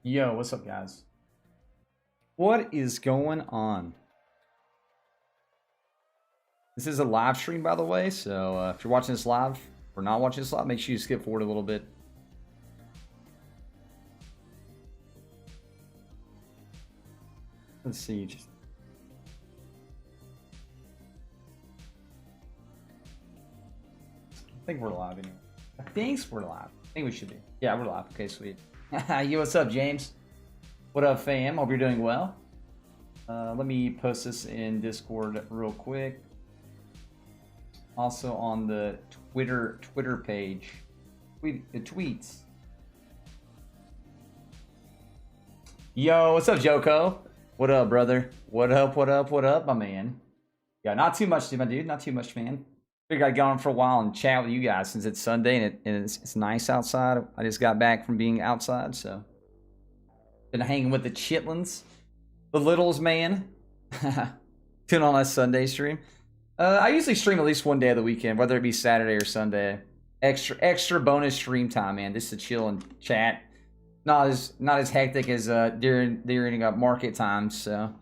Yo, what's up, guys? What is going on? This is a live stream, by the way, so if you're watching this live or not watching this live, make sure you skip forward a little bit. Let's see. I think we're live anyway. I think we're live. I think we should be. Yeah, we're live. Okay, sweet. Yo, what's up, James? What up, fam? Hope you're doing well. Let me post this in Discord real quick. Also on the Twitter page. The tweets. Yo, what's up, Joko? What up, brother? What up, my man? Yeah, not too much, my dude. Not too much, man. Figured I'd go on for a while and chat with you guys since it's Sunday and it's nice outside. I just got back from being outside, so been hanging with the chitlins, the littles, man. Tune on a Sunday stream. I usually stream at least one day of the weekend, whether it be Saturday or Sunday. Extra bonus stream time, man. Just to chill and chat. Not as hectic as during market times. So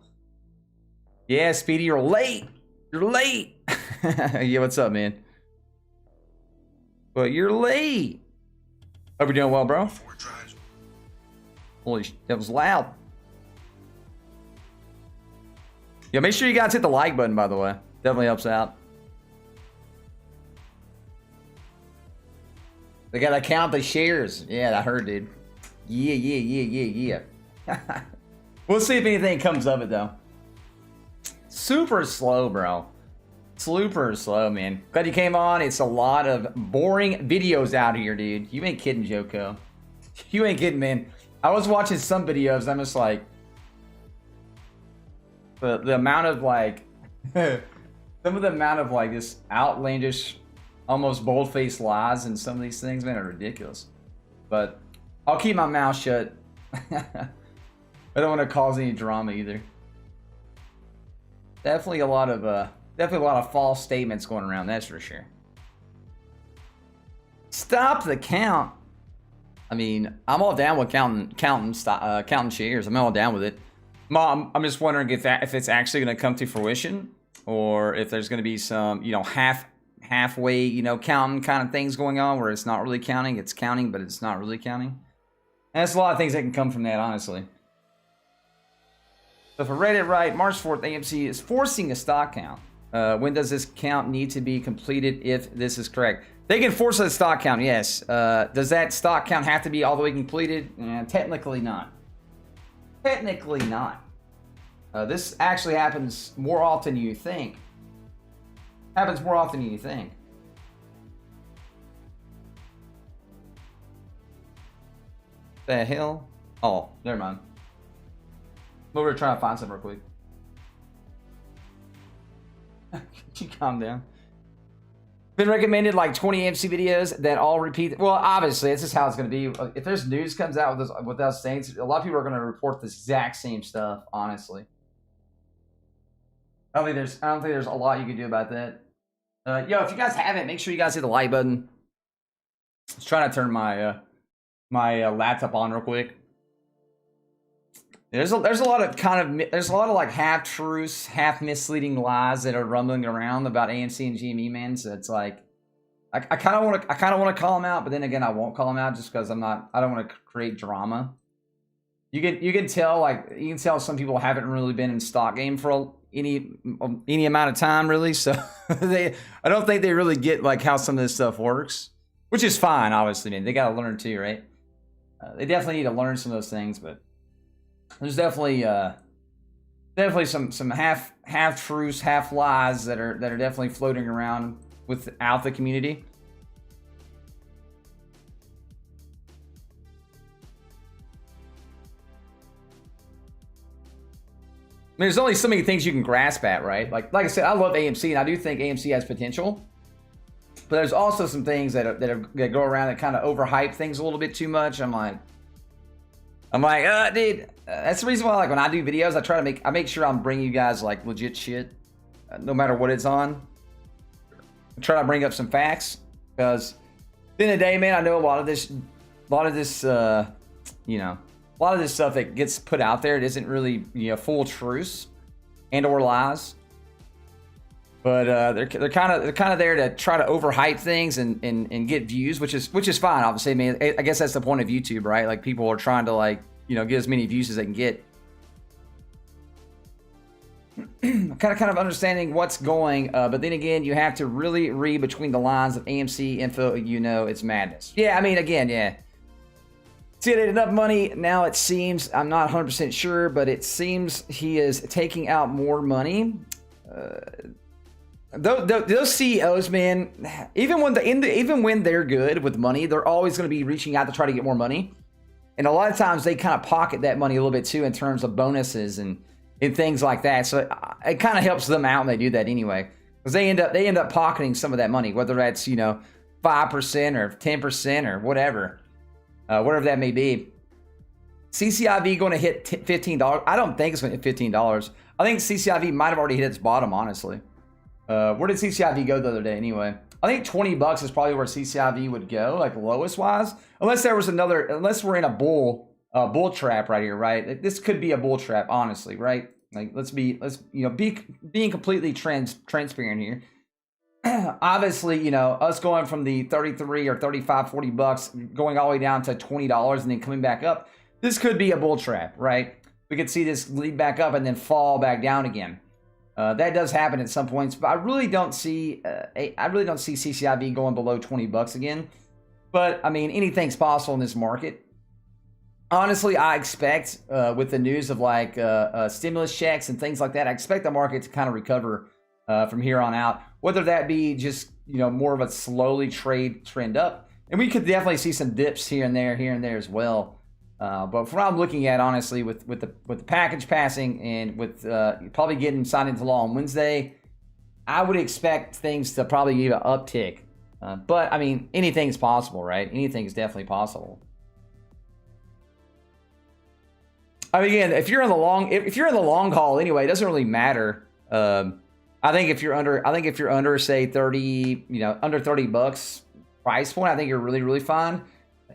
yeah, Speedy, you're late. You're late. Yeah, what's up, man? But you're late. Hope you're doing well, bro. Holy sh, that was loud. Yeah, make sure you guys hit the like button, by the way. Definitely helps out. They gotta count the shares. Yeah, I heard, dude. Yeah. We'll see if anything comes of it, though. Super slow, bro. Super slow, man. Glad you came on. It's a lot of boring videos out here, dude. You ain't kidding, Joko. You ain't kidding, man. I was watching some videos. I'm just like, the amount of like, some of the amount of like this outlandish, almost bold-faced lies and some of these things, man, are ridiculous. But I'll keep my mouth shut. I don't want to cause any drama either. Definitely a lot of false statements going around. That's for sure. Stop the count. I mean, I'm all down with counting shares. I'm all down with it. Mom, I'm just wondering if it's actually going to come to fruition, or if there's going to be some, halfway, counting kind of things going on where it's not really counting. It's counting, but it's not really counting. And there's a lot of things that can come from that, honestly. So if I read it right, March 4th, AMC is forcing a stock count. When does this count need to be completed if this is correct? They can force a stock count, yes. Does that stock count have to be all the way completed? Technically not. Technically not. This actually happens more often than you think. Happens more often than you think. The hell? Oh, never mind. But we're trying to find something real quick. Can you calm down? Been recommended like 20 AMC videos that all repeat. Well, obviously, this is how it's going to be. If there's news comes out with us saying, a lot of people are going to report the exact same stuff. Honestly, I don't think there's a lot you can do about that. Yo, if you guys haven't, make sure you guys hit the like button. Let's try to turn my my laptop on real quick. There's a lot of like half truths, half misleading lies that are rumbling around about AMC and GME, man. So it's like, I kind of want to call them out, but then again, I won't call them out just because I don't want to create drama. You can tell some people haven't really been in stock game for any amount of time, really. So I don't think they really get like how some of this stuff works, which is fine, obviously, man. They got to learn too, right? They definitely need to learn some of those things, but there's definitely some half truths, half lies that are definitely floating around without the community. I mean, there's only so many things you can grasp at, right? Like I said, I love AMC, and I do think AMC has potential. But there's also some things that go around that kind of overhype things a little bit too much. I'm like, dude, that's the reason why, like, when I do videos, I make sure I'm bringing you guys like legit shit, no matter what it's on. I try to bring up some facts because, at the end of the day, man, I know a lot of this, a lot of this stuff that gets put out there, it isn't really, you know, full truths and or lies. But they're kind of there to try to overhype things and get views, which is fine. Obviously, I mean, I guess that's the point of YouTube, right? Like, people are trying to, like, you know, get as many views as they can get. kind of understanding what's going, but then again, you have to really read between the lines of AMC info. You know, it's madness. Yeah, I mean, again, yeah. See, they had enough money. Now it seems, I'm not 100% sure, but it seems he is taking out more money. Those CEOs, man, even when they're good with money, they're always going to be reaching out to try to get more money. And a lot of times they kind of pocket that money a little bit too in terms of bonuses and things like that. So it kind of helps them out when they do that anyway, because they end up pocketing some of that money, whether that's, you know, 5% or 10% or whatever that may be. CCIV going to hit $15. I don't think it's going to hit $15. I think CCIV might have already hit its bottom, honestly. Where did CCIV go the other day anyway? I think $20 is probably where CCIV would go, like lowest wise, unless we're in a bull trap right here, right? This could be a bull trap, honestly, right? Like, let's being completely transparent here. Obviously, you know, us going from the 33 or 35, $40 going all the way down to $20 and then coming back up, this could be a bull trap, right? We could see this lead back up and then fall back down again. That does happen at some points, but I really don't see CCIV going below $20 again. But I mean, anything's possible in this market. Honestly, I expect with the news of like stimulus checks and things like that, I expect the market to kind of recover from here on out. Whether that be just, you know, more of a slowly trend up, and we could definitely see some dips here and there as well. But from what I'm looking at, honestly, with the package passing and with probably getting signed into law on Wednesday, I would expect things to probably give an uptick. But I mean, anything's possible, right? Anything is definitely possible. I mean, again, if you're in the long haul anyway, it doesn't really matter. I think if you're under say 30, you know, under $30 price point, I think you're really, really fine.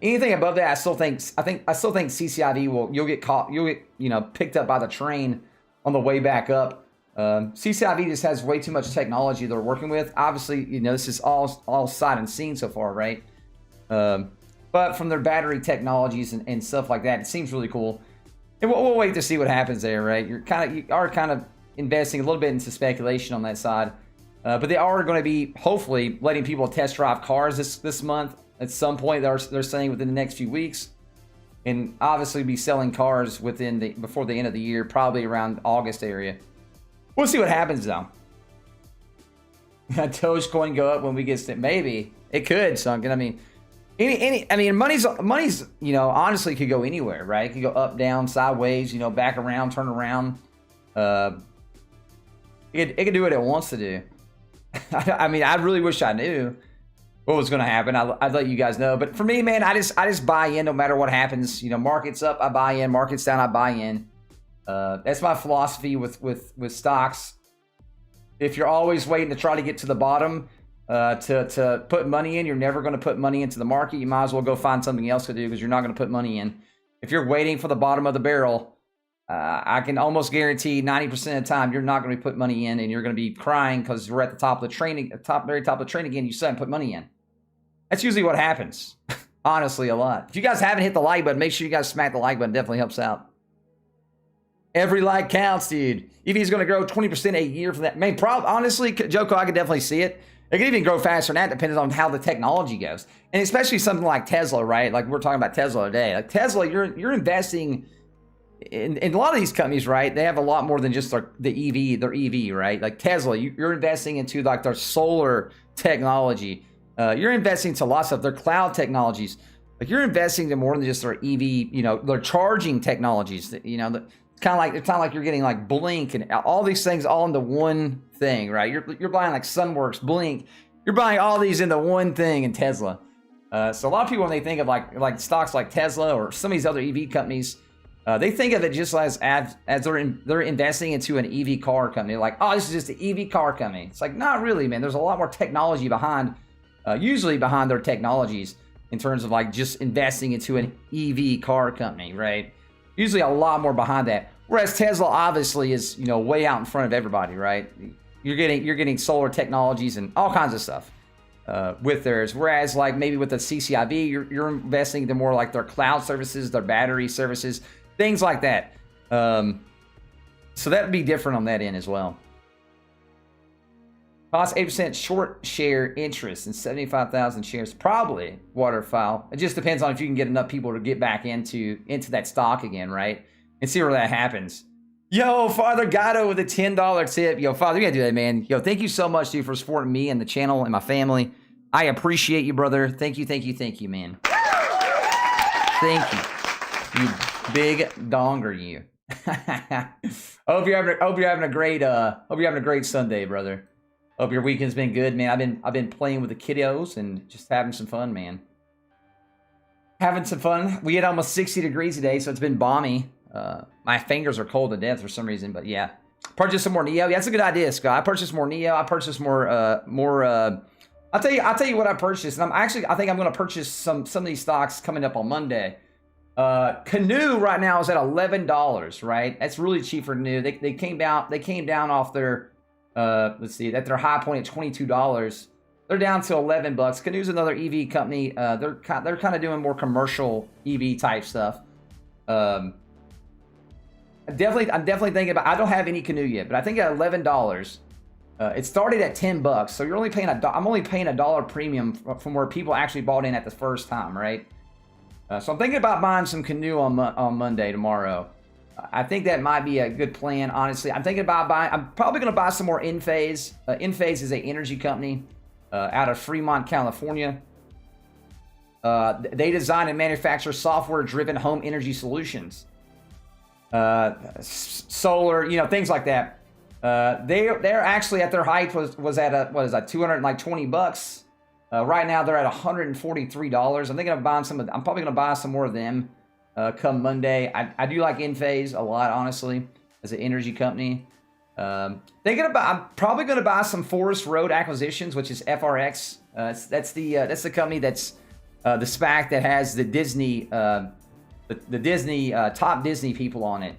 Anything above that, I still think CCIV you'll get caught, you know, picked up by the train on the way back up. CCIV just has way too much technology they're working with. Obviously, you know, this is all sight unseen so far, right? But from their battery technologies and stuff like that, it seems really cool. And we'll wait to see what happens there, right? You are kind of investing a little bit into speculation on that side, but they are going to be hopefully letting people test drive cars this month. At some point, they're saying within the next few weeks, and obviously be selling cars before the end of the year, probably around August area. We'll see what happens though. Dogecoin go up when we get maybe it could, Sunken. I mean, money's you know, honestly could go anywhere, right? It could go up, down, sideways, you know, back around, turn around. It could do what it wants to do. I mean, I really wish I knew what was going to happen. I'd let you guys know. But for me, man, I just buy in no matter what happens. You know, market's up, I buy in. Market's down, I buy in. That's my philosophy with stocks. If you're always waiting to try to get to the bottom to put money in, you're never going to put money into the market. You might as well go find something else to do because you're not going to put money in. If you're waiting for the bottom of the barrel, I can almost guarantee 90% of the time you're not going to be putting money in, and you're going to be crying because we're at the top of the train, very top of the train again. You still haven't put money in. That's usually what happens. Honestly, a lot. If you guys haven't hit the like button, make sure you guys smack the like button. Definitely helps out. Every like counts, dude. EV is going to grow 20% a year from that. Man, honestly, Joko, I could definitely see it. It could even grow faster than that, depending on how the technology goes. And especially something like Tesla, right? Like we're talking about Tesla today. Like Tesla, you're investing in a lot of these companies, right? They have a lot more than just their EV, right? Like Tesla, you're investing into like their solar technology. You're investing into lots of their cloud technologies. Like you're investing in more than just their EV, you know, their charging technologies. You know, it's kind of like you're getting like Blink and all these things all into one thing, right? You're buying like Sunworks, Blink. You're buying all these into one thing in Tesla. So a lot of people, when they think of like stocks like Tesla or some of these other EV companies, they think of it just as they're investing into an EV car company. Like, oh, this is just an EV car company. It's like, not really, man. There's a lot more technology behind. Usually behind their technologies in terms of like just investing into an EV car company, right? Usually a lot more behind that. Whereas Tesla obviously is, you know, way out in front of everybody, right? You're getting solar technologies and all kinds of stuff with theirs. Whereas like maybe with the CCIV, you're investing into more like their cloud services, their battery services, things like that. So that would be different on that end as well. Cost 8% short share interest in 75,000 shares. Probably waterfowl. It just depends on if you can get enough people to get back into that stock again, right? And see where that happens. Yo, Father Gatto with a $10 tip. Yo, Father, you gotta do that, man. Yo, thank you so much, dude, for supporting me and the channel and my family. I appreciate you, brother. Thank you, man. Thank you. You big donger, you. Hope you're having a great Sunday, brother. Hope your weekend's been good, man. I've been playing with the kiddos and just having some fun, man. Having some fun. We had almost 60 degrees today, so it's been balmy. My fingers are cold to death for some reason, but yeah. Purchase some more Neo. Yeah, that's a good idea, Scott. I purchased more Neo. I purchased more. I'll tell you what I purchased. And I think I'm going to purchase some of these stocks coming up on Monday. Canoe right now is at $11, right? That's really cheap for Canoe. They came down off their let's see, at their high point at $22. They're down to $11. Canoe's another EV company. They're kind of doing more commercial EV type stuff. I'm definitely thinking about. I don't have any Canoe yet, but I think at $11. It started at $10, so you're only paying I'm only paying $1 premium from where people actually bought in at the first time, right? So I'm thinking about buying some Canoe on Monday tomorrow. I think that might be a good plan, honestly. I'm thinking about buying. I'm probably going to buy some more Enphase. Enphase is an energy company out of Fremont, California. They design and manufacture software-driven home energy solutions, solar, you know, things like that. They're actually at their height was at $220. Right now they're at $143. I'm thinking of buying some. I'm probably going to buy some more of them. Come Monday. I do like Enphase a lot, honestly, as an energy company. I'm probably going to buy some Forest Road Acquisitions, which is FRX. That's the company that's the Spac that has the Disney the Disney top Disney people on it.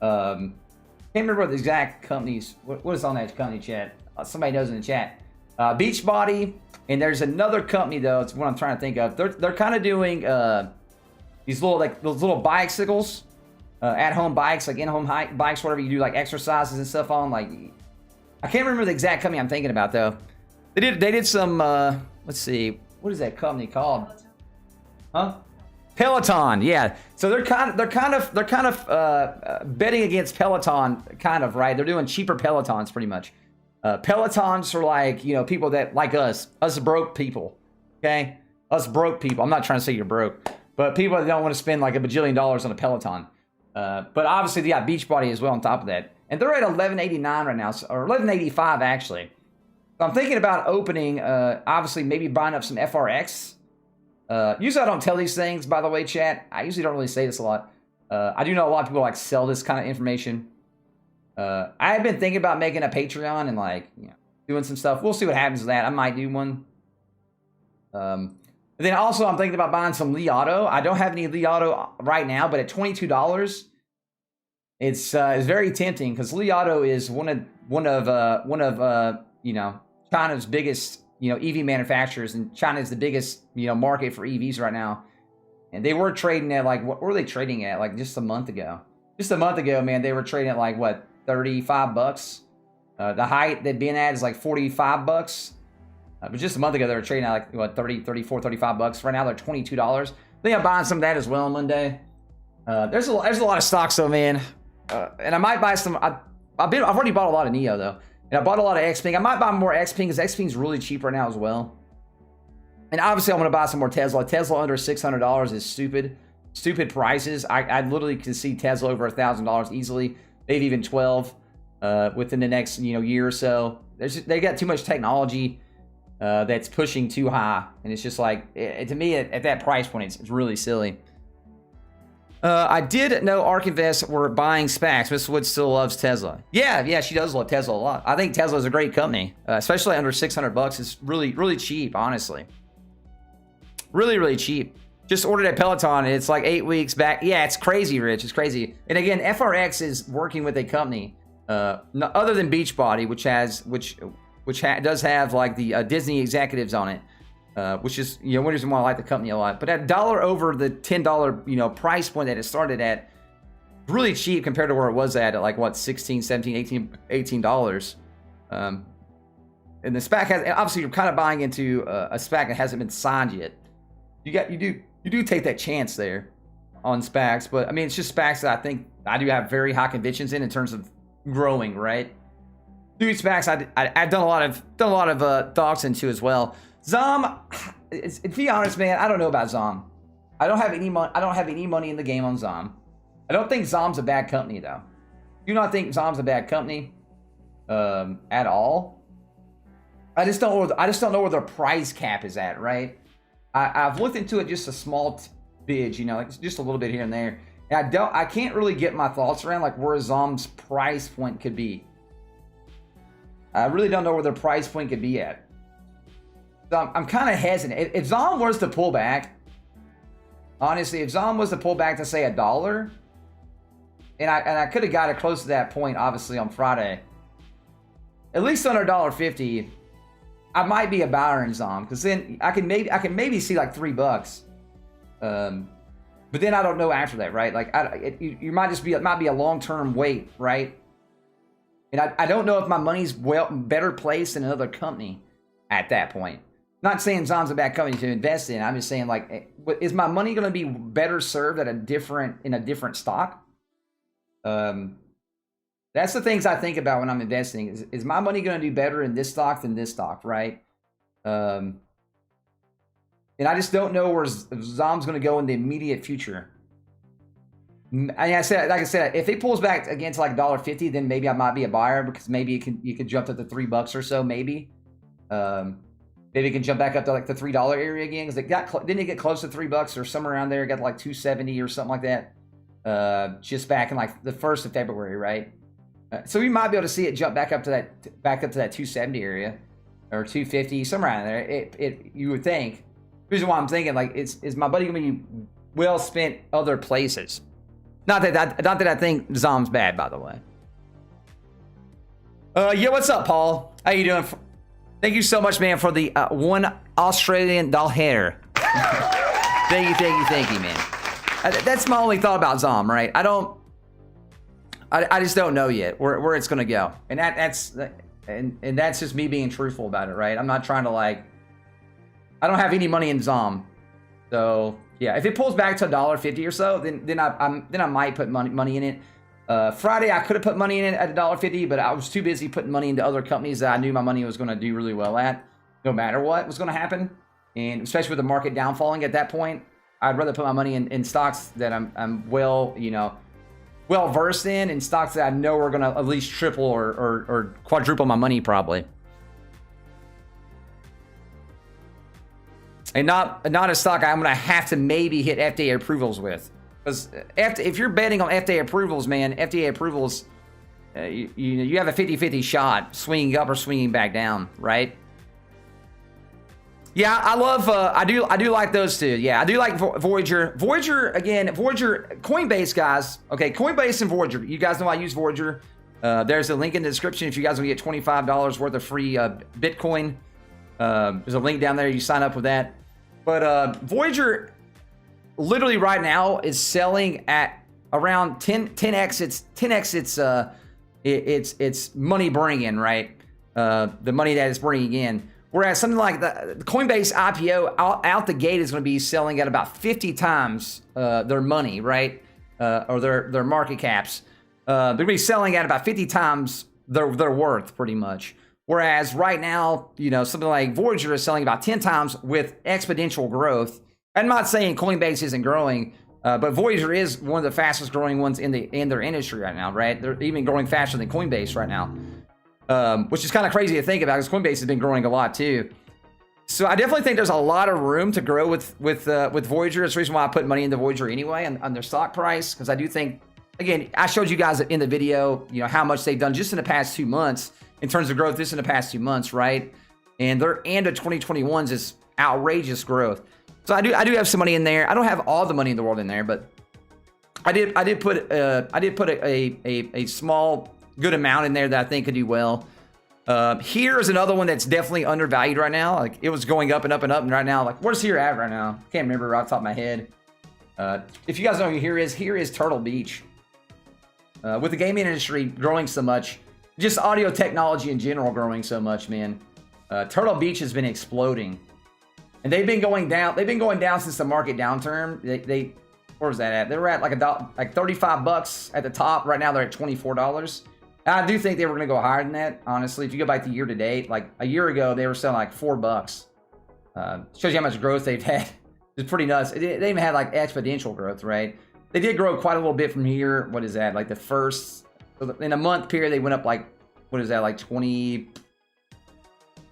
Can't remember the exact companies. What is on that company chat? Somebody knows in the chat. Beachbody, and there's another company though. It's what I'm trying to think of. They're kind of doing those little bicycles, at-home bikes, like in-home bikes, whatever you do, like exercises and stuff on. Like, I can't remember the exact company I'm thinking about though. They did some. Let's see, what is that company called? Huh? Peloton, yeah. So they're kind of betting against Peloton, kind of, right? They're doing cheaper Pelotons, pretty much. Pelotons are like, you know, people that like us broke people, okay? Us broke people. I'm not trying to say you're broke. But people that don't want to spend like $1 bajillion on a Peloton. But obviously they got Beachbody as well on top of that. And they're at $11.89 right now, or $11.85 actually. So I'm thinking about opening, obviously maybe buying up some FRX. Usually I don't tell these things, by the way, chat. I usually don't really say this a lot. I do know a lot of people like sell this kind of information. I have been thinking about making a Patreon and like, you know, doing some stuff. We'll see what happens with that. I might do one. And then also, I'm thinking about buying some Li Auto. I don't have any Li Auto right now, but at $22, it's very tempting because Li Auto is one of you know, China's biggest, you know, EV manufacturers, and China is the biggest, you know, market for EVs right now. And they were trading at like, what were they trading at? Like just a month ago. Just a month ago, man, they were trading at like what, $35. The height they'd been at is like $45. But just a month ago, they were trading at like, what, 30, 34, 35 bucks. Right now, they're $22. I think I'm buying some of that as well on Monday. There's a lot of stocks, though, man. And I might buy some. I've already bought a lot of Neo, though. And I bought a lot of Xpeng. I might buy more Xpeng because Xpeng's really cheap right now as well. And obviously, I'm going to buy some more Tesla. Tesla under $600 is stupid. Stupid prices. I literally can see Tesla over $1,000 easily. Maybe even 12 within the next, you know, year or so. They got too much technology. That's pushing too high, and it's just like, to me at that price point, it's really silly. I did know ARK Invest were buying SPACs. Miss Wood still loves Tesla. Yeah, she does love Tesla a lot. I think Tesla is a great company, especially under $600. It's really cheap, honestly. Really cheap. Just ordered a Peloton, and it's like 8 weeks back. Yeah, it's crazy, Rich. It's crazy. And again, FRX is working with a company other than Beachbody, which does have like the Disney executives on it, which is one reason why I like the company a lot. But at $1 over the $10 price point that it started at, really cheap compared to where it was at like what, 16, 17, 18 dollars. And the Spac has, obviously you're kind of buying into a Spac that hasn't been signed yet. You do take that chance there on Spacs, but I mean it's just Spacs that I think I do have very high convictions in terms of growing, right? Dude, Spacs I've done a lot of thoughts into as well. Zom, to be honest, man, I don't know about Zom. I don't have any money in the game on Zom. I don't think Zom's a bad company though. Do not think Zom's a bad company at all. I just don't know where their price cap is at, right? I've looked into it just a small bit, like just a little bit here and there. And I can't really get my thoughts around like where Zom's price point could be. I really don't know where their price point could be at. So I'm kind of hesitant. If Zom was to pull back, honestly, if Zom was to pull back to say $1, and I could have got it close to that point, obviously on Friday, at least under $1.50, I might be a buyer in Zom, because then I can maybe see like $3. But then I don't know after that, right? Like you might just be, it might be a long-term wait, right? And I don't know if my money's better placed in another company at that point. Not saying Zom's a bad company to invest in. I'm just saying, like, is my money going to be better served in a different stock? That's the things I think about when I'm investing. Is my money going to do better in this stock than this stock, right? And I just don't know where Zom's going to go in the immediate future. Like I said, if it pulls back again to like $1.50, then maybe I might be a buyer, because maybe you could jump to the $3 or so, maybe. Maybe it can jump back up to like the $3 area again, because didn't it get close to $3 or somewhere around there? It got like 270 or something like that, just back in like the 1st of February, right? So we might be able to see it jump back up to that 270 area, or 250, somewhere around there. You would think. The reason why I'm thinking, like, is my money going to be well spent other places? Not that I think Zom's bad, by the way. Yeah, what's up, Paul? How you doing? Thank you so much, man, for the $1 Australian dollar. Thank you, man. That's my only thought about Zom, right? I just don't know yet where it's gonna go, and that's just me being truthful about it, right? I'm not trying to I don't have any money in Zom, so yeah. If it pulls back to $1.50 or so, then I might put money in it. Friday I could have put money in it at $1.50, but I was too busy putting money into other companies that I knew my money was going to do really well at, no matter what was going to happen. And especially with the market downfalling at that point, I'd rather put my money in stocks that I'm well versed in, and stocks that I know are going to at least triple or quadruple my money probably. And not a stock I'm going to have to maybe hit FDA approvals with. Because if you're betting on FDA approvals, man, FDA approvals, you have a 50-50 shot swinging up or swinging back down, right? Yeah, I love, I do like those two. Yeah, I do like Voyager. Voyager, Coinbase, guys. Okay, Coinbase and Voyager. You guys know I use Voyager. There's a link in the description if you guys want to get $25 worth of free Bitcoin. There's a link down there. You sign up with that. But Voyager, literally right now, is selling at around 10x its money bringing, right? The money that it's bringing in. Whereas something like the Coinbase IPO out the gate is going to be selling at about 50 times their money, right? Or their market caps. They're going to be selling at about 50 times their worth, pretty much. Whereas right now, something like Voyager is selling about 10 times with exponential growth. I'm not saying Coinbase isn't growing, but Voyager is one of the fastest growing ones in their industry right now, right? They're even growing faster than Coinbase right now, which is kind of crazy to think about, because Coinbase has been growing a lot too. So I definitely think there's a lot of room to grow with Voyager. That's the reason why I put money into Voyager anyway on their stock price, because I do think, again, I showed you guys in the video, how much they've done just in the past 2 months in terms of growth, just in the past 2 months, right? And their end of 2021's is outrageous growth. So I do have some money in there. I don't have all the money in the world in there, but I did put a small good amount in there that I think could do well. Here's another one that's definitely undervalued right now. Like it was going up and up and up, and right now, like where's here at right now? Can't remember right off the top of my head. If you guys know who here is Turtle Beach. With the gaming industry growing so much, just audio technology in general growing so much, man. Turtle Beach has been exploding, and they've been going down. They've been going down since the market downturn. They where was that at? They were at like 35 bucks at the top. Right now they're at $24. I do think they were going to go higher than that, honestly. If you go back to year to date, like a year ago, they were selling like $4. Shows you how much growth they've had. It's pretty nuts. They even had like exponential growth, right? They did grow quite a little bit from here. What is that? Like the first, in a month period, they went up like, what is that? Like 20,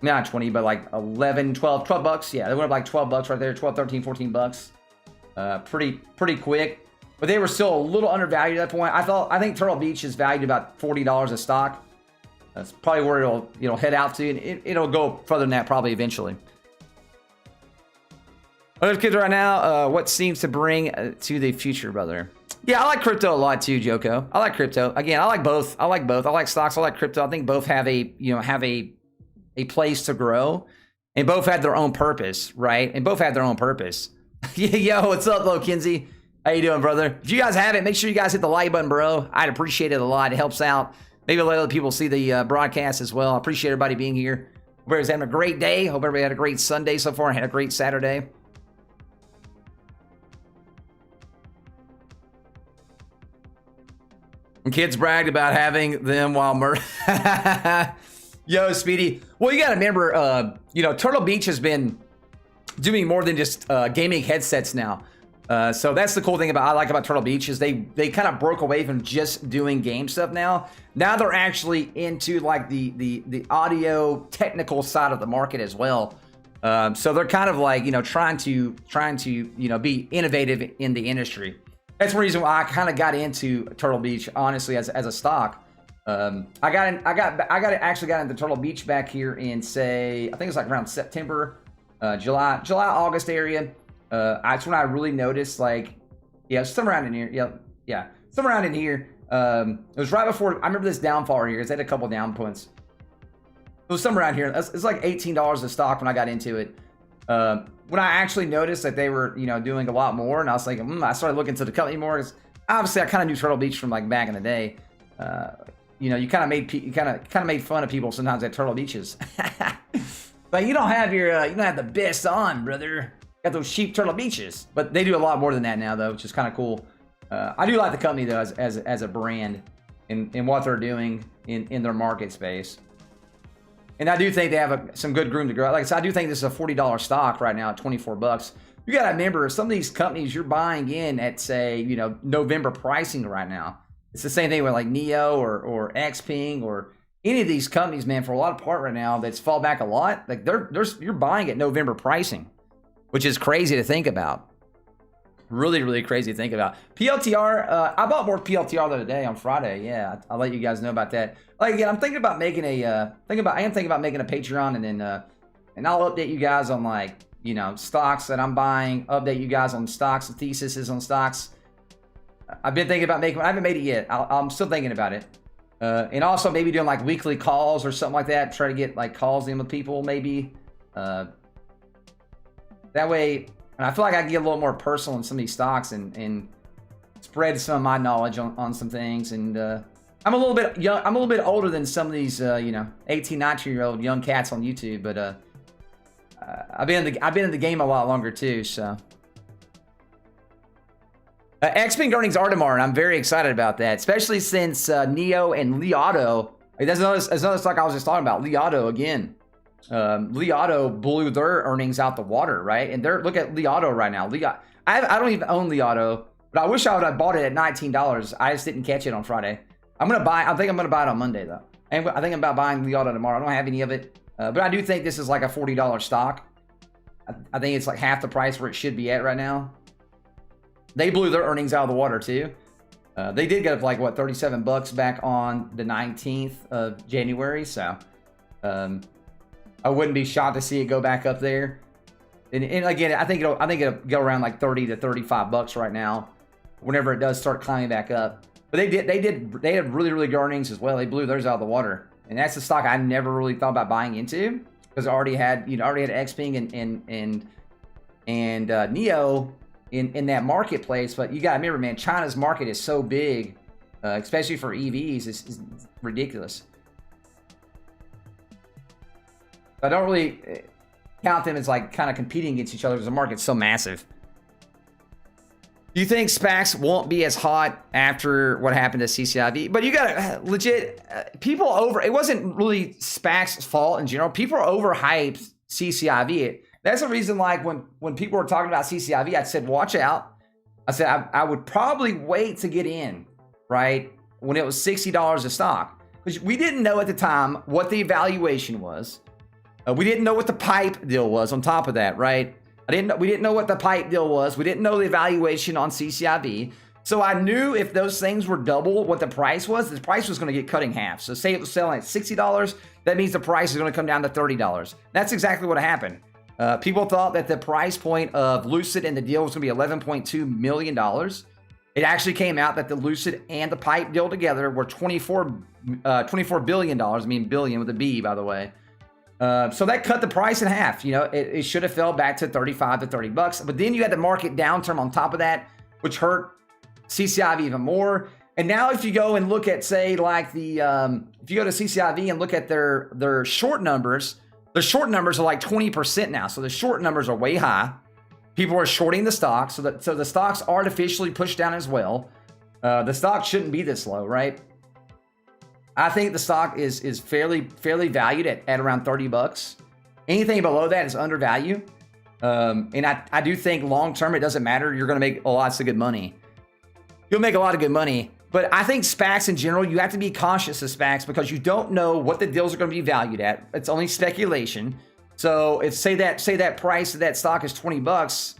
not 20, but like 11, 12 bucks. Yeah, they went up like 12 bucks right there. 12, 13, 14 bucks. Pretty quick. But they were still a little undervalued at that point. I think Turtle Beach is valued about $40 a stock. That's probably where it'll head out to, and it'll go further than that probably eventually. Other kids right now, what seems to bring to the future, brother? Yeah, I like crypto a lot too, Joko. I like crypto. Again, I like both. I like stocks. I like crypto. I think both have a place to grow, and both have their own purpose, right? And both have their own purpose. Yo, what's up, Lo Kinsey? How you doing, brother? If you guys have it, make sure you guys hit the like button, bro. I'd appreciate it a lot. It helps out. Maybe let other people see the broadcast as well. I appreciate everybody being here. Hope everybody's having a great day. Hope everybody had a great Sunday so far and had a great Saturday. And kids bragged about having them while Yo, Speedy. Well, you got to remember, Turtle Beach has been doing more than just gaming headsets now. So that's the cool thing I like about Turtle Beach is they kind of broke away from just doing game stuff now. Now they're actually into like the audio technical side of the market as well. So they're kind of like, trying to be innovative in the industry. That's the reason why I kind of got into Turtle Beach, honestly, as a stock. I actually got into Turtle Beach back here in I think it's like around September, July, August area. That's when I really noticed, like, somewhere around in here. Yeah, somewhere around in here. It was right before, I remember this downfall right here. It's had a couple down points. It was somewhere around here. It's like $18 a stock when I got into it. When I actually noticed that they were, doing a lot more, and I was thinking, I started looking into the company more. Because obviously, I kind of knew Turtle Beach from like back in the day. You kind of made fun of people sometimes at Turtle Beaches. But you don't have the best on, brother. Got those cheap Turtle Beaches, but they do a lot more than that now, though, which is kind of cool. I do like the company though as a brand in what they're doing in their market space. And I do think they have some good room to grow. Like I said, I do think this is a $40 stock right now at 24 bucks. You got to remember, some of these companies you're buying in at, say, November pricing right now. It's the same thing with like Neo or Xpeng or any of these companies, man, for a lot of part right now that's fall back a lot. Like you're buying at November pricing, which is crazy to think about. Really, really crazy to think about. PLTR, I bought more PLTR the other day on Friday. Yeah, I'll let you guys know about that. Like again, I'm thinking about making I am thinking about making a Patreon, and then and I'll update you guys on like stocks that I'm buying. Update you guys on stocks and theses on stocks. I've been thinking about making. I haven't made it yet. I'm still thinking about it. And also maybe doing like weekly calls or something like that. Try to get like calls in with people maybe. That way. And I feel like I can get a little more personal in some of these stocks and spread some of my knowledge on some things. And I'm a little bit young. I'm a little bit older than some of these 18, 19-year-old young cats on YouTube. But I've been in the game a lot longer too. So Xpeng earnings are tomorrow, and I'm very excited about that, especially since Neo and Li Auto. That's another stock I was just talking about. Li Auto again. Li Auto blew their earnings out the water, right? And look at Li Auto right now. I don't even own Li Auto, but I wish I would have bought it at $19. I just didn't catch it on Friday. I think I'm gonna buy it on Monday though. And I think I'm about buying Li Auto tomorrow. I don't have any of it, but I do think this is like a $40 stock. I think it's like half the price where it should be at right now. They blew their earnings out of the water too. They did get up like what, 37 bucks back on the 19th of January. So I wouldn't be shocked to see it go back up there. And again, I think it'll go around like 30 to 35 bucks right now, whenever it does start climbing back up. But they had really good earnings as well. They blew theirs out of the water, and that's the stock I never really thought about buying into because I already had Xpeng and Neo in that marketplace. But you got to remember, man, China's market is so big, especially for EVs, it's ridiculous. I don't really count them as like kind of competing against each other because the market's so massive. Do you think Spacs won't be as hot after what happened to CCIV? But you got legit people it wasn't really Spacs' fault in general. People are overhyped CCIV. That's the reason, like when people were talking about CCIV, I said, watch out. I said I would probably wait to get in, right? When it was $60 a stock. Because we didn't know at the time what the evaluation was. We didn't know what the pipe deal was on top of that, right? We didn't know what the pipe deal was. We didn't know the evaluation on CCIV. So I knew if those things were double what the price was going to get cut in half. So say it was selling at $60, that means the price is going to come down to $30. That's exactly what happened. People thought that the price point of Lucid and the deal was going to be $11.2 million. It actually came out that the Lucid and the pipe deal together were $24 billion. I mean, billion with a B, by the way. So that cut the price in half. You know, it should have fell back to 35 to 30 bucks. But then you had the market downturn on top of that, which hurt CCIV even more. And now if you go and look at, say, like if you go to CCIV and look at their short numbers, the short numbers are like 20% now. So the short numbers are way high. People are shorting the stock. So the stock's artificially pushed down as well. The stock shouldn't be this low, right? I think the stock is fairly valued at around 30 bucks. Anything below that is undervalued. And I do think long term, it doesn't matter. You're going to make lots of good money. You'll make a lot of good money. But I think SPACs in general, you have to be cautious of SPACs because you don't know what the deals are going to be valued at. It's only speculation. So if say that price of that stock is 20 bucks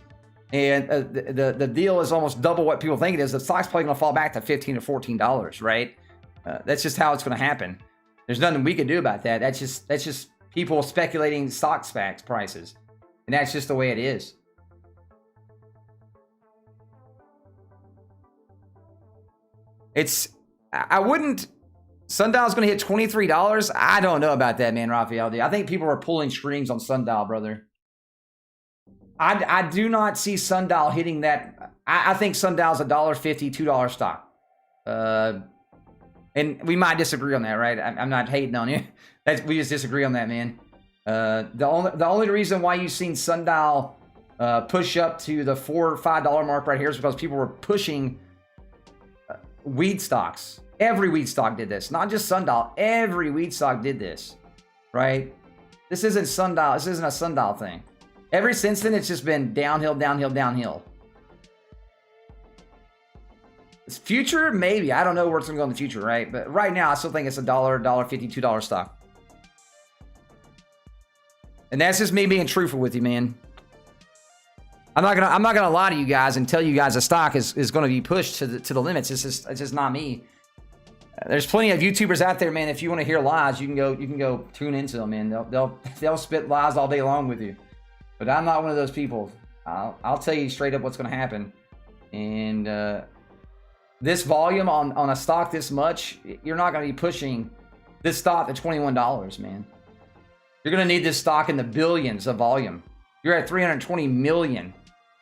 and the deal is almost double what people think it is, the stock's probably going to fall back to $15 or $14, right? That's just how it's going to happen. There's nothing we can do about that. That's just people speculating stock SPACs prices. And that's just the way it is. I wouldn't, Sundial's going to hit $23. I don't know about that, man, Raphael. I think people are pulling strings on Sundial, brother. I do not see Sundial hitting that. I think Sundial's $1.50, $2 stock. And we might disagree on that, right? I'm not hating on you. We just disagree on that, man. The only reason why you've seen Sundial push up to the $4 or $5 mark right here is because people were pushing weed stocks. Every weed stock did this, not just Sundial. Every weed stock did this, right? This isn't Sundial. This isn't a Sundial thing. Ever since then, it's just been downhill, downhill, downhill. This future, maybe. I don't know where it's going to go in the future, right? But right now, I still think it's $1, $1.50, $2 stock. And that's just me being truthful with you, man. I'm not gonna lie to you guys and tell you guys the stock is going to be pushed to the limits. It's just not me. There's plenty of YouTubers out there, man. If you want to hear lies, you can go tune into them, man. They'll spit lies all day long with you. But I'm not one of those people. I'll tell you straight up what's going to happen. And this volume on a stock this much, you're not going to be pushing this stock to $21, man. You're going to need this stock in the billions of volume. You're at 320 million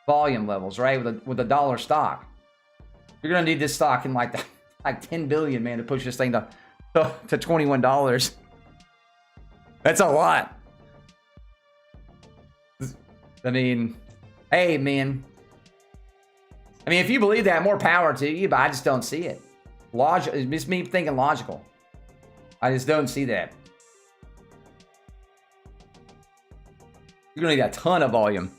volume levels, right? With a dollar stock. You're going to need this stock in like 10 billion, man, to push this thing to $21. That's a lot. I mean, hey, man. I mean, if you believe that, more power to you, but I just don't see it. It's just me thinking logical. I just don't see that. You're going to need a ton of volume.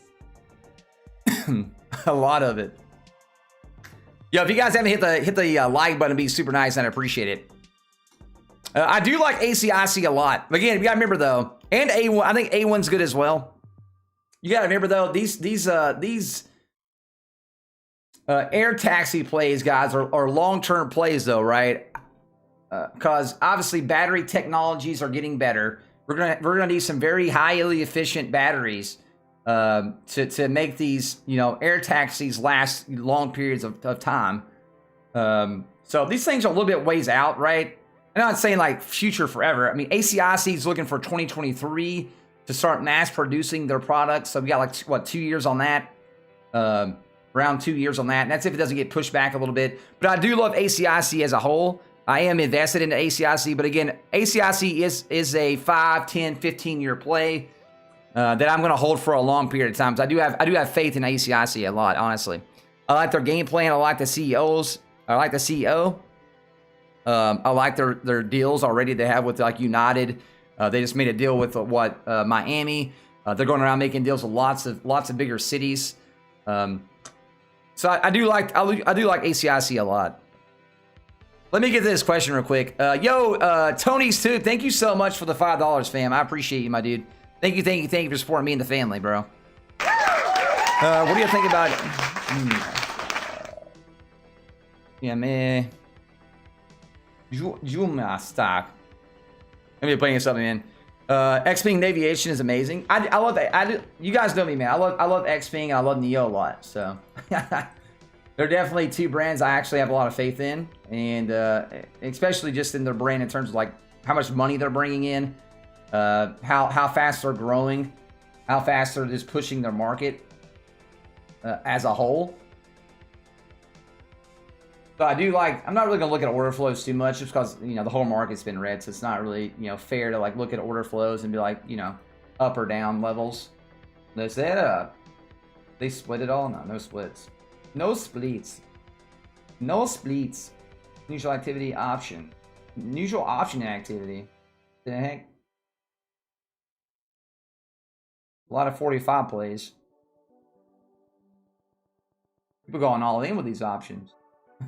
A lot of it. Yo, if you guys haven't hit the like button, it'd be super nice, and I appreciate it. I do like ACIC a lot. Again, you got to remember, though, and A1, I think A1's good as well. You got to remember, though, these air taxi plays, guys, are long-term plays, though, right? Because obviously battery technologies are getting better. We're gonna need some very highly efficient batteries to make these, you know, air taxis last long periods of time. So these things are a little bit ways out, right? I'm not saying like future forever. I mean, ACIC is looking for 2023 to start mass producing their products. So we got like, what, 2 years on that? Around 2 years on that. And that's if it doesn't get pushed back a little bit. But I do love ACIC as a whole. I am invested into ACIC. But again, ACIC is a 5, 10, 15-year play that I'm going to hold for a long period of time. So I do have faith in ACIC a lot, honestly. I like their game plan. I like the CEOs. I like the CEO. I like their deals already they have with like United. They just made a deal with Miami. They're going around making deals with lots of bigger cities. So I do like ACIC a lot. Let me get to this question real quick. Tony's too. Thank you so much for the $5, fam. I appreciate you, my dude. Thank you for supporting me and the family, bro. What do you think about it? Yeah, man. Juma stock. Let me playing something, man. Xpeng Aviation is amazing. I love that. You guys know me, man. I love Xpeng and I love Neo a lot. So they're definitely two brands I actually have a lot of faith in, and especially just in their brand in terms of like how much money they're bringing in, how fast they're growing, how fast they're just pushing their market as a whole. So I do like, I'm not really gonna look at order flows too much just because, you know, the whole market's been red, so it's not really, you know, fair to like look at order flows and be like, you know, up or down levels. Is that they split it all? No splits. No splits. No splits. Usual activity option. Usual option activity. The heck? A lot of 45 plays. People going all in with these options.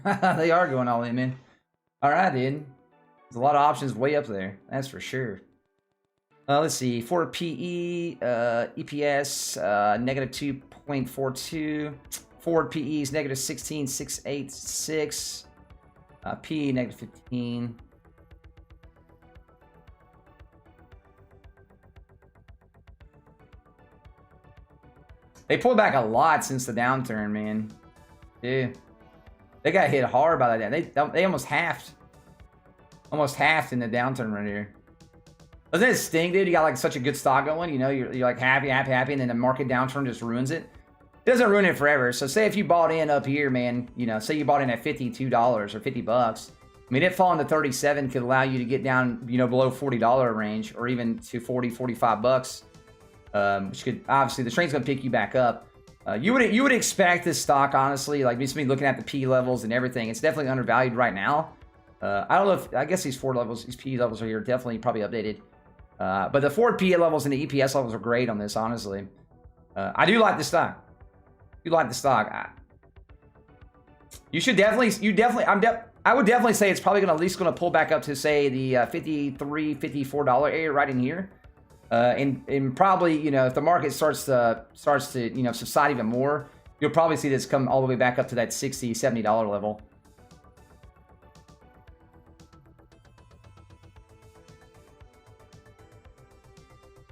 They are going all in, man. All right, dude. There's a lot of options way up there. That's for sure. Let's see. For PE, EPS, negative 2.42. Forward PE is negative 16.686. PE, negative 15. They pulled back a lot since the downturn, man. Dude. They got hit hard by that. They almost halved. Almost halved in the downturn right here. Doesn't it stink, dude? You got like such a good stock going. You know, you're like happy, and then the market downturn just ruins it. It doesn't ruin it forever. So say if you bought in up here, man, you know, say you bought in at $52 or 50 bucks. I mean, it falling to 37 could allow you to get down, you know, below $40 range or even to 40, 45 bucks. Which could, obviously, the train's going to pick you back up. You would expect this stock, honestly, like just me looking at the P levels and everything. It's definitely undervalued right now. I don't know if, I guess these forward levels, these P levels are here, definitely probably updated. But the forward P levels and the EPS levels are great on this, honestly. I do like the stock. You like the stock. You should definitely, I would definitely say it's probably at least going to pull back up to say the $53, $54 area right in here. And probably, you know, if the market starts to, you know, subside even more, you'll probably see this come all the way back up to that $60, $70 level.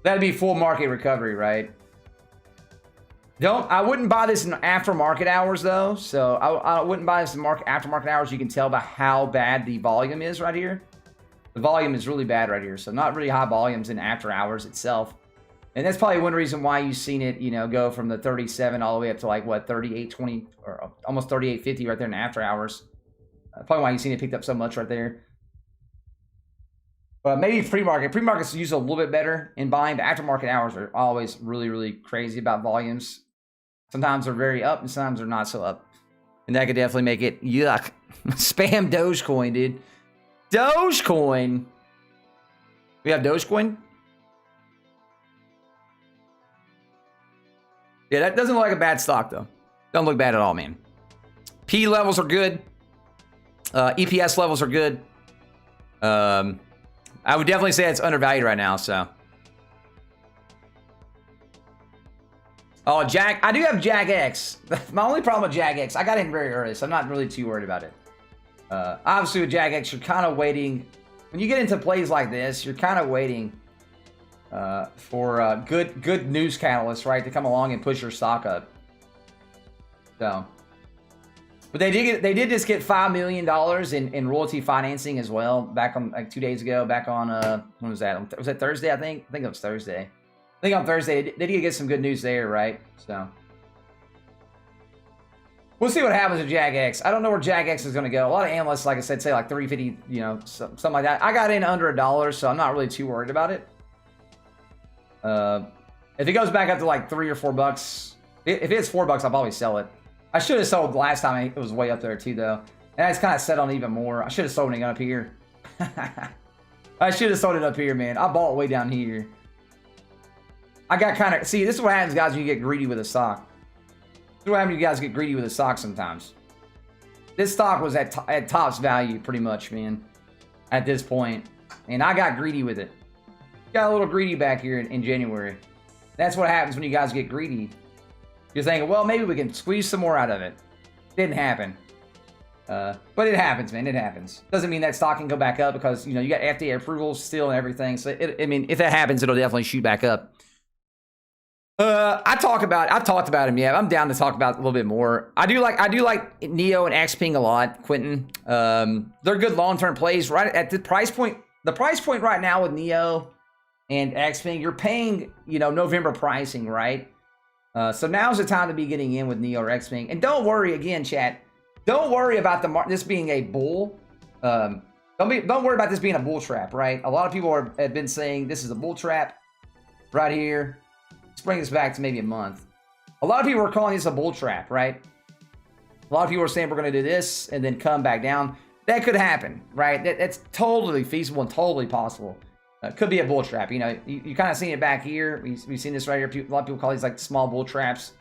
That'd be full market recovery, right? I wouldn't buy this in after market hours though. So I wouldn't buy this in after market hours. You can tell by how bad the volume is right here. The volume is really bad right here. So not really high volumes in after hours itself. And that's probably one reason why you've seen it, you know, go from the 37 all the way up to like what, 38.20 or almost 38.50 right there in after hours. Probably why you've seen it picked up so much right there. But maybe pre-market. Pre-market's usually a little bit better in buying. But aftermarket hours are always really, really crazy about volumes. Sometimes they're very up and sometimes they're not so up. And that could definitely make it yuck. Spam Dogecoin, dude. Dogecoin. We have Dogecoin? Yeah, that doesn't look like a bad stock, though. Doesn't look bad at all, man. P levels are good. EPS levels are good. I would definitely say it's undervalued right now, so. Oh, Jack. I do have Jack X. My only problem with Jack X, I got in very early, so I'm not really too worried about it. Obviously, with Jack X, you're kind of waiting. When you get into plays like this, you're kind of waiting for good news catalysts, right, to come along and push your stock up. So, but they did just get $5 million in royalty financing as well back on like 2 days ago. Back on when was that? Was that Thursday? I think it was Thursday. I think on Thursday they did get some good news there, right? So we'll see what happens with JagX. I don't know where JagX is going to go. A lot of analysts, like I said, say like 350, you know, something like that. I got in under $1, so I'm not really too worried about it. If it goes back up to like $3 or $4, if it's $4, I'll probably sell it. I should have sold last time. It was way up there too, though. And it's kind of set on even more. I should have sold it up here. I should have sold it up here, man. I bought it way down here. I got kind of... See, this is what happens, guys, when you get greedy with a stock. This is what happens when you guys get greedy with a stock sometimes. This stock was at top's value pretty much, man, at this point. And I got greedy with it. Got a little greedy back here in January. That's what happens when you guys get greedy. You're thinking, well, maybe we can squeeze some more out of it. Didn't happen. But it happens, man. It happens. Doesn't mean that stock can go back up because, you know, you got FDA approvals still and everything. So, I mean, if that happens, it'll definitely shoot back up. I've talked about him. Yeah, I'm down to talk about it a little bit more. I do like Neo and Xpeng a lot, Quentin. They're good long-term plays right at the price point. The price point right now with Neo and Xpeng, you're paying, you know, November pricing, right? So now's the time to be getting in with Neo or Xpeng. And don't worry, again, chat. Don't worry about this being a bull. Don't worry about this being a bull trap, right? A lot of people have been saying this is a bull trap right here. Let's bring this back to maybe a month. A lot of people are calling this a bull trap, right? A lot of people are saying we're going to do this and then come back down. That could happen, right? That's totally feasible and totally possible. Could be a bull trap. You know, you kind of seen it back here. We've seen this right here. A lot of people call these like small bull traps.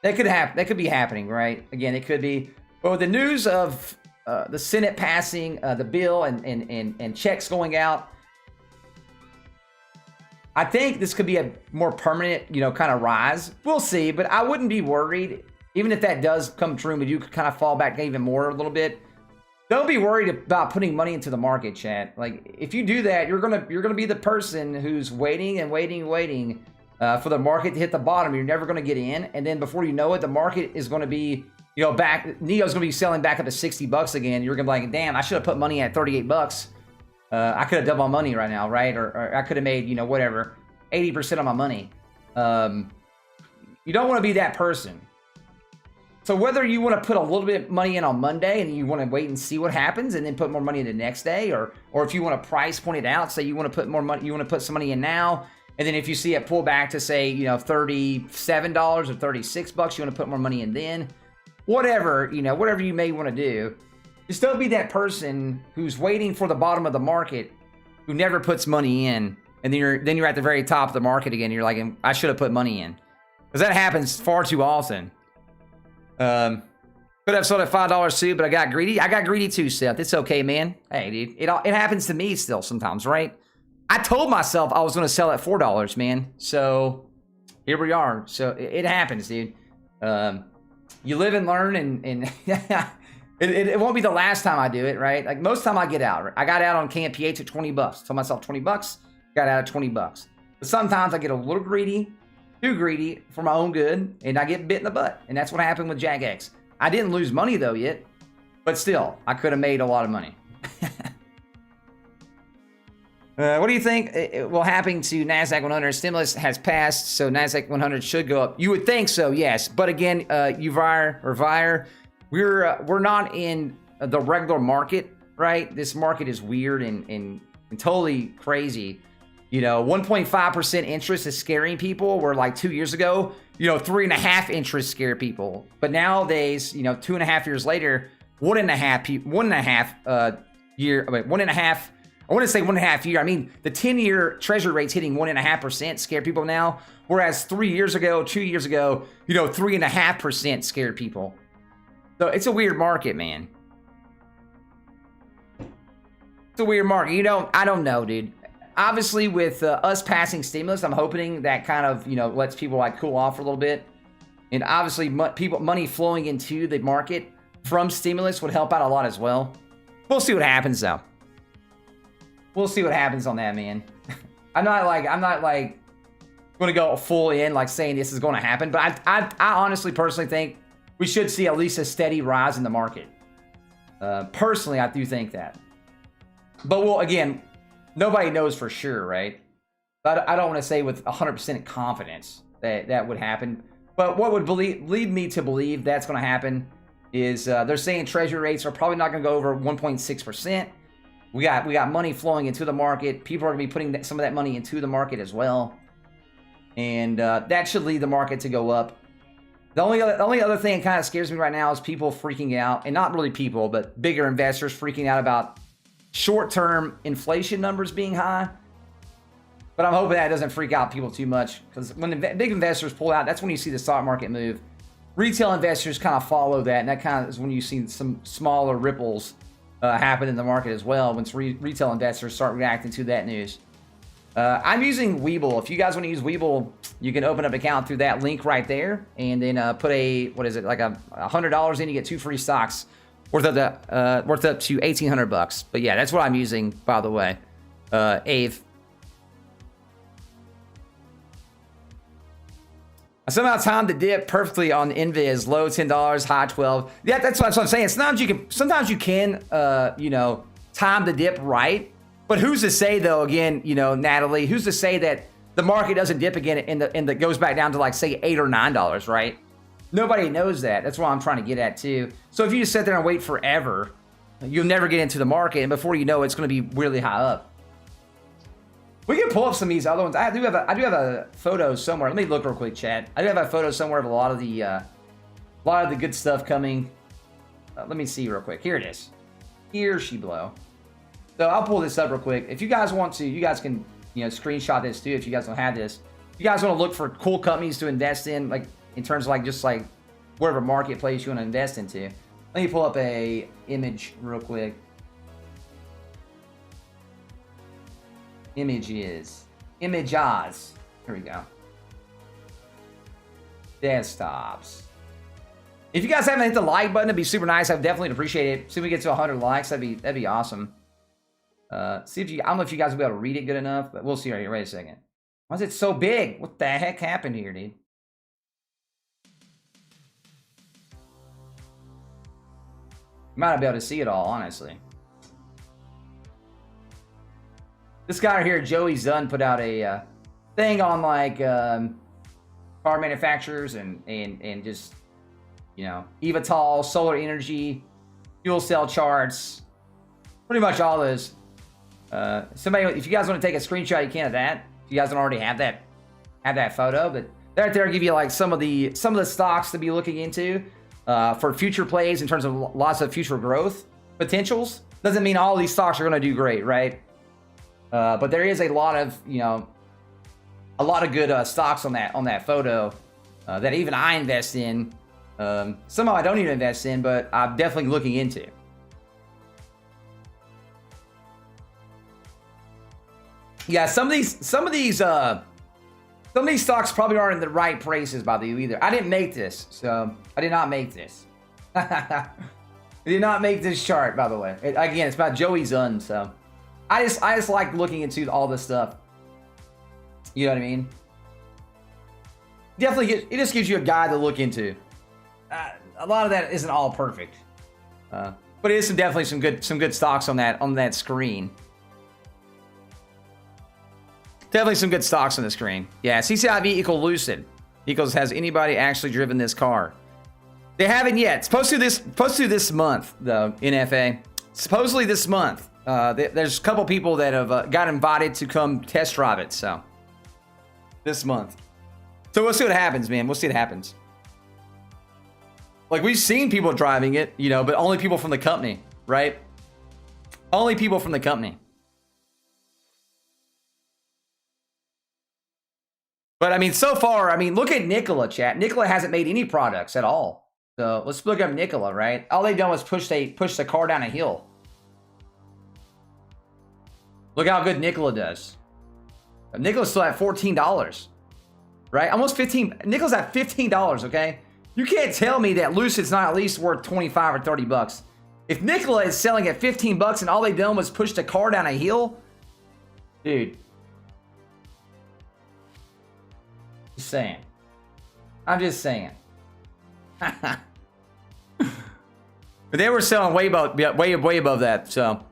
That could happen. That could be happening, right? Again, it could be. But with the news of the Senate passing the bill and checks going out, I think this could be a more permanent, you know, kind of rise. We'll see, but I wouldn't be worried. Even if that does come true, but you could kind of fall back even more a little bit. Don't be worried about putting money into the market, chat. Like, if you do that, you're gonna be the person who's waiting and waiting for the market to hit the bottom. You're never gonna get in, and then before you know it, the market is gonna be, you know, back. Neo's gonna be selling back up to $60 again. You're gonna be like, damn, I should have put money at $38. I could have doubled my money right now, right? Or I could have made, you know, whatever, 80% of my money. You don't want to be that person. So whether you want to put a little bit of money in on Monday and you want to wait and see what happens and then put more money in the next day, or if you want to price point it out, say you want to put more money, you want to put some money in now, and then if you see it pull back to say, you know, $37 or $36, you want to put more money in then. Whatever, you know, whatever you may want to do. Just don't be that person who's waiting for the bottom of the market, who never puts money in, and then you're at the very top of the market again. And you're like, I should have put money in, because that happens far too often. Could have sold at $5 too, but I got greedy. I got greedy too, Seth. It's okay, man. Hey, dude, it happens to me still sometimes, right? I told myself I was going to sell at $4, man. So here we are. So it happens, dude. You live and learn, and it won't be the last time I do it, right? Like most time I get out. I got out on KMPH at $20. Told myself $20. Got out at $20. But sometimes I get a little greedy, too greedy for my own good, and I get bit in the butt. And that's what happened with JagX. I didn't lose money though yet, but still, I could have made a lot of money. What do you think will happen to NASDAQ 100? Stimulus has passed, so NASDAQ 100 should go up. You would think so, yes. But again, Vir, we're not in the regular market, right? This market is weird and totally crazy. You know, 1.5% interest is scaring people, where like 2 years ago, you know, 3.5 interest scared people. But nowadays, you know, 2.5 years later, 1.5 year, wait, 1.5, I want to say 1.5 year. I mean, the 10-year treasury rate's hitting 1.5% scare people now. Whereas 3 years ago, 2 years ago, you know, 3.5% scared people. So it's a weird market, man. It's a weird market. You know, I don't know, dude. Obviously, with us passing stimulus, I'm hoping that kind of, you know, lets people like cool off for a little bit. And obviously, money flowing into the market from stimulus would help out a lot as well. We'll see what happens, though. We'll see what happens on that, man. I'm not like going to go full in like saying this is going to happen, but I honestly personally think we should see at least a steady rise in the market. Personally, I do think that. But well, again, nobody knows for sure, right? But I don't want to say with 100% confidence that that would happen. But what would lead me to believe that's going to happen is they're saying treasury rates are probably not going to go over 1.6%. We got money flowing into the market. People are going to be putting some of that money into the market as well. And that should lead the market to go up. The only other thing that kind of scares me right now is people freaking out. And not really people, but bigger investors freaking out about short-term inflation numbers being high. But I'm hoping that doesn't freak out people too much. Because when the big investors pull out, that's when you see the stock market move. Retail investors kind of follow that. And that kind of is when you see some smaller ripples happen in the market as well. Once retail investors start reacting to that news. I'm using Webull. If you guys want to use Webull, you can open up an account through that link right there, and then put what is it, like $100 in, you get 2 free stocks worth up to $1,800. But yeah, that's what I'm using, by the way. Ave. I somehow timed the dip perfectly on Invis, low $10, high 12. Yeah, that's what I'm saying. Sometimes you can, you know, time the dip right. But who's to say, though, again, you know, Natalie, who's to say that the market doesn't dip again and that goes back down to like, say, $8 or $9, right? Nobody knows that. That's what I'm trying to get at, too. So if you just sit there and wait forever, you'll never get into the market. And before you know it, it's going to be really high up. We can pull up some of these other ones. I do have a photo somewhere. Let me look real quick, chat. I do have a photo somewhere of a lot of the good stuff coming. Let me see real quick. Here it is. Here she blow. So I'll pull this up real quick. If you guys want to, you guys can, you know, screenshot this too if you guys don't have this. If you guys want to look for cool companies to invest in, like in terms of like just like whatever marketplace you want to invest into. Let me pull up a image real quick. Images. Here we go. Desktops. If you guys haven't hit the like button, it'd be super nice. I'd definitely appreciate it. See if we get to 100 likes. That'd be awesome. See if you. I don't know if you guys will be able to read it good enough, but we'll see right here. Wait a second. Why is it so big? What the heck happened here, dude? Might not be able to see it all, honestly. This guy right here, Joey Zunn, put out a thing on like car manufacturers and just, you know, eVTOL, solar energy, fuel cell charts, pretty much all those. Somebody, if you guys want to take a screenshot, you can of that. If you guys don't already have that photo, but right there, give you like some of the stocks to be looking into for future plays in terms of lots of future growth potentials. Doesn't mean all these stocks are going to do great, right? But there is a lot of, you know, a lot of good stocks on that photo that even I invest in. Some I don't even invest in, but I'm definitely looking into. Yeah, some of these stocks probably aren't in the right prices by you either. I didn't make this, so I did not make this. I did not make this chart, by the way. Again, it's about Joey Zunn, so I just like looking into all this stuff. You know what I mean? Definitely, it just gives you a guide to look into. A lot of that isn't all perfect, but it is definitely some good stocks on that screen. Definitely some good stocks on the screen. Yeah, CCIV equal Lucid equals has anybody actually driven this car? They haven't yet. It's supposed to this month though. NFA supposedly this month. There's a couple people that have got invited to come test drive it. So this month. So we'll see what happens, man. We'll see what happens. Like we've seen people driving it, you know, but only people from the company, right? Only people from the company. But I mean, so far, I mean, look at Nikola, chat. Nikola hasn't made any products at all. So let's look up Nikola, right? All they've done was push the car down a hill. Look how good Nikola does. Nikola's still at $14, right? Almost 15. Nikola's at $15, okay? You can't tell me that Lucid's not at least worth 25 or 30 bucks. If Nikola is selling at 15 bucks and all they've done was push the car down a hill, dude, saying. I'm just saying. But they were selling way above that, so.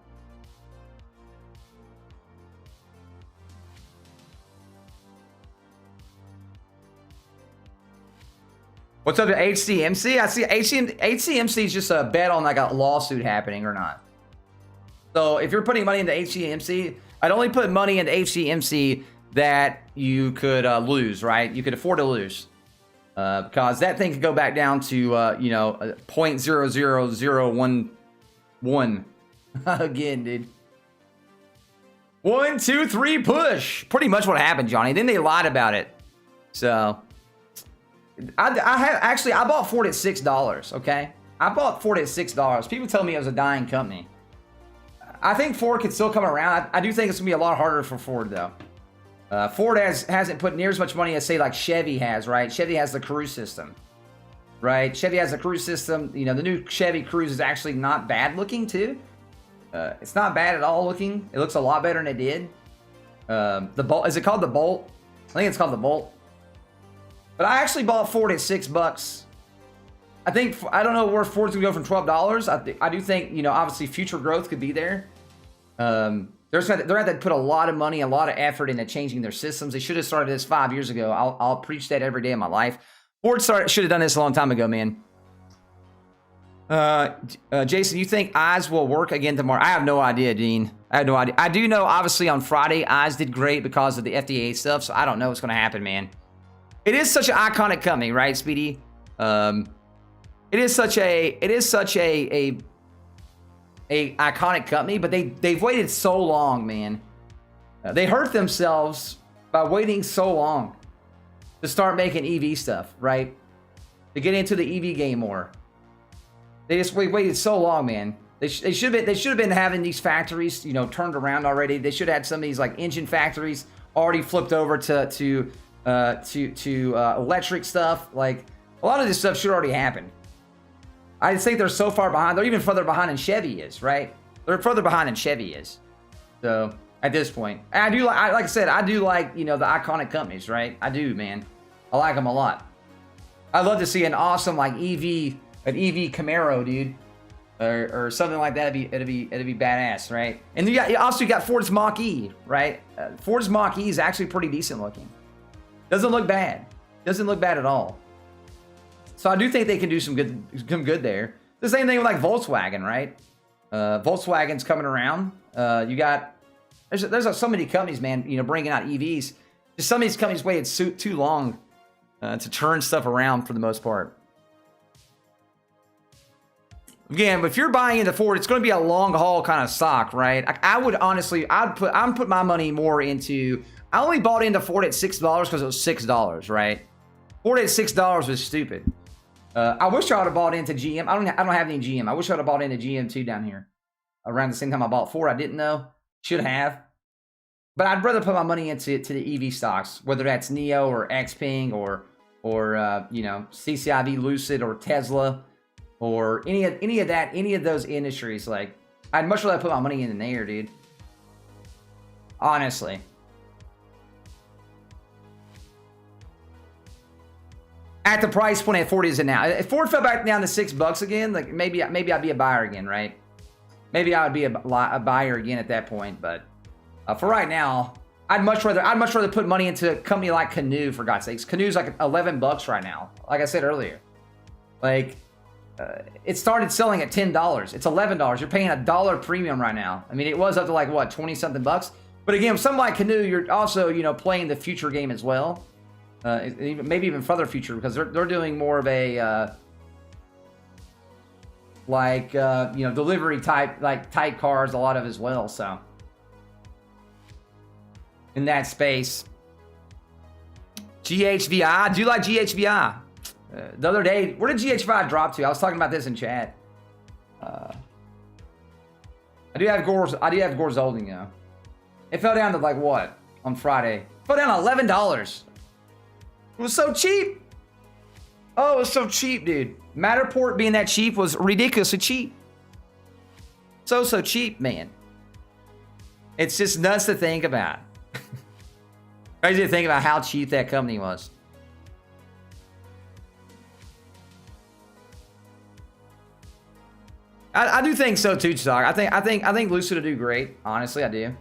What's up to HCMC? I see HCMC is just a bet on like a lawsuit happening or not. So if you're putting money into HCMC, I'd only put money into HCMC that you could lose, right? You could afford to lose. Because that thing could go back down to, you know, 0.00011 again, dude. 1, 2, 3, push. Pretty much what happened, Johnny. Then they lied about it. So, I bought Ford at $6, okay? I bought Ford at $6. People tell me it was a dying company. I think Ford could still come around. I do think it's going to be a lot harder for Ford, though. Ford hasn't put near as much money as, say, like Chevy has, right? Chevy has the Cruise system, right? Chevy has the Cruise system. You know, the new Chevy Cruise is actually not bad looking, too. It's not bad at all looking. It looks a lot better than it did. The Bolt, is it called the Bolt? I think it's called the Bolt. But I actually bought Ford at $6. I don't know where Ford's gonna go from $12. I do think, you know, obviously future growth could be there. They're gonna have to put a lot of money, a lot of effort into changing their systems. They should have started this 5 years ago. I'll preach that every day of my life. Ford should have done this a long time ago, man. Jason, you think eyes will work again tomorrow? I have no idea, Dean. I have no idea. I do know, obviously, on Friday, eyes did great because of the FDA stuff, so I don't know what's gonna happen, man. It is such an iconic company, right, Speedy? It is such a iconic company, but they've waited so long, man. They hurt themselves by waiting so long to start making EV stuff, right? To get into the EV game more. They just waited so long, man. They should have been having these factories, you know, turned around already. They should have had some of these like engine factories already flipped over to electric stuff. Like a lot of this stuff should already happen. I think they're so far behind. They're even further behind than Chevy is, right? They're further behind than Chevy is. So at this point, and I do like I said, I do like, you know, the iconic companies, right? I do, man. I like them a lot. I'd love to see an awesome like an EV Camaro, dude, or something like that. It'd be badass, right? And you also got Ford's Mach-E, right? Ford's Mach-E is actually pretty decent looking. Doesn't look bad. Doesn't look bad at all. So I do think they can do some good there. The same thing with like Volkswagen, right? Volkswagen's coming around. You got there's so many companies, man. You know, bringing out EVs. Just some of these companies waited too long to turn stuff around for the most part. Again, if you're buying into Ford, it's going to be a long haul kind of stock, right? I would honestly, I'm put my money more into. I only bought into Ford at $6 because it was $6, right? Ford at $6 was stupid. I wish I would have bought into GM. I don't have any GM. I wish I would have bought into GM too down here around the same time I bought Ford. I didn't know. Should have. But I'd rather put my money into the EV stocks, whether that's NIO or Xpeng or you know, CCIV, Lucid, or Tesla, or any of those industries. Like, I'd much rather put my money in there, dude. Honestly. At the price point at 40 is it now. If Ford fell back down to $6 again, like maybe I'd be a buyer again, right? Maybe I would be a buyer again at that point. But for right now, I'd much rather put money into a company like Canoo, for God's sakes. Canoo's like $11 right now. Like I said earlier, like it started selling at $10. It's $11. You're paying $1 premium right now. I mean, it was up to like what, 20 something bucks. But again, with something like Canoo, you're also, you know, playing the future game as well. Maybe even further future, because they're doing more of a like you know, delivery type, like tight cars, a lot of as well. So in that space, GHVI, I do like GHVI. The other day, where did GHVI drop to? I was talking about this in chat. I do have Gore's holding, you know. It fell down to like what on Friday? It fell down to $11. It was so cheap. Oh, it was so cheap, dude. Matterport being that cheap was ridiculously cheap. So cheap, man. It's just nuts to think about. Crazy to think about how cheap that company was. I do think so too, Stock. I think Lucid will do great. Honestly, I do.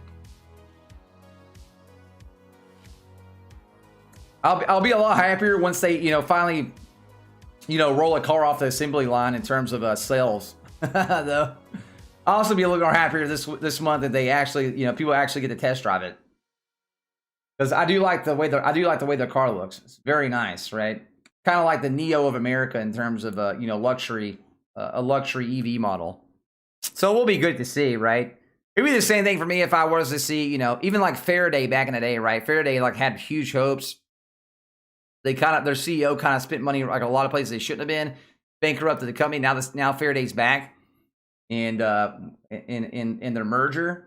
I'll be a lot happier once they, finally, roll a car off the assembly line in terms of sales. Though, I'll also be a little more happier this month that they actually, people actually get to test drive it. Because I do like the way their car looks. It's very nice, right? Kind of like the Neo of America in terms of luxury, a luxury EV model. So it will be good to see, right? It'd be the same thing for me if I was to see, even like Faraday back in the day, right? Faraday like had huge hopes. Their CEO kind of spent money like a lot of places they shouldn't have been, bankrupted the company. Now Faraday's back, and in their merger.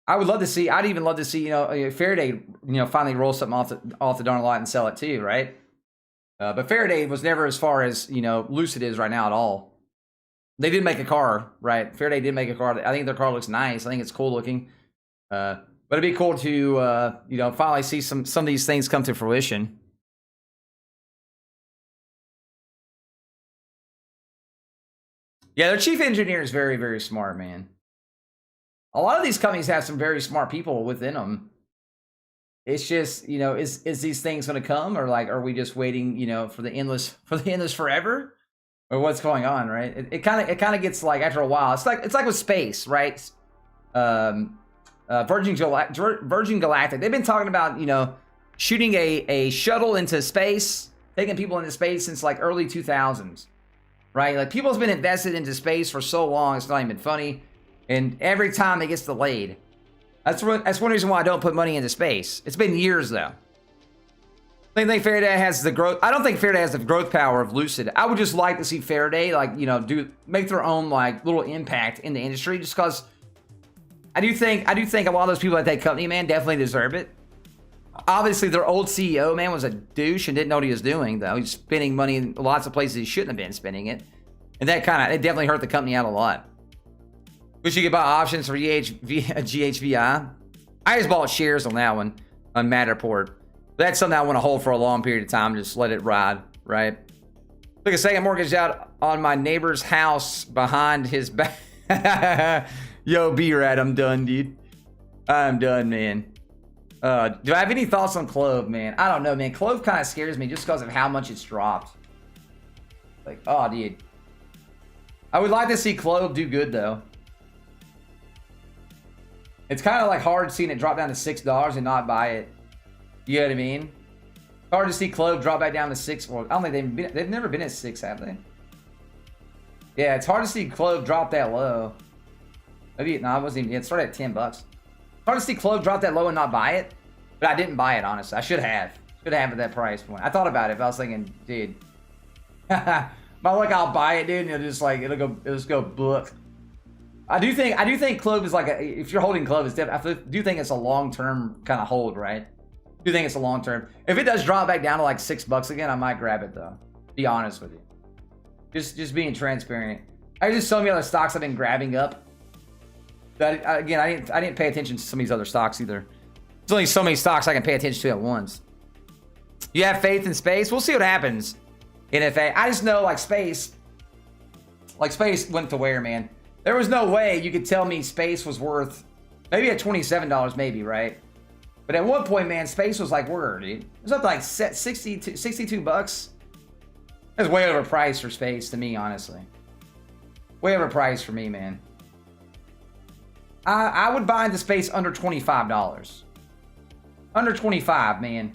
I'd even love to see, Faraday, finally roll something off the darn lot and sell it too, right? But Faraday was never as far as, Lucid is right now at all. They did make a car, right? Faraday did make a car. I think their car looks nice. I think it's cool looking. But it'd be cool to, finally see some of these things come to fruition. Yeah, their chief engineer is very, very smart, man. A lot of these companies have some very smart people within them. It's just, is these things going to come, or like, are we just waiting, for the endless forever, or what's going on, right? It kind of gets like after a while. It's like with space, right? Virgin Galactic. They've been talking about, shooting a shuttle into space, taking people into space since like early 2000s, right? Like people's been invested into space for so long, it's not even funny. And every time it gets delayed. That's one reason why I don't put money into space. It's been years though. I think Faraday has the growth. I don't think Faraday has the growth power of Lucid. I would just like to see Faraday make their own like little impact in the industry, just because I do think a lot of those people at that company, man, definitely deserve it. Obviously, their old CEO, man, was a douche and didn't know what he was doing, though. He's spending money in lots of places he shouldn't have been spending it. And it definitely hurt the company out a lot. Wish you could buy options for GHVI. I just bought shares on that one, on Matterport. That's something I want to hold for a long period of time. Just let it ride, right? Took a second mortgage out on my neighbor's house behind his back. Yo, B-Rat, I'm done, dude. I'm done, man. Do I have any thoughts on Clove, man? I don't know, man. Clove kind of scares me just because of how much it's dropped. Like, oh, dude. I would like to see Clove do good, though. It's kind of like hard seeing it drop down to $6 and not buy it. You know what I mean? Hard to see Clove drop back down to 6. Well, I don't think they've never been at 6, have they? Yeah, it's hard to see Clove drop that low. Maybe no, it wasn't even. It started at $10. Hard to see Clove drop that low and not buy it, but I didn't buy it. Honestly, I should have at that price point. I thought about it, but I was thinking, dude, but like I'll buy it, dude, and it'll just go book. I do think Clove is like if you're holding Clove, I do think it's a long-term kind of hold, right? I do think it's a long-term. If it does drop back down to like $6 again, I might grab it though. Be honest with you. Just being transparent. I just so many other stocks I've been grabbing up. That again, I didn't pay attention to some of these other stocks either. There's only so many stocks I can pay attention to at once. You have faith in space? We'll see what happens. NFA. I just know like space went to where, man. There was no way you could tell me space was worth maybe at $27, maybe, right? But at one point, man, space was like, word, dude. It was up to like $62. That's way overpriced for space to me, honestly. Way overpriced for me, man. I would buy into space under $25. Under 25, man.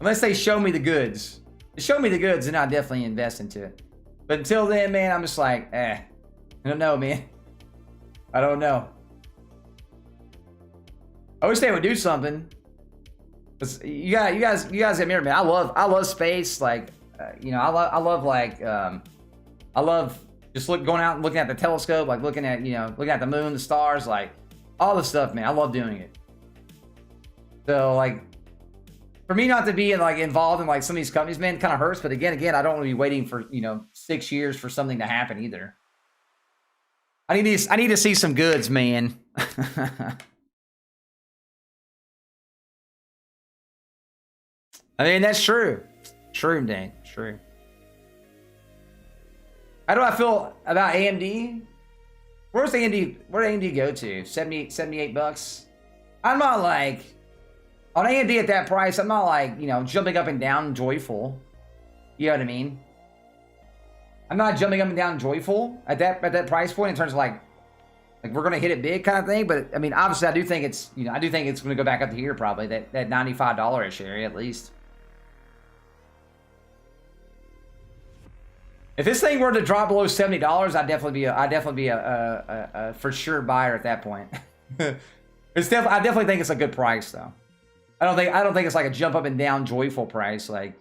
Unless they show me the goods. Show me the goods, and I'll definitely invest into it. But until then, man, I'm just like, I don't know, man. I don't know. I wish they would do something. You guys admit, man. I love space. Like, I love just going out and looking at the telescope, like looking at the moon, the stars, like all this stuff, man. I love doing it. So like, for me not to be involved in like some of these companies, man, kind of hurts. But again, I don't want to be waiting for 6 years for something to happen either. I need to see some goods, man. I mean, that's true. True, Dane. True. How do I feel about AMD? Where's AMD? Where did AMD go to? 78 bucks. I'm not like on AMD at that price. I'm not like, you know, jumping up and down joyful. You know what I mean? I'm not jumping up and down joyful at that price point in terms of like we're gonna hit it big kind of thing. But I mean, obviously, I do think it's, you know, I do think it's gonna go back up to here probably that $95-ish area at least. If this thing were to drop below $70, I'd definitely be a for sure buyer at that point. I definitely think it's a good price though. I don't think it's like a jump up and down joyful price like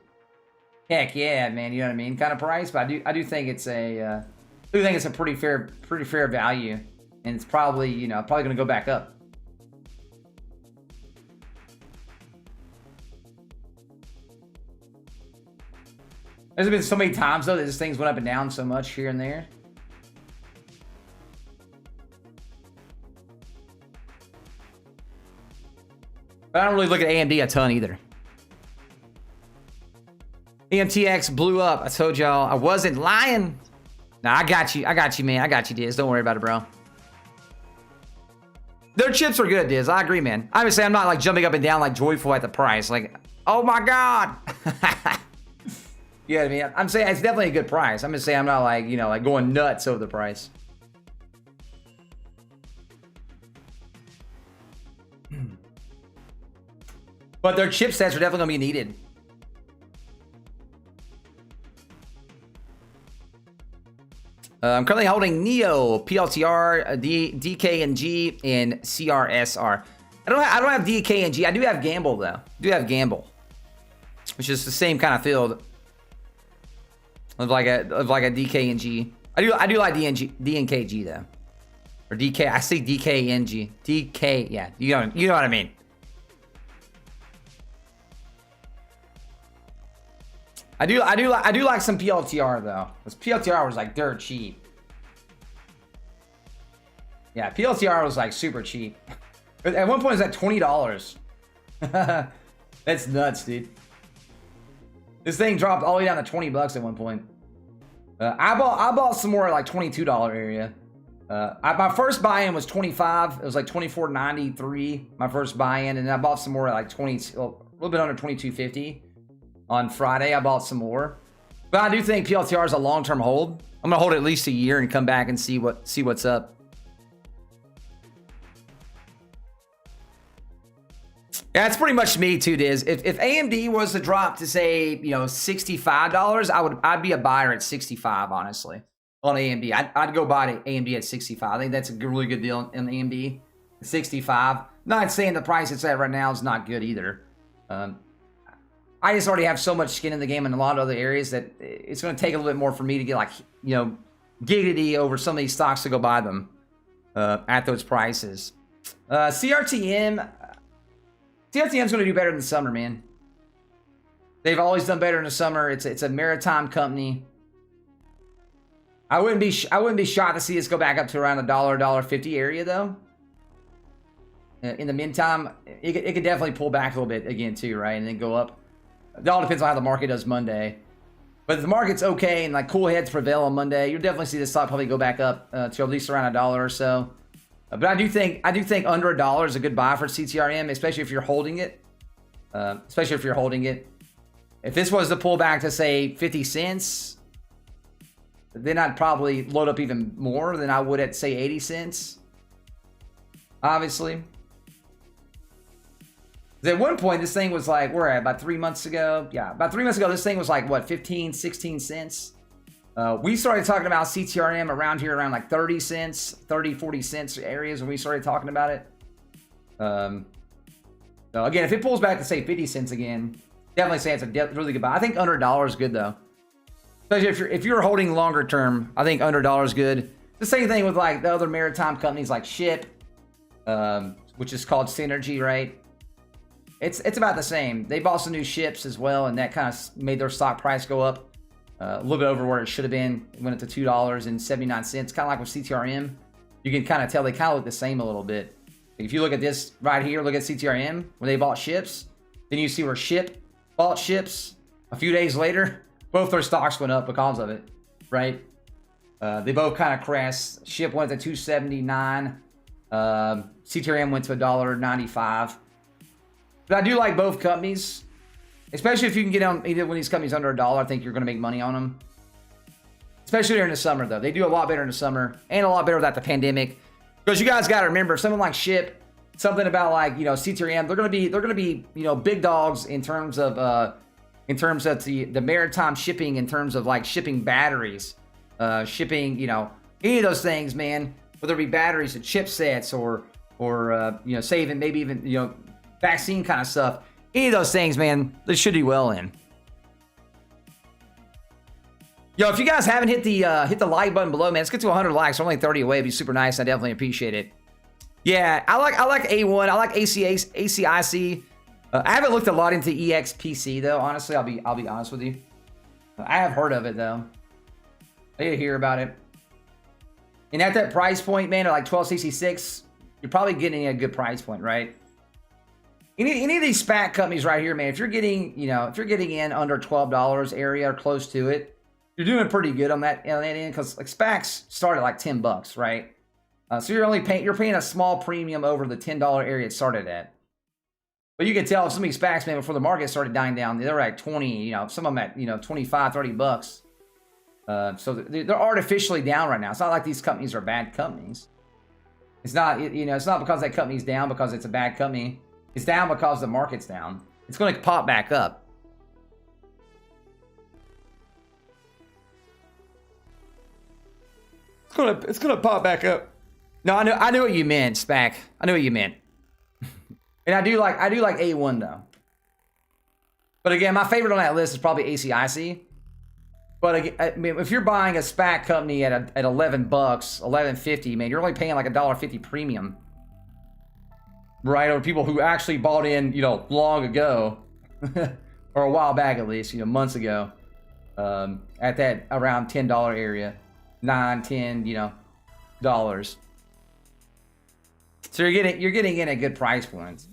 heck yeah, man, you know what I mean, kind of price. But I do think it's a pretty fair value, and it's probably, you know, probably gonna go back up. There's been so many times though that this thing's went up and down so much here and there. But I don't really look at AMD a ton either. EMTX blew up. I told y'all I wasn't lying. Nah, I got you, man. I got you, Diz. Don't worry about it, bro. Their chips are good, Diz. I agree, man. Obviously, I'm not like jumping up and down like joyful at the price. Like, oh my God. You know what I mean? I'm saying it's definitely a good price. I'm just saying I'm not like, you know, like going nuts over the price. But their chipsets are definitely going to be needed. I'm currently holding Neo, PLTR, DKNG, and CRSR. I don't have DKNG. I do have Gamble though. I do have Gamble, which is the same kind of field of like a DKNG. I do like DNKG though, or DK. I say DKNG. DK. Yeah, you know what I mean. I do like some PLTR though. Because PLTR was like dirt cheap. Yeah, PLTR was like super cheap. At one point it was like $20. That's nuts, dude. This thing dropped all the way down to 20 bucks at one point. I bought some more at like $22 area. My first buy-in was 25. It was like 24.93. My first buy-in, and then I bought some more at like 20, a little bit under 22.50. On Friday, I bought some more. But I do think PLTR is a long-term hold. I'm gonna hold it at least a year and come back and see what's up. Yeah, it's pretty much me too, Diz. If AMD was to drop to say, you know, $65, I'd be a buyer at 65, honestly, on AMD. I'd go buy AMD at 65. I think that's a really good deal in AMD. 65. Not saying the price it's at right now is not good either. I just already have so much skin in the game in a lot of other areas that it's going to take a little bit more for me to get like, you know, giggity over some of these stocks to go buy them at those prices. CRTM's going to do better in the summer, man. They've always done better in the summer. It's a maritime company. I wouldn't be shocked to see us go back up to around the $1.50 area though. In the meantime, it could definitely pull back a little bit again too, right, and then go up. It all depends on how the market does Monday. But if the market's okay and like cool heads prevail on Monday, you'll definitely see this stock probably go back up to at least around $1 or so. But I do think under $1 is a good buy for CTRM, especially if you're holding it. If this was to pull back to say 50 cents, then I'd probably load up even more than I would at say 80 cents. Obviously. At one point, this thing was like, where at? About 3 months ago? Yeah, about 3 months ago, this thing was like, what, 15, 16 cents? We started talking about CTRM around here, around like 30 cents, 30, 40 cents areas when we started talking about it. So again, if it pulls back to say 50 cents again, definitely say it's a really good buy. I think under $1 is good though. Especially if you're holding longer term, I think under $1 is good. The same thing with like the other maritime companies like Ship, which is called Synergy, right? It's about the same. They bought some new ships as well, and that kind of made their stock price go up a little bit over where it should have been. It went up to $2.79. Kind of like with CTRM. You can kind of tell they kind of look the same a little bit. If you look at this right here, look at CTRM, when they bought ships. Then you see where Ship bought ships. A few days later, both their stocks went up because of it, right? They both kind of crashed. Ship went to 279. CTRM went to $1.95. But I do like both companies, especially if you can get on either one of these companies under $1. I think you're going to make money on them. Especially during the summer, though. They do a lot better in the summer and a lot better without the pandemic. Because you guys got to remember, something like Ship, something about like, you know, CTRM, they're going to be, you know, big dogs in terms of the maritime shipping, in terms of like shipping batteries, shipping, you know, any of those things, man. Whether it be batteries or chipsets or you know, saving maybe even, you know, vaccine kind of stuff. Any of those things, man, they should do well in. Yo, if you guys haven't hit the like button below, man, let's get to 100 likes. We're only 30 away. It'd be super nice. I definitely appreciate it. Yeah, I like A1. I like ACIC. I haven't looked a lot into EXPC though. Honestly, I'll be honest with you. I have heard of it though. I did hear about it. And at that price point, man, at like 1266, you're probably getting a good price point, right? Any of these Spac companies right here, man, if you're getting, you know, if you're getting in under $12 area or close to it, you're doing pretty good on that end, because like Spacs start at like $10, right? So you're paying a small premium over the $10 area it started at. But you can tell some of these Spacs, man, before the market started dying down, they were at 20, you know, some of them at, you know, 25, $30. So they're artificially down right now. It's not like these companies are bad companies. It's not, you know, it's not because that company's down because it's a bad company. It's down because the market's down. It's going to pop back up. It's gonna pop back up. No, I knew what you meant, Spac. I knew what you meant. And I do like A1 though. But again, my favorite on that list is probably ACIC. But again, I mean, if you're buying a Spac company at $11, $11.50, man, you're only paying like $1.50 premium, right? Or people who actually bought in, you know, long ago, or a while back at least, you know, months ago, at that around $10 area. 9, 10, you know, dollars. So you're getting in at good price points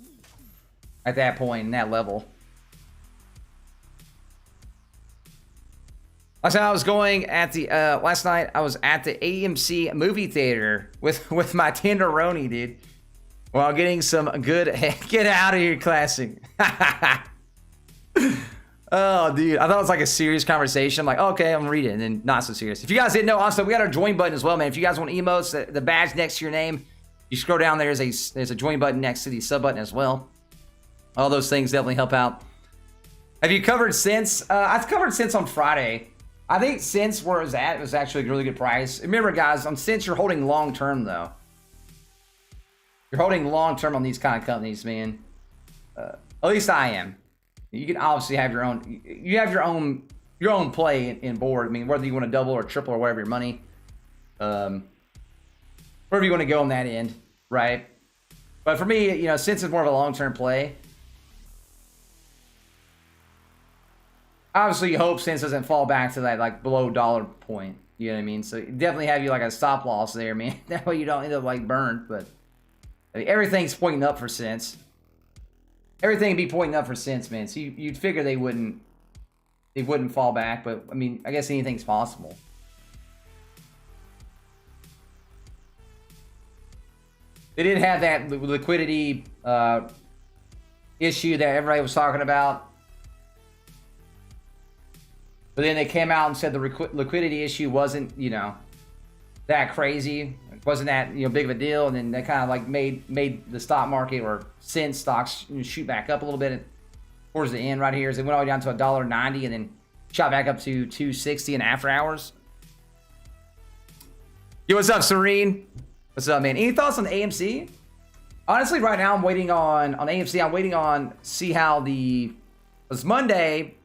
at that point in that level. Last night I was going at the last night I was at the AMC movie theater with my tenderoni, dude, while getting some good get out of here classic. Oh, dude. I thought it was like a serious conversation. I'm like, okay, I'm reading, and then not so serious. If you guys didn't know, also, we got our join button as well, man. If you guys want emotes, the badge next to your name, you scroll down, there's a join button next to the sub button as well. All those things definitely help out. Have you covered Sens? I've covered Sens on Friday. I think Sens, where it was at, was actually a really good price. Remember, guys, on Sens, you're holding long-term, though. You're holding long-term on these kind of companies, man. At least I am. You can obviously have your own. You have your own play in board. I mean, whether you want to double or triple or whatever your money, wherever you want to go on that end, right? But for me, you know, since it's more of a long-term play, obviously you hope Sens doesn't fall back to that like below dollar point. You know what I mean? So definitely have you like a stop loss there, man. That way you don't end up like burned. But I mean, everything's pointing up for Sens. Everything would be pointing up for Sens, man. So you'd figure they wouldn't fall back, but I mean, I guess anything's possible. They did have that liquidity issue that everybody was talking about, but then they came out and said the liquidity issue wasn't, you know, that crazy. It wasn't that, you know, big of a deal, and then they kind of like made the stock market or Sens stocks shoot back up a little bit towards the end right here, as it went all the way down to $1.90 and then shot back up to $2.60 in after hours. Yo, what's up, Serene? What's up, man? Any thoughts on AMC? Honestly, right now I'm waiting on AMC. I'm waiting on see how it's Monday,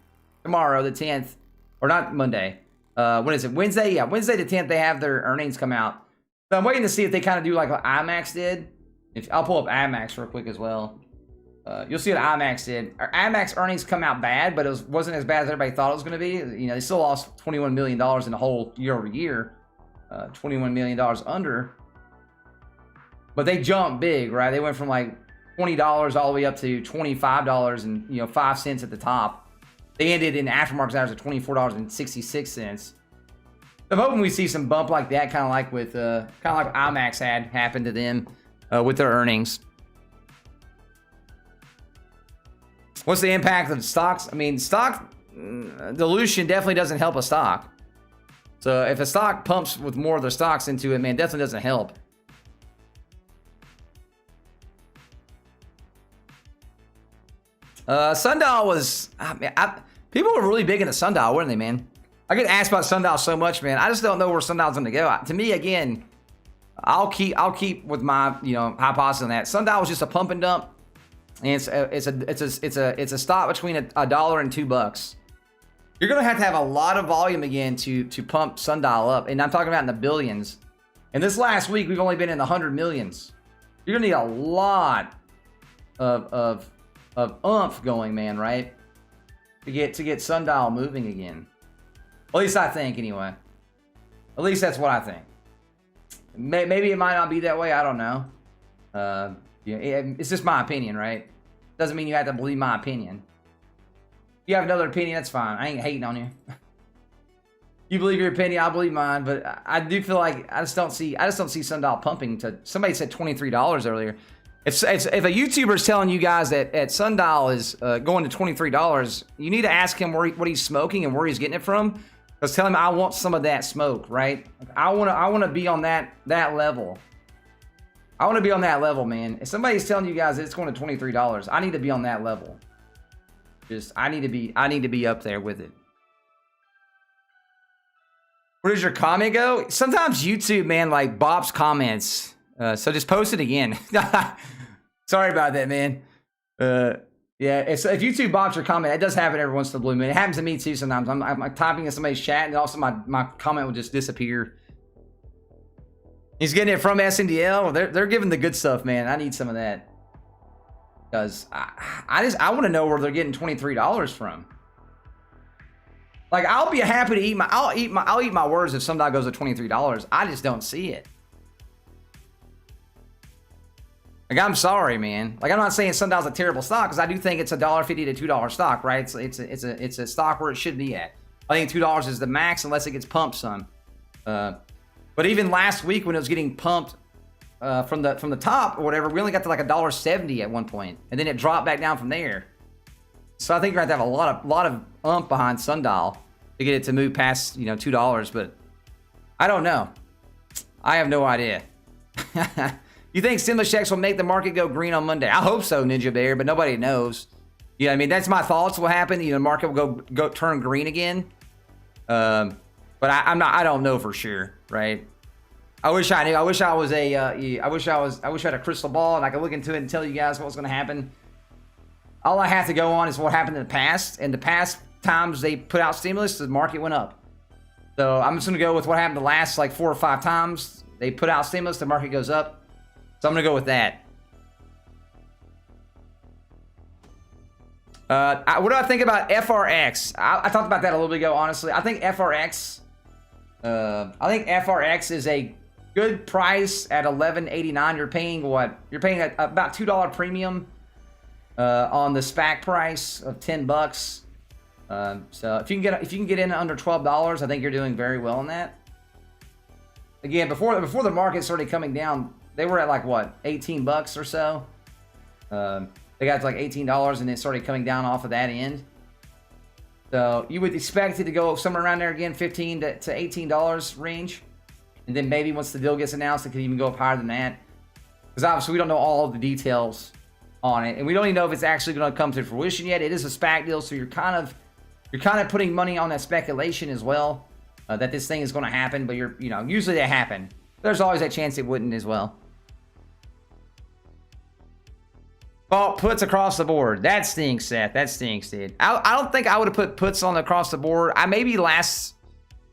tomorrow the 10th, or not Monday. When is it? Wednesday? Yeah, Wednesday the 10th, they have their earnings come out. So I'm waiting to see if they kind of do like what IMAX did. I'll pull up IMAX real quick as well. You'll see what IMAX did. Our IMAX earnings come out bad, but it wasn't as bad as everybody thought it was going to be. You know, they still lost $21 million in the whole year over year. $21 million under. But they jumped big, right? They went from like $20 all the way up to $25 and, you know, 5 cents at the top. They ended in aftermarket hours at $24.66. I'm hoping we see some bump like that, kind of like with IMAX had happened to them with their earnings. What's the impact of stocks? I mean, stock dilution definitely doesn't help a stock. So if a stock pumps with more of their stocks into it, man, definitely doesn't help. Sundial was, people were really big into Sundial, weren't they, man? I get asked about Sundial so much, man. I just don't know where Sundial's going to go. To me, again, I'll keep with my hypothesis on that. Sundial was just a pump and dump, and it's a stock between $1 and $2. You're gonna have a lot of volume again to pump Sundial up, and I'm talking about in the billions. And this last week, we've only been in the 100 millions. You're gonna need a lot of oomph going, man, right? To get Sundial moving again. At least I think, anyway. At least that's what I think. Maybe it might not be that way. I don't know. It's just my opinion, right? Doesn't mean you have to believe my opinion. If you have another opinion, that's fine. I ain't hating on you. You believe your opinion, I believe mine. But I do feel like I just don't see Sundial pumping to. Somebody said $23 earlier. If a YouTuber is telling you guys that Sundial is going to $23, you need to ask him what he's smoking and where he's getting it from. Because tell him I want some of that smoke, right? I want to be on that level. I want to be on that level, man. If somebody's telling you guys that it's going to $23, I need to be on that level. I need to be up there with it. Where does your comment go? Sometimes YouTube, man, like bops comments. So just post it again. Sorry about that, man. Yeah, if YouTube bops your comment, it does happen every once in a blue moon. It happens to me too sometimes. I'm typing in somebody's chat, and also my comment will just disappear. He's getting it from SNDL. They're giving the good stuff, man. I need some of that. Because I want to know where they're getting $23 from. Like, I'll be happy to eat my words if Sundial goes to $23. I just don't see it. Like, I'm sorry, man. Like, I'm not saying Sundial's a terrible stock, because I do think it's a $1.50 to $2 stock, right? It's a stock where it should be at. I think $2 is the max unless it gets pumped some. But even last week when it was getting pumped from the top or whatever, we only got to like $1.70 at one point, and then it dropped back down from there. So I think you're going to have a lot of oomph behind Sundial to get it to move past $2. But I don't know. I have no idea. You think stimulus checks will make the market go green on Monday? I hope so, Ninja Bear, but nobody knows. You know what I mean? That's my thoughts will happen. The market will go turn green again. But I don't know for sure, right? I wish I knew. I wish I had a crystal ball and I could look into it and tell you guys what was going to happen. All I have to go on is what happened in the past. In the past times they put out stimulus, the market went up. So I'm just going to go with what happened the last like 4 or 5 times. They put out stimulus, the market goes up. So I'm going to go with that. What do I think about FRX? I talked about that a little bit ago, honestly. I think FRX is a good price at $11.89. You're paying what? You're paying about $2 premium on the Spac price of $10. So if you can get in under $12, I think you're doing very well on that. Again, before the market started coming down, they were at like what, $18 or so. They got to like $18 and it started coming down off of that end. So you would expect it to go somewhere around there again, $15 to $18 range. And then maybe once the deal gets announced, it could even go up higher than that. Because obviously we don't know all of the details on it. And we don't even know if it's actually going to come to fruition yet. It is a SPAC deal, so you're kind of putting money on that speculation as well. That this thing is going to happen, but usually they happen. There's always that chance it wouldn't as well. Bought puts across the board. That stinks, Seth. That stinks, dude. I don't think I would have put puts on across the board. I've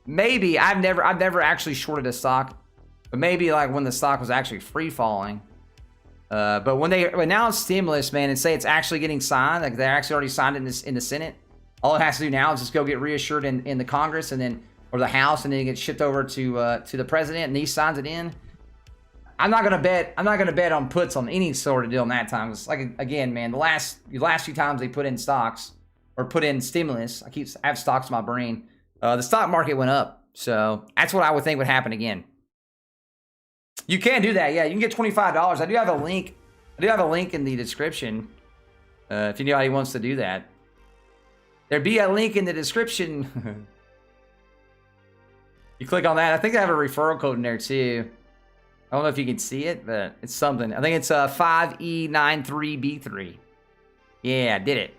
never actually shorted a stock, but maybe like when the stock was actually free falling. But when they announce stimulus, man, and say it's actually getting signed, like they actually already signed it in the Senate. All it has to do now is just go get reassured in the Congress and then or the House, and then it gets shipped over to the president, and he signs it in. I'm not gonna bet on puts on any sort of deal in that time. It's like, again, man, the last few times they put in stocks or put in stimulus, I have stocks in my brain. The stock market went up. So that's what I would think would happen again. You can do that. Yeah, you can get $25. I do have a link. I do have a link in the description. If anybody wants to do that. There'd be a link in the description. You click on that. I think I have a referral code in there too. I don't know if you can see it, but it's something. I think it's 5E93B3. Yeah, I did it.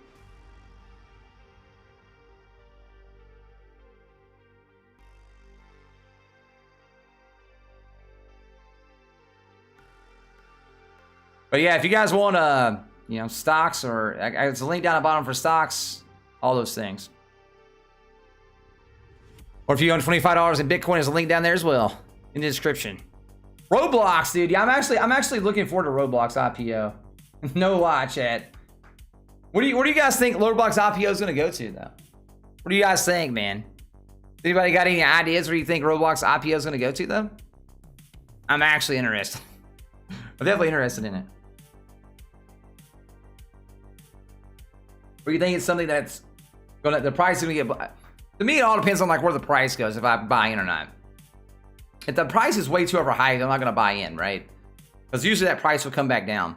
But yeah, if you guys want you know, stocks, or there's a link down the bottom for stocks, all those things. Or if you own $25 in Bitcoin, there's a link down there as well in the description. Roblox, dude. Yeah, I'm actually looking forward to Roblox IPO. No lie, chat. What do you guys think Roblox IPO is gonna go to though? What do you guys think, man? Anybody got any ideas where you think Roblox IPO is gonna go to though? I'm actually interested. I'm definitely interested in it. Or you think it's something that's gonna, the price is gonna get, to me it all depends on like where the price goes, if I buy in or not. If the price is way too overhyped, I'm not gonna buy in, right? Because usually that price will come back down.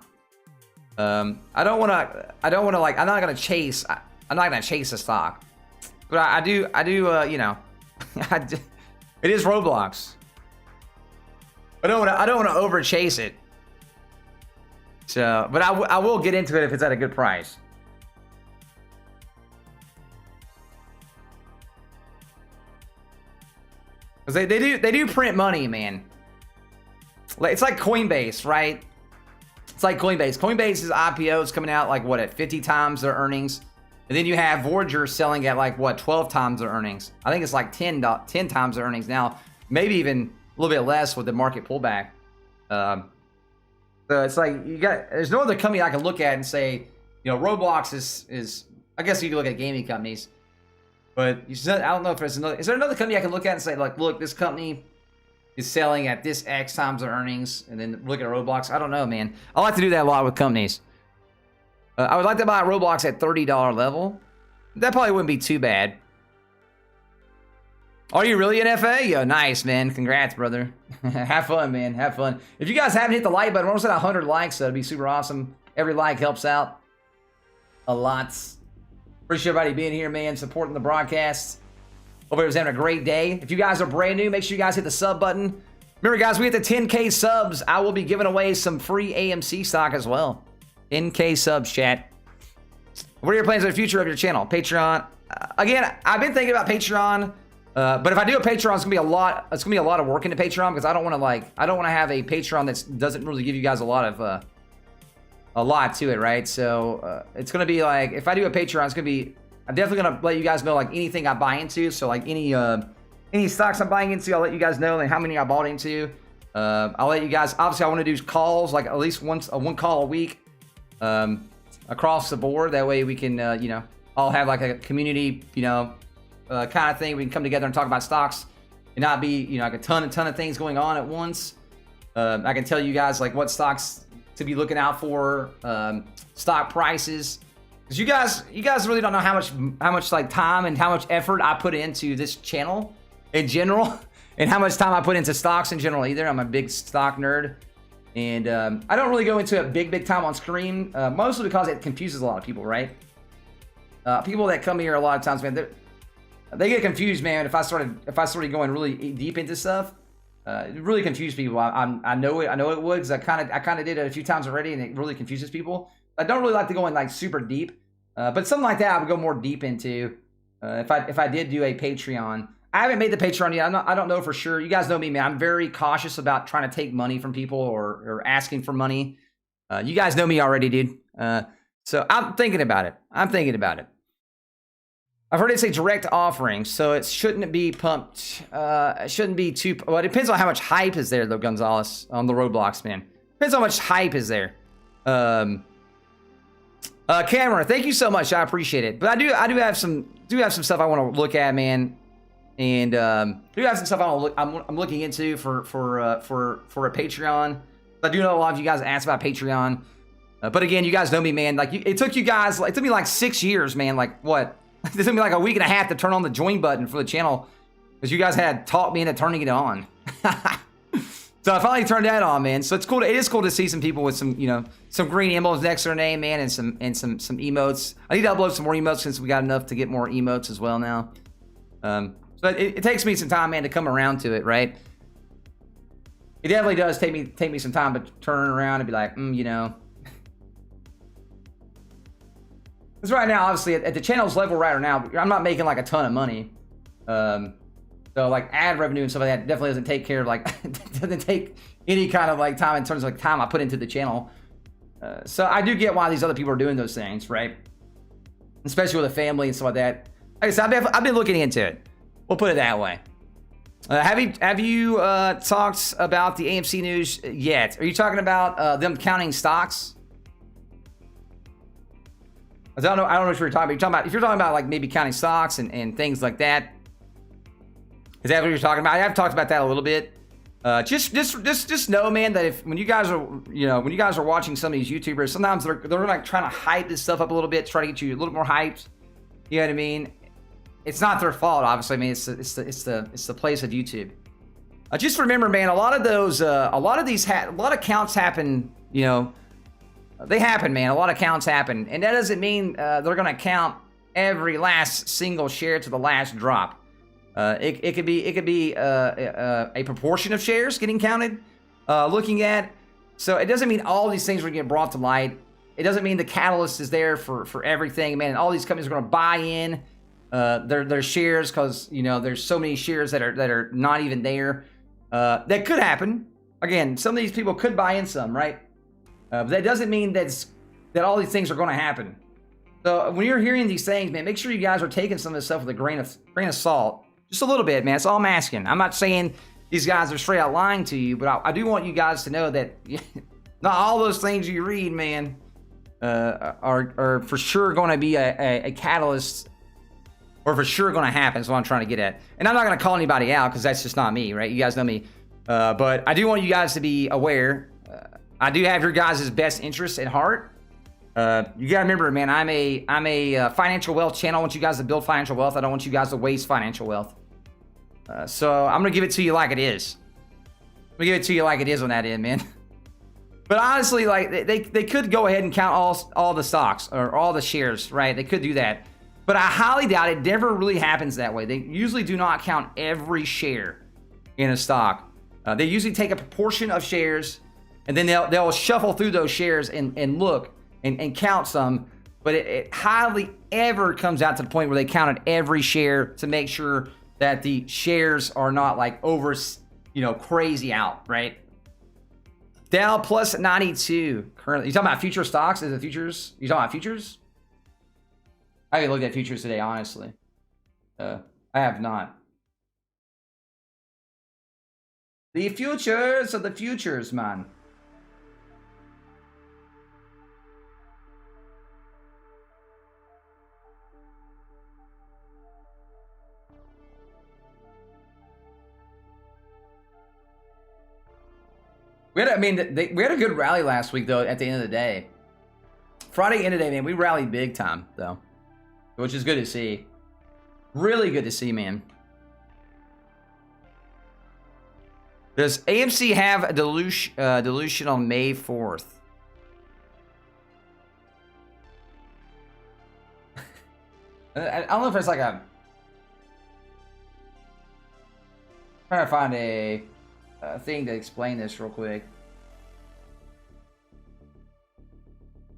I don't wanna like, I'm not gonna chase a stock. But I do, you know, it is Roblox. I don't wanna over chase it. So, but I will get into it if it's at a good price. Because they do print money, man. It's like Coinbase, right? It's like Coinbase. Coinbase's IPO is coming out like what, at 50 times their earnings, and then you have Voyager selling at like what, 12 times their earnings. I think it's like 10 times their earnings now, maybe even a little bit less with the market pullback. So it's like there's no other company I can look at and say, you know, Roblox is I guess you can look at gaming companies. But I don't know if there's another. Is there another company I can look at and say, like, look, this company is selling at this X times their earnings, and then look at Roblox? I don't know, man. I like to do that a lot with companies. I would like to buy Roblox at $30 level. That probably wouldn't be too bad. Are you really an FA? Yo, nice, man. Congrats, brother. Have fun, man. Have fun. If you guys haven't hit the like button, we're almost at 100 likes, so it'd be super awesome. Every like helps out a lot. Appreciate everybody being here, man, supporting the broadcast. Hope everyone's having a great day. If you guys are brand new, make sure you guys hit the sub button. Remember, guys, we hit the 10K subs. I will be giving away some free AMC stock as well. 10K subs, chat. What are your plans for the future of your channel? Patreon. Again, I've been thinking about Patreon, but if I do a Patreon, it's gonna be a lot. It's gonna be a lot of work into Patreon because I don't want to have a Patreon that doesn't really give you guys a lot to it, right? So it's gonna be like, if I do a Patreon, it's gonna be, I'm definitely gonna let you guys know like anything I buy into. So like any stocks I'm buying into, I'll let you guys know, and how many I bought into. I'll let you guys, obviously I want to do calls, like at least one call a week across the board. That way we can you know, all have like a community, you know, kind of thing. We can come together and talk about stocks and not be, you know, like a ton of things going on at once. I can tell you guys like what stocks to be looking out for, stock prices, because you guys really don't know how much like time and how much effort I put into this channel in general, and how much time I put into stocks in general either. I'm a big stock nerd, and I don't really go into it big time on screen, mostly because it confuses a lot of people, right? People that come here a lot of times, man, they get confused, man. If I started going really deep into stuff. It really confused people. I know it would, because I kind of did it a few times already, and it really confuses people. I don't really like to go in like super deep, but something like that I would go more deep into if I did do a Patreon. I haven't made the Patreon yet. I don't know for sure. You guys know me, man. I'm very cautious about trying to take money from people or asking for money. You guys know me already, dude. So I'm thinking about it. I've heard it say direct offering, so it shouldn't be pumped. It shouldn't be too. Well, it depends on how much hype is there, though, Gonzalez, on the Roblox, man. Depends on how much hype is there. Cameron, thank you so much. I appreciate it. But I do have some stuff I want to look at, man. And do have some stuff I'm looking into for a Patreon. I do know a lot of you guys asked about Patreon. But again, you guys know me, man. Like it took me like 6 years, man. Like what? It took me like a week and a half to turn on the join button for the channel. because you guys had taught me into turning it on. So I finally turned that on, man. So it's cool. It is cool to see some people with some, you know, some green emblems next to their name, man, and some emotes. I need to upload some more emotes since we got enough to get more emotes as well now. So it takes me some time, man, to come around to it, right? It definitely does take me some time to turn around and be like, you know. Because right now, obviously, at the channel's level right now, I'm not making like a ton of money. So like ad revenue and stuff like that definitely doesn't take care of like, doesn't take any kind of like time in terms of like time I put into the channel. So I do get why these other people are doing those things, right? Especially with a family and stuff like that. Like I said, I've been looking into it. We'll put it that way. Have you talked about the AMC news yet? Are you talking about them counting stocks? I don't know what you're talking about. If you're talking about like maybe counting stocks and things like that, is that what you're talking about? I have talked about that a little bit. Just know, man, that when you guys are watching some of these YouTubers, sometimes they're like trying to hype this stuff up a little bit, try to get you a little more hyped. You know what I mean? It's not their fault, obviously. I mean, it's the place of YouTube. Just remember, man, a lot of counts happen. You know, they happen, man. A lot of counts happen, and that doesn't mean they're gonna count every last single share to the last drop. It could be a proportion of shares getting counted. Looking at, so it doesn't mean all these things are gonna get brought to light. It doesn't mean the catalyst is there for everything, man. And all these companies are gonna buy in their shares because, you know, there's so many shares that are not even there. That could happen. Again, some of these people could buy in some, right? But that doesn't mean that all these things are going to happen. So when you're hearing these things, man, make sure you guys are taking some of this stuff with a grain of salt, just a little bit, man. That's all I'm asking. I'm not saying these guys are straight out lying to you, but I do want you guys to know that not all those things you read, man, are for sure going to be a catalyst. Or for sure going to happen is what I'm trying to get at. And I'm not going to call anybody out because that's just not me, right? You guys know me. But I do want you guys to be aware. I do have your guys' best interests at heart. You got to remember, man, I'm a financial wealth channel. I want you guys to build financial wealth. I don't want you guys to waste financial wealth. So I'm going to give it to you like it is. I'm going to give it to you like it is on that end, man. But honestly, like they could go ahead and count all the stocks or all the shares, right? They could do that. But I highly doubt it. Never really happens that way. They usually do not count every share in a stock. They usually take a proportion of shares, and then they'll shuffle through those shares and look and count some. But it hardly ever comes out to the point where they counted every share to make sure that the shares are not like over, you know, crazy out, right? Dow plus 92 currently. You talking about future stocks? Is it futures? You talking about futures? I haven't looked at futures today, honestly. I have not. The futures are the futures, man. We had a good rally last week, though, at the end of the day. Friday, end of the day, man, we rallied big time, though. Which is good to see. Really good to see, man. Does AMC have a dilution on May 4th? I don't know if it's like a... I'm trying to find a thing to explain this real quick.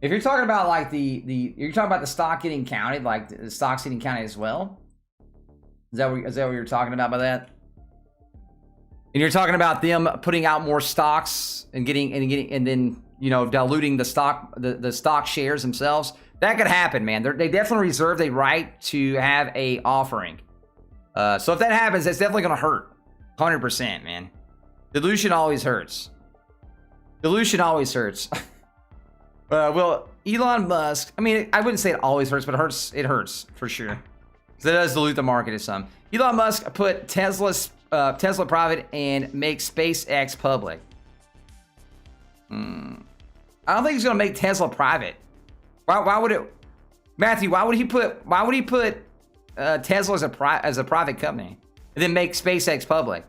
If you're talking about like you're talking about the stock getting counted, like the stocks getting counted as well. Is that what you're talking about by that? And you're talking about them putting out more stocks and then, you know, diluting the stock shares themselves. That could happen, man. They definitely reserve a right to have a offering. So if that happens, that's definitely going to hurt. 100%, man. Dilution always hurts. Dilution always hurts. Well, Elon Musk, I mean, I wouldn't say it always hurts, but it hurts for sure. So it does dilute the market to some. Elon Musk put Tesla private and make SpaceX public. I don't think he's gonna make Tesla private. Why would it, Matthew? Why would he put Tesla as a private company? and then make SpaceX public.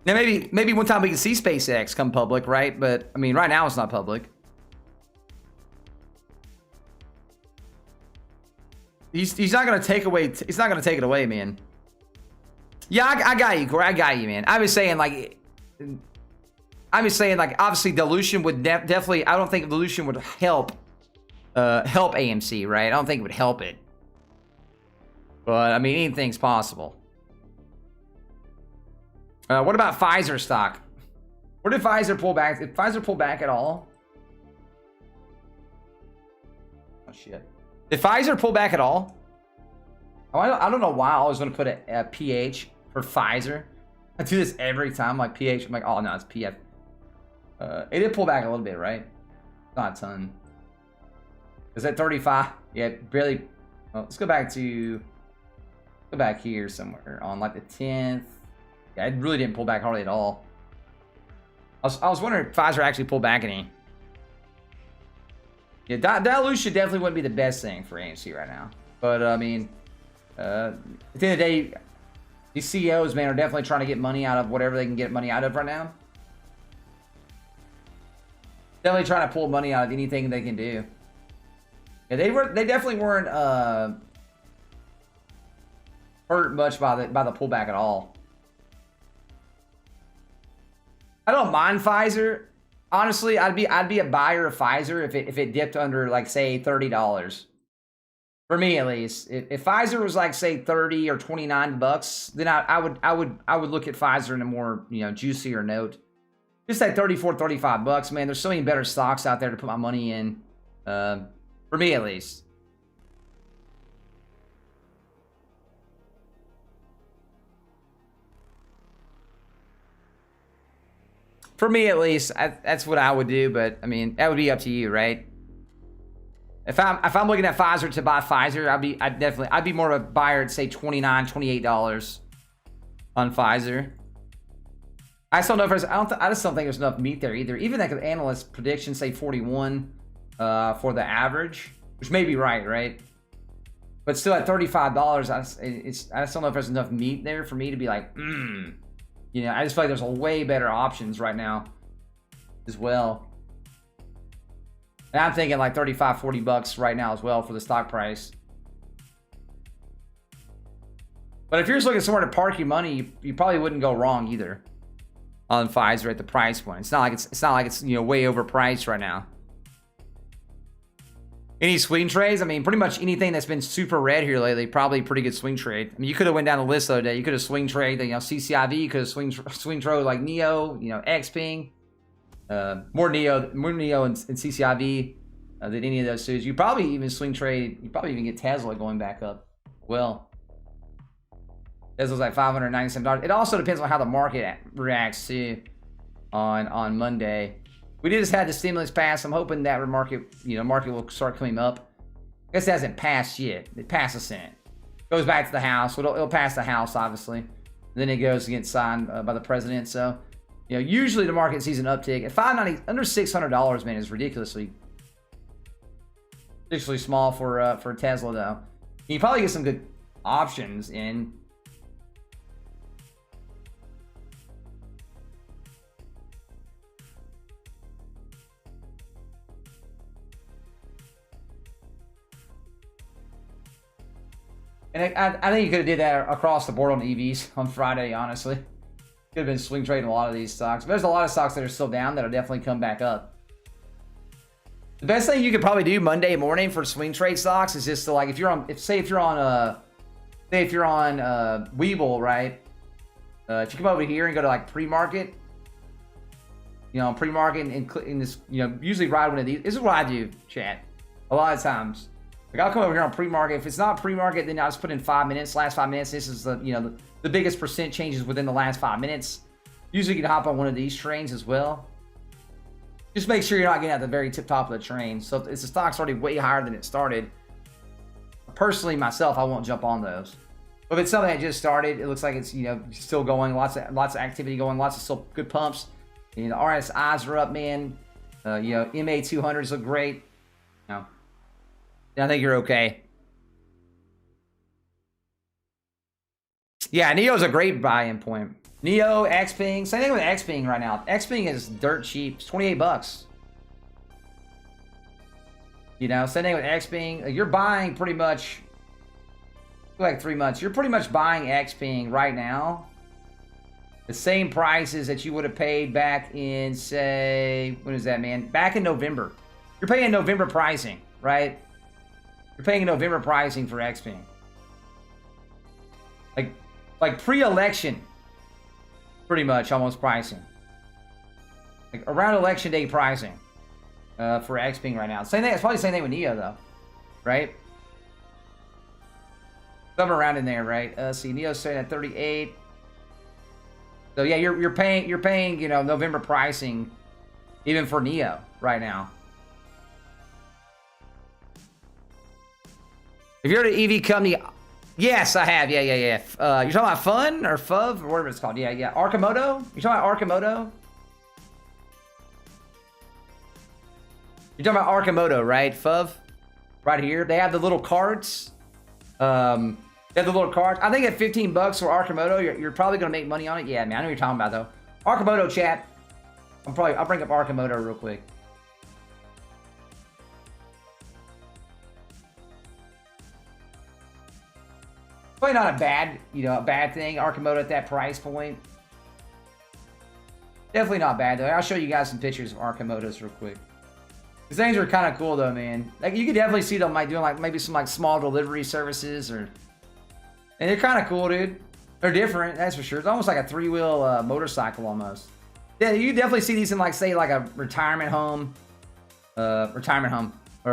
Now, maybe one time we can see SpaceX come public, right? But, I mean, right now it's not public. He's not going to take away... He's not going to take it away, man. Yeah, I got you, Corey. I got you, man. I was saying, like... obviously, dilution would definitely... I don't think dilution would help AMC, right? I don't think it would help it. But, I mean, anything's possible. What about Pfizer stock? Where did Pfizer pull back? Did Pfizer pull back at all? Oh, shit. Did Pfizer pull back at all? Oh, I don't know why I always want to put a PH for Pfizer. I do this every time, like PH. I'm like, oh, no, it's PF. It did pull back a little bit, right? Not a ton. Is that 35? Yeah, barely. Well, let's go back to... Go back here somewhere on like the 10th. Yeah, it really didn't pull back hardly at all. I was wondering if Pfizer actually pulled back any. Yeah, dilution definitely wouldn't be the best thing for AMC right now. But, I mean, at the end of the day, these CEOs, man, are definitely trying to get money out of whatever they can get money out of right now. Definitely trying to pull money out of anything they can do. Yeah, they definitely weren't hurt much by the pullback at all. I don't mind Pfizer. Honestly, I'd be a buyer of Pfizer if it dipped under, like, say, $30. For me, at least. If Pfizer was like, say, 30 or 29 bucks, then I would look at Pfizer in a more, you know, juicier note. Just like 34, 35 bucks, man. There's so many better stocks out there to put my money in. For me, at least. For me, at least, that's what I would do. But I mean, that would be up to you, right? If I'm looking at Pfizer to buy Pfizer, I'd be more of a buyer at, say, $29, $28 on Pfizer. I just don't know if there's... I just don't think there's enough meat there either. Even like the analyst predictions say 41 for the average, which may be right? But still at $35, I just don't know if there's enough meat there for me to be like, You know, I just feel like there's a way better options right now as well. And I'm thinking like 35, 40 bucks right now as well for the stock price. But if you're just looking somewhere to park your money, you probably wouldn't go wrong either on Pfizer at the price point. It's not like it's you know, way overpriced right now. Any swing trades? I mean, pretty much anything that's been super red here lately, probably a pretty good swing trade. I mean, you could have went down the list the other day. You could have swing trade, you know, CCIV. You could have swing trade like Neo, you know, Xpeng. More Neo and CCIV than any of those twos. You probably even swing trade. You probably even get Tesla going back up. Well, Tesla's like $597. It also depends on how the market reacts too on Monday. We just had the stimulus pass. I'm hoping that market will start coming up. I guess it hasn't passed yet. It passed the Senate. Goes back to the House. It'll pass the House, obviously. And then it goes to get signed by the president. So, you know, usually the market sees an uptick. At $590, under $600, man, is ridiculously small for Tesla, though. You can probably get some good options in. And I think you could have did that across the board on EVs on Friday, honestly. Could have been swing trading a lot of these stocks. But there's a lot of stocks that are still down that'll definitely come back up. The best thing you could probably do Monday morning for swing trade stocks is just to, like, if you're on webull, right? If you come over here and go to like pre-market, you know, pre-market and click in this, you know, usually ride one of these. This is what I do, chat. A lot of times. Like, I'll come over here on pre-market. If it's not pre-market, then I'll just put in 5 minutes. Last 5 minutes. This is the, you know, the biggest percent changes within the last 5 minutes. Usually you can hop on one of these trains as well. Just make sure you're not getting at the very tip top of the train. So if the stock's already way higher than it started, personally myself, I won't jump on those. But if it's something that just started, it looks like it's, you know, still going, lots of activity going, lots of still good pumps. You know, the RSIs are up, man. You know, MA 200s look great. You know, I think you're okay. Yeah, Neo's a great buy-in point. Neo, Xpeng, same thing with Xpeng right now. Xpeng is dirt cheap. It's 28 bucks. You know, same thing with Xpeng. Like, you're buying pretty much like 3 months. You're pretty much buying Xpeng right now the same prices that you would have paid back in, say, when is that, man? Back in November. You're paying November pricing, right? You're paying November pricing for Xpeng. Like pre-election, pretty much almost pricing. Like around election day pricing for Xpeng right now. Same thing. It's probably the same thing with Neo though, right? Somewhere around in there, right? See, Neo's saying at 38. So yeah, you're paying you know, November pricing even for Neo right now. If you're at an EV company, yes, I have. Yeah. You're talking about Fun or FUV or whatever it's called. Yeah. Arcimoto. You're talking about Arcimoto. You're talking about Arcimoto, right? FUV, right here. They have the little cards. They have the little cards. I think at 15 bucks for Arcimoto, you're probably gonna make money on it. Yeah, man, I know what you're talking about though. Arcimoto chat. I'll bring up Arcimoto real quick. Probably not a bad thing. Arcimoto at that price point. Definitely not bad though. I'll show you guys some pictures of Arcimotos real quick. These things are kind of cool though, man. Like you could definitely see them like doing like maybe some like small delivery services and they're kind of cool, dude. They're different, that's for sure. It's almost like a 3-wheel motorcycle almost. Yeah, you definitely see these in like say like a retirement home, or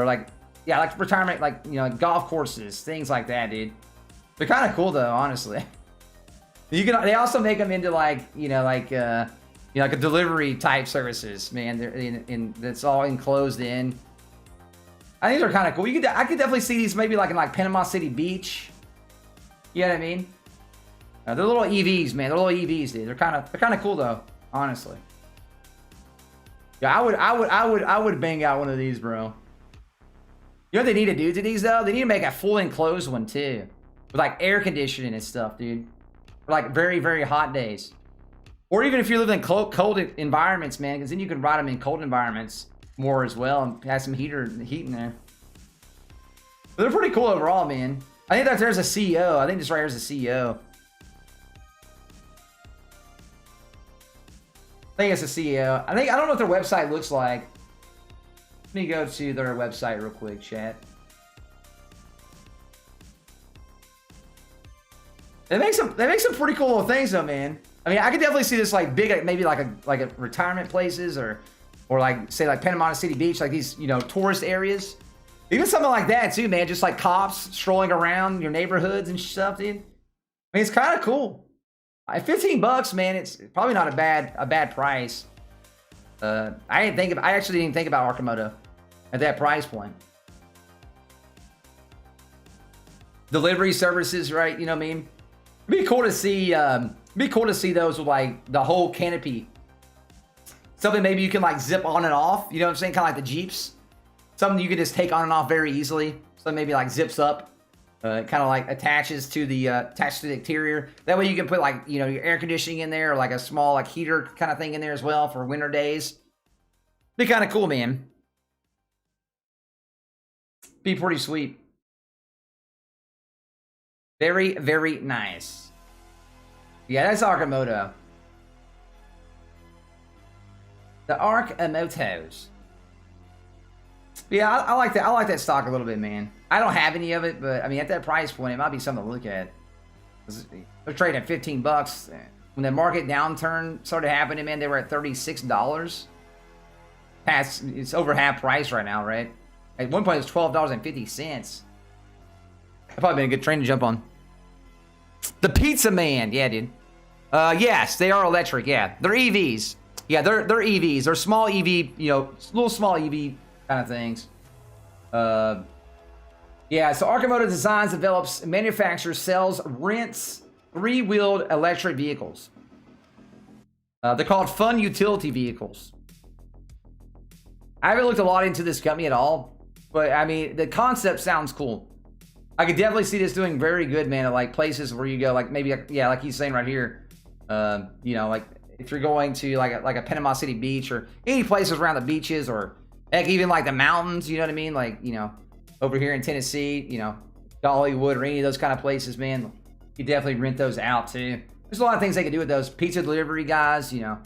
like like retirement, like you know, golf courses, things like that, dude. They're kind of cool though, honestly. They also make them into like like a delivery type services, man. They're that's all enclosed in. I think they're kind of cool. I could definitely see these maybe like in like Panama City Beach. You know what I mean? They're little EVs, man. They're little EVs, dude. They're kind of cool though, honestly. Yeah, I would bang out one of these, bro. You know what they need to do to these though? They need to make a full enclosed one too, with like air conditioning and stuff, dude. For like very, very hot days. Or even if you live in cold environments, man, because then you can ride them in cold environments more as well and have some heat in there. But they're pretty cool overall, man. I think there's a CEO. I think this right here is a CEO. I think it's a CEO. I don't know what their website looks like. Let me go to their website real quick, chat. They make some pretty cool little things though, man. I mean, I could definitely see this like big, maybe like a retirement places or like say like Panama City Beach, like these tourist areas. Even something like that too, man. Just like cops strolling around your neighborhoods and stuff, dude. I mean, it's kind of cool. At 15 bucks, man, it's probably not a bad price. I actually didn't think about Arcimoto at that price point. Delivery services, right? You know what I mean? It'd be cool to see those with like the whole canopy. Something maybe you can like zip on and off. You know what I'm saying? Kind of like the Jeeps. Something you can just take on and off very easily. So maybe like zips up. Kind of like attaches to the exterior. That way you can put like your air conditioning in there, or like a small like heater kind of thing in there as well for winter days. Be kind of cool, man. Be pretty sweet. Very, very nice. Yeah, that's Arcimoto. The Arcimotos. Yeah, I like that. I like that stock a little bit, man. I don't have any of it, but I mean, at that price point, it might be something to look at. They're trading at 15 bucks. When the market downturn started happening, man, they were at $36. It's over half price right now, right? At one point, it was $12.50. That probably been a good train to jump on. The Pizza Man, yeah, dude. Yes, they are electric. Yeah, they're EVs. Yeah, they're EVs. They're small EV, little small EV kind of things. Yeah, so Arcimoto designs, develops, manufactures, sells, rents 3-wheeled electric vehicles. They're called fun utility vehicles. I haven't looked a lot into this company at all, but I mean, the concept sounds cool. I could definitely see this doing very good, man, at like places where you go, like maybe, yeah, like he's saying right here, you know, like if you're going to like a Panama City beach or any places around the beaches or heck, even like the mountains, you know what I mean? Like, you know, over here in Tennessee, you know, Dollywood or any of those kind of places, man, you definitely rent those out too. There's a lot of things they can do with those pizza delivery guys, you know,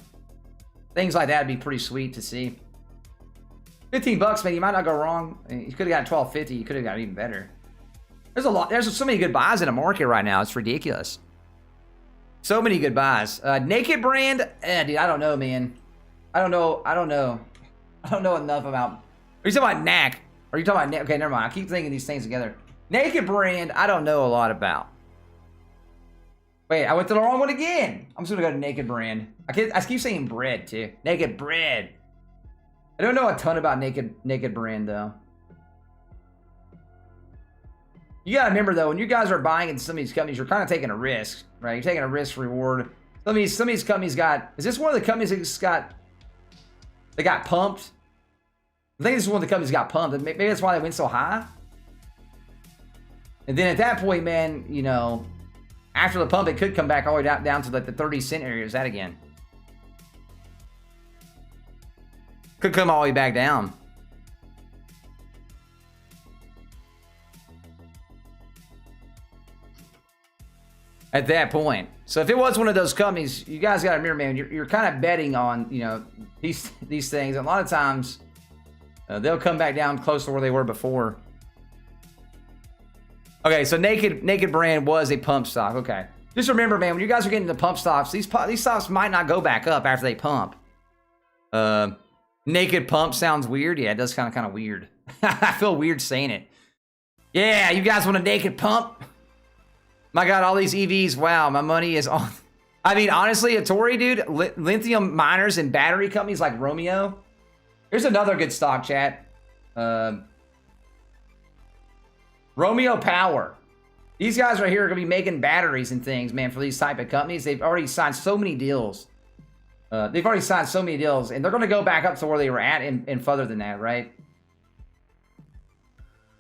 things like that would be pretty sweet to see. $15, man, you might not go wrong. You could have got $12.50. You could have got even better. There's a lot. There's so many good buys in the market right now. It's ridiculous. So many good buys. Naked brand, dude, I don't know, man. I don't know enough about. Are you talking about NAC? Are you talking about? Okay, never mind. I keep thinking these things together. Naked brand, I don't know a lot about. Wait, I went to the wrong one again. I'm just gonna go to Naked brand. I keep saying bread too. Naked bread. I don't know a ton about Naked brand though. You gotta remember though, when you guys are buying in some of these companies, you're kind of taking a risk, right? You're taking a risk reward. Some of these companies got. Is this one of the companies that got pumped? I think this is one of the companies that got pumped. Maybe that's why they went so high. And then at that point, man, you know, after the pump, it could come back all the way down to like the 30-cent area. Is that again? Could come all the way back down. At that point. So if it was one of those companies, you guys got to remember, man, you're kind of betting on, you know, these things. And a lot of times, they'll come back down close to where they were before. Okay, so Naked brand was a pump stock. Okay. Just remember, man, when you guys are getting the pump stocks, these stocks might not go back up after they pump. Naked pump sounds weird. Yeah, it does kind of weird. I feel weird saying it. Yeah, you guys want a naked pump? My God, all these EVs. Wow, my money is on. I mean, honestly, a tlry, dude, lithium miners and battery companies like Romeo. Here's another good stock, chat. Romeo Power. These guys right here are going to be making batteries and things, man, for these type of companies. They've already signed so many deals. And they're going to go back up to where they were at and further than that, right?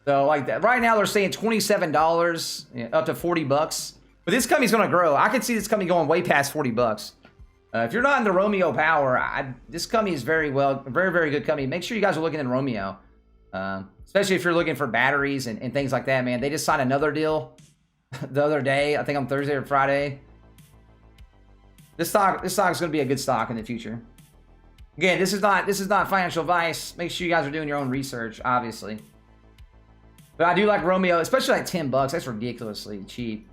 So, like that, right now they're saying $27 up to $40. But this company's going to grow. I can see this company going way past $40. If you're not in the Romeo Power, this company is very, very good company. Make sure you guys are looking in Romeo. Especially if you're looking for batteries and things like that, man. They just signed another deal the other day. I think on Thursday or Friday. This stock is going to be a good stock in the future. Again, this is not financial advice. Make sure you guys are doing your own research, obviously. But I do like Romeo, especially like $10. That's ridiculously cheap.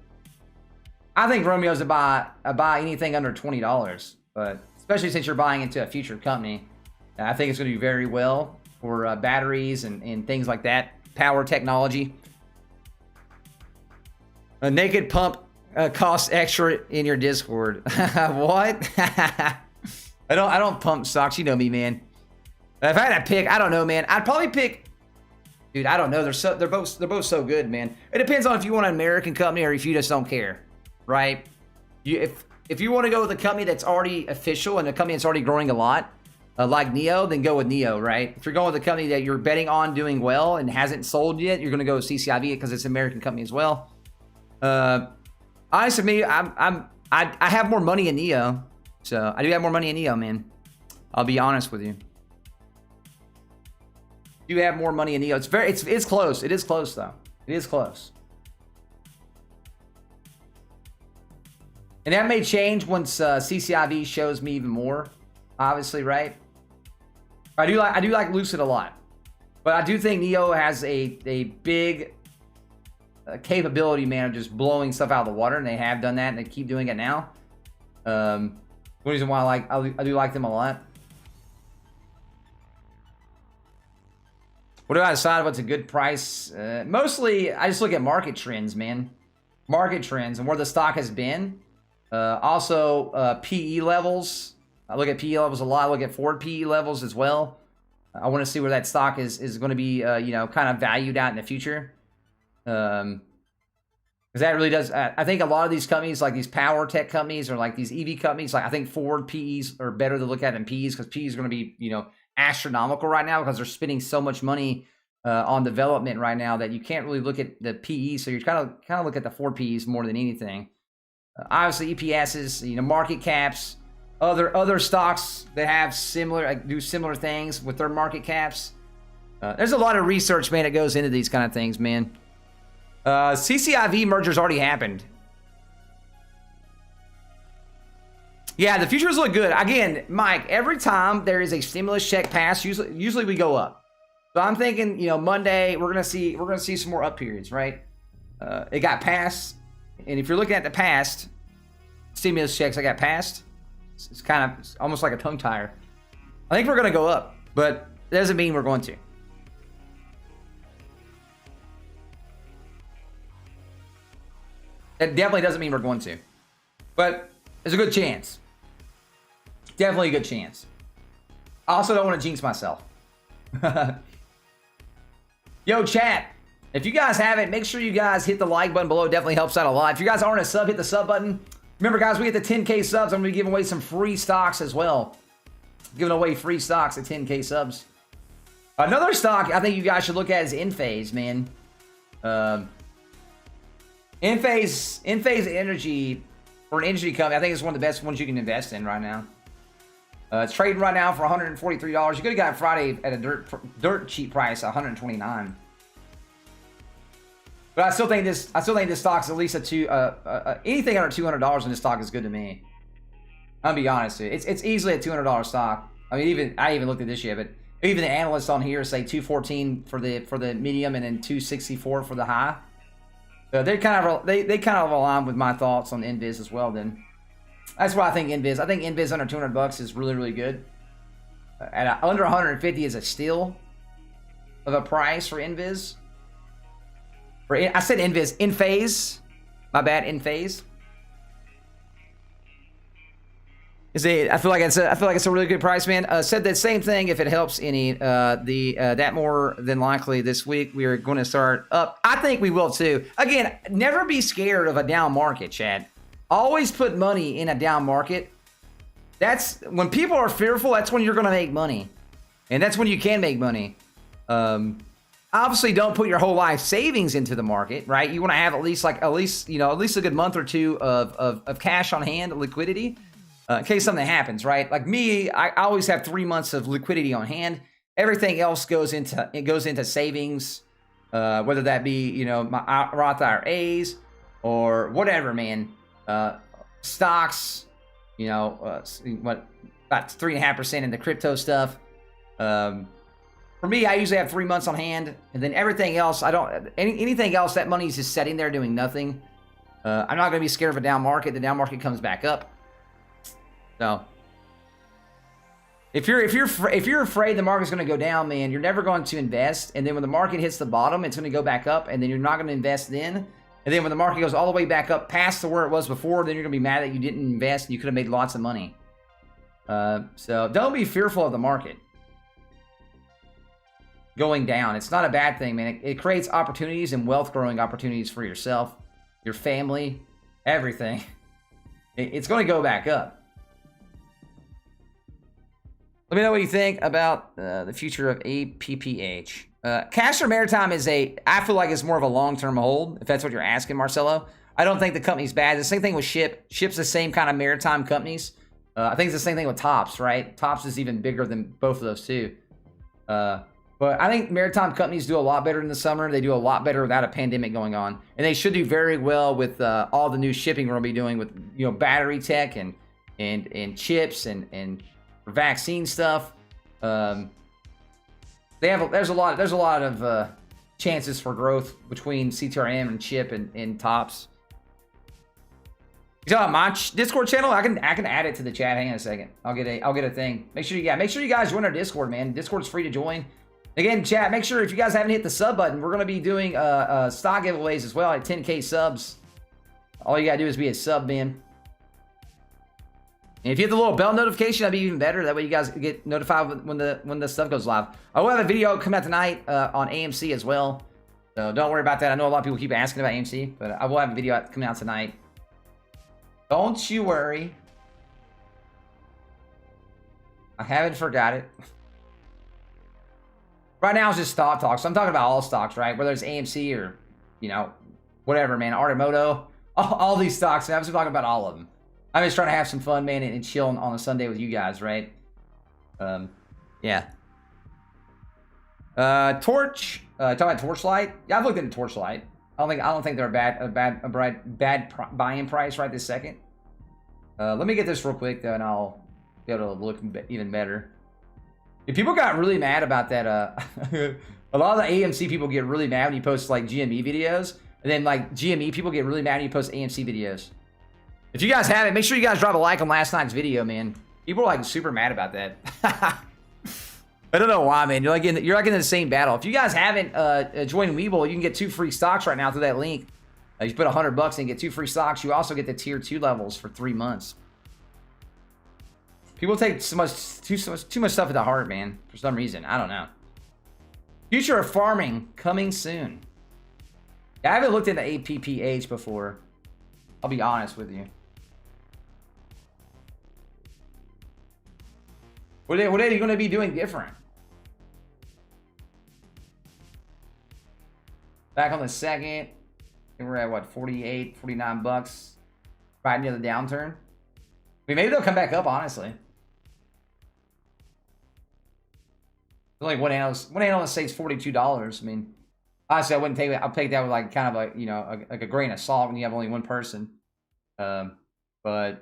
I think Romeo's a buy anything under $20, but especially since you're buying into a future company, I think it's going to do very well for batteries and things like that. Power technology. A naked pump costs extra in your Discord. What? I don't pump stocks. You know me, man. If I had to pick, I don't know, man. I'd probably pick. Dude, I don't know. They're both so good, man. It depends on if you want an American company or if you just don't care, right? If you want to go with a company that's already official and a company that's already growing a lot, like Neo, then go with Neo, right? If you're going with a company that you're betting on doing well and hasn't sold yet, you're going to go with CCIV because it's an American company as well. Honestly, me, I have more money in Neo, so I do have more money in Neo, man. I'll be honest with you. You have more money in Neo. It's close. It is close though. It is close. And that may change once CCIV shows me even more. Obviously, right? I do like Lucid a lot, but I do think Neo has a big capability, man, of just blowing stuff out of the water, and they have done that, and they keep doing it now. One reason why I do like them a lot. What do I decide what's a good price? Mostly, I just look at market trends, man. Market trends and where the stock has been. Also, PE levels. I look at PE levels a lot. I look at forward PE levels as well. I want to see where that stock is going to be, kind of valued out in the future. Because that really does. I think a lot of these companies, like these power tech companies or like these EV companies, like I think forward PEs are better to look at than PEs because PEs are going to be, astronomical right now because they're spending so much money on development right now that you can't really look at the PE. So you're kind of look at the 4 Ps more than anything. Obviously, EPSs, market caps, other stocks that have similar, do similar things with their market caps. There's a lot of research, man, that goes into these kind of things, man. CCIV merger's already happened. Yeah, the futures look good. Again, Mike, every time there is a stimulus check passed, usually we go up. So I'm thinking, Monday we're gonna see some more up periods, right? It got passed, and if you're looking at the past stimulus checks that got passed, it's kind of almost like a tongue tire. I think we're gonna go up, but it doesn't mean we're going to. It definitely doesn't mean we're going to, but there's a good chance. Definitely a good chance. I also don't want to jinx myself. Yo, chat. If you guys haven't, make sure you guys hit the like button below. It definitely helps out a lot. If you guys aren't a sub, hit the sub button. Remember, guys, we get the 10K subs. I'm going to be giving away some free stocks as well. Giving away free stocks at 10K subs. Another stock I think you guys should look at is Enphase, man. Enphase Energy, for an energy company, I think it's one of the best ones you can invest in right now. It's trading right now for $143. You could have got it Friday at a dirt cheap price, $129. But I still think this stock's at least anything under $200 in this stock is good to me. I'll be honest with you. It's easily a $200 stock. I mean, I even looked at this yet, but even the analysts on here say 214 for the medium and then 264 for the high. So they kind of align with my thoughts on Enviz as well. Then that's why I think Enviz. I think Enviz under $200 is really, really good. At under 150 is a steal of a price for Enviz. I said Enviz. Enphase. My bad. Enphase. I feel like it's a really good price, man. Said that same thing. If it helps any, that more than likely this week we are going to start up. I think we will too. Again, never be scared of a down market, Chad. Always put money in a down market. That's when people are fearful. That's when you're going to make money, and that's when you can make money. Obviously, don't put your whole life savings into the market, right? You want to have at least a good month or two of cash on hand, liquidity. In case something happens, right? Like me, I always have 3 months of liquidity on hand. Everything else goes into savings, whether that be my Roth IRAs or whatever, man. Stocks, about 3.5% in the crypto stuff. For me, I usually have 3 months on hand, and then everything else, anything else, that money is just sitting there doing nothing. I'm not going to be scared of a down market. The down market comes back up. So, if you're afraid the market's going to go down, man, you're never going to invest. And then when the market hits the bottom, it's going to go back up, and then you're not going to invest then. And then when the market goes all the way back up past to where it was before, then you're going to be mad that you didn't invest and you could have made lots of money. So don't be fearful of the market going down. It's not a bad thing, man. It creates opportunities and wealth growing opportunities for yourself, your family, everything. It's going to go back up. Let me know what you think about the future of APPH. Cashapp Maritime I feel like it's more of a long-term hold, if that's what you're asking, Marcelo. I don't think the company's bad. The same thing with Ship. Ship's the same kind of maritime companies. I think it's the same thing with Tops, right? Tops is even bigger than both of those two. But I think maritime companies do a lot better in the summer. They do a lot better without a pandemic going on. And they should do very well with all the new shipping we're going to be doing with battery tech and chips and vaccine stuff. There's a lot of chances for growth between CTRM and Chip and Tops. You talking about my Discord channel? I can add it to the chat. Hang on a second. I'll get a thing. Make sure you guys join our Discord, man. Discord's free to join. Again, chat, make sure if you guys haven't hit the sub button, we're gonna be doing stock giveaways as well at 10K subs. All you gotta do is be a sub, man. And if you hit the little bell notification, that'd be even better. That way you guys get notified when the stuff goes live. I will have a video coming out tonight on AMC as well. So don't worry about that. I know a lot of people keep asking about AMC, but I will have a video coming out tonight. Don't you worry. I haven't forgot it. Right now it's just stock talk. So I'm talking about all stocks, right? Whether it's AMC or, you know, whatever, man. Artimoto, all these stocks. Man, I'm just talking about all of them. I'm just trying to have some fun, man, and chill on a Sunday with you guys, right? Yeah. Torch. Talking about Torchlight. Yeah, I've looked into Torchlight. I don't think they're a bad buy-in price right this second. Let me get this real quick though, and I'll be able to look even better. If people got really mad about that, a lot of the AMC people get really mad when you post like GME videos, and then like GME people get really mad when you post AMC videos. If you guys haven't, make sure you guys drop a like on last night's video, man. People are like super mad about that. I don't know why, man. You're like in the same battle. If you guys haven't joined Webull, you can get 2 free stocks right now through that link. You put $100 and get 2 free stocks. You also get the tier 2 levels for 3 months. People take too much stuff at the heart, man. For some reason, I don't know. Future of farming coming soon. Yeah, I haven't looked into APPH before. I'll be honest with you. What are you going to be doing different? Back on the second. I think we're at what, 48, 49 bucks. Right near the downturn. I mean, maybe they'll come back up, honestly. Like one analyst says $42. I mean, honestly, I wouldn't take it. I'll take that with like kind of a, you know, like a grain of salt when you have only one person. But I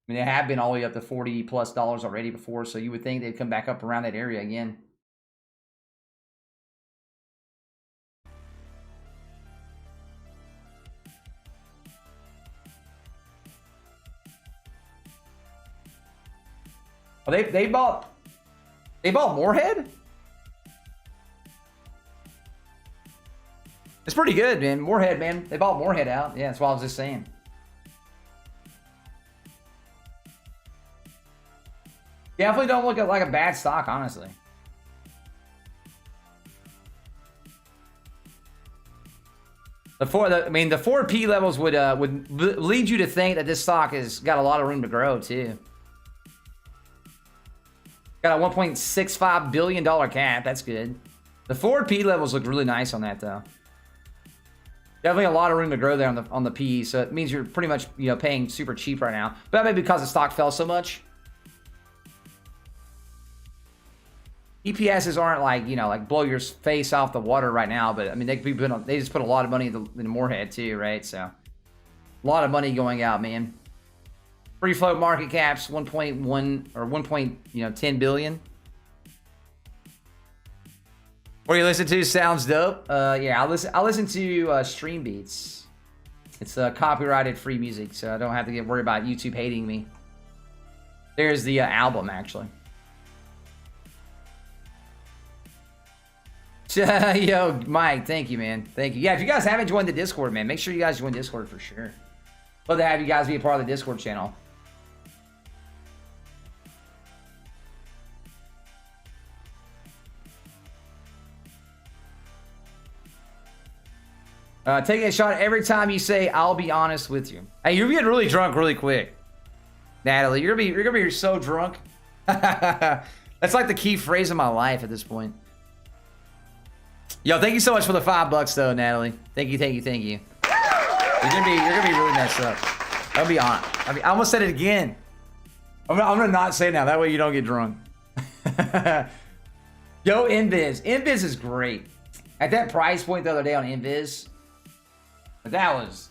mean, they have been all the way up to $40+ already before, so you would think they'd come back up around that area again. Oh, they bought Moorhead? It's pretty good, man. Moorhead, man. They bought Moorhead out. Yeah, that's what I was just saying. Definitely don't look like a bad stock, honestly. The 4P levels would lead you to think that this stock has got a lot of room to grow too. Got a $1.65 billion cap. That's good. The 4P levels look really nice on that though. Definitely a lot of room to grow there on the PE. So it means you're pretty much, you know, paying super cheap right now. But that may be because the stock fell so much. EPSs aren't like, you know, like blow your face off the water right now, but I mean they just put a lot of money in Moorhead too, right? So a lot of money going out, man. Free float market caps 1.1 or 1.10 billion. What do you listen to? Sounds dope. Yeah, I listen to Stream Beats. It's copyrighted free music, so I don't have to get worried about YouTube hating me. There's the album actually. Yo, Mike, thank you, man. Thank you. Yeah, if you guys haven't joined the Discord, man, make sure you guys join Discord for sure. Love to have you guys be a part of the Discord channel. Taking a shot every time you say, "I'll be honest with you." Hey, you're getting really drunk really quick, Natalie. You're gonna be so drunk. That's like the key phrase of my life at this point. Yo, thank you so much for the $5 though, Natalie. Thank you. You're gonna be really messed up. I'll be honest. I almost said it again. I'm gonna not say it now. That way you don't get drunk. Yo, Invis. Invis is great. At that price point the other day on Invis, that was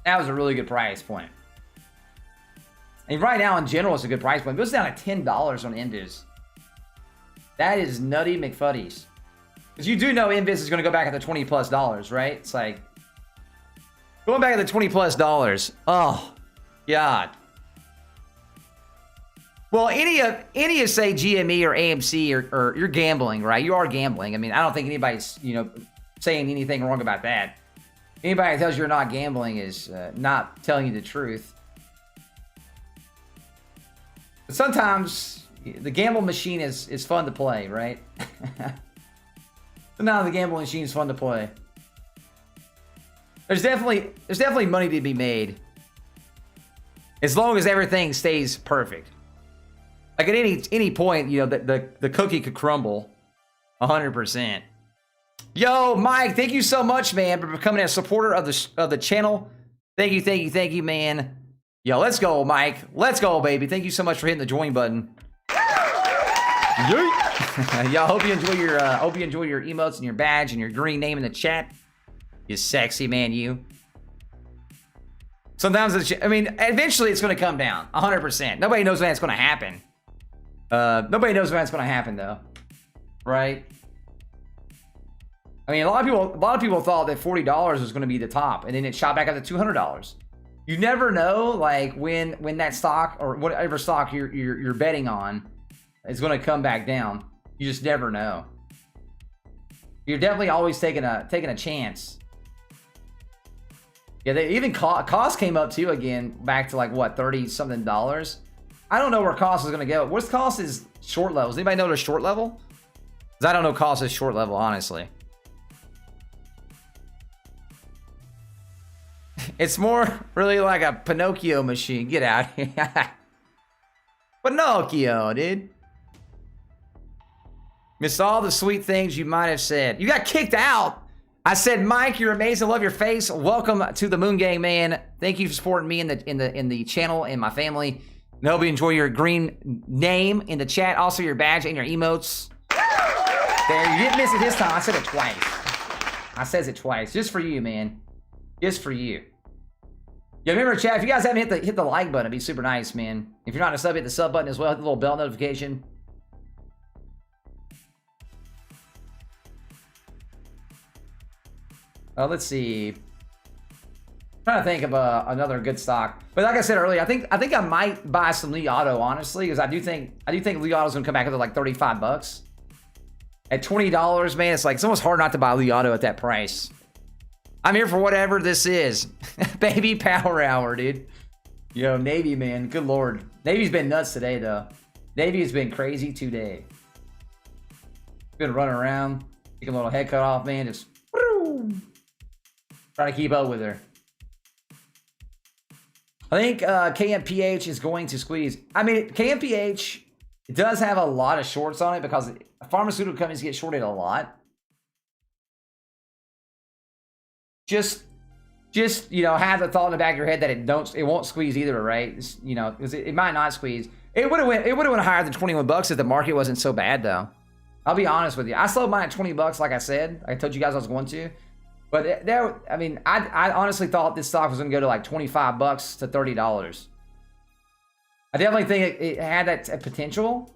a really good price point. And right now in general, it's a good price point. It goes down to $10 on Invis. That is nutty McFuddies. Because you do know Invis is going to go back at the $20+, right? It's like going back at the $20+. Oh, God. Well, any of say GME or AMC or you're gambling, right? You are gambling. I mean, I don't think anybody's, you know, saying anything wrong about that. Anybody that tells you you're not gambling is not telling you the truth. But sometimes the gamble machine is fun to play, right? Now the gambling machine is fun to play. There's definitely money to be made as long as everything stays perfect. Like at any point, you know, the cookie could crumble, 100%. Yo, Mike, thank you so much, man, for becoming a supporter of the channel. Thank you, man. Yo, let's go, Mike. Let's go, baby. Thank you so much for hitting the join button. Y'all, hope you enjoy your emotes and your badge and your green name in the chat. You sexy man, you. Sometimes eventually it's going to come down. 100%. Nobody knows when it's going to happen. Nobody knows when it's going to happen, though. Right? I mean, a lot of people thought that $40 was going to be the top, and then it shot back up to $200. You never know, like when that stock or whatever stock you're betting on is going to come back down. You just never know. You're definitely always taking a chance. Yeah, they even cost came up too again, back to like what, $30-something. I don't know where cost is going to go. What's cost is short levels. Anybody know the short level? Because I don't know cost is short level, honestly. It's more really like a Pinocchio machine. Get out here. Pinocchio, dude. Missed all the sweet things you might have said. You got kicked out. I said, Mike, you're amazing. Love your face. Welcome to the Moon Gang, man. Thank you for supporting me in the channel and my family. And I hope you enjoy your green name in the chat. Also your badge and your emotes. There, you didn't miss it this time. I said it twice. I says it twice. Just for you, man. Just for you. Yeah, remember, chat, if you guys haven't hit the like button, it'd be super nice, man. If you're not a sub, hit the sub button as well. Hit the little bell notification. Let's see. I'm trying to think of another good stock. But like I said earlier, I think I might buy some Li Auto, honestly, because I do think Li Auto's gonna come back up to like $35. At $20, man, it's almost hard not to buy Li Auto at that price. I'm here for whatever this is. Baby power hour, dude. Yo, Navy, man. Good Lord. Navy's been nuts today, though. Navy has been crazy today. Been running around. Taking a little head cut off, man. Just trying to keep up with her. I think KMPH is going to squeeze. I mean, KMPH does have a lot of shorts on it because pharmaceutical companies get shorted a lot. Just have the thought in the back of your head that it won't squeeze either, right? Because it might not squeeze. It would have went higher than $21 if the market wasn't so bad, though. I'll be honest with you. I sold mine at $20, like I said. I told you guys I was going to. But I honestly thought this stock was going to go to like $25 to $30. I definitely think it had that potential,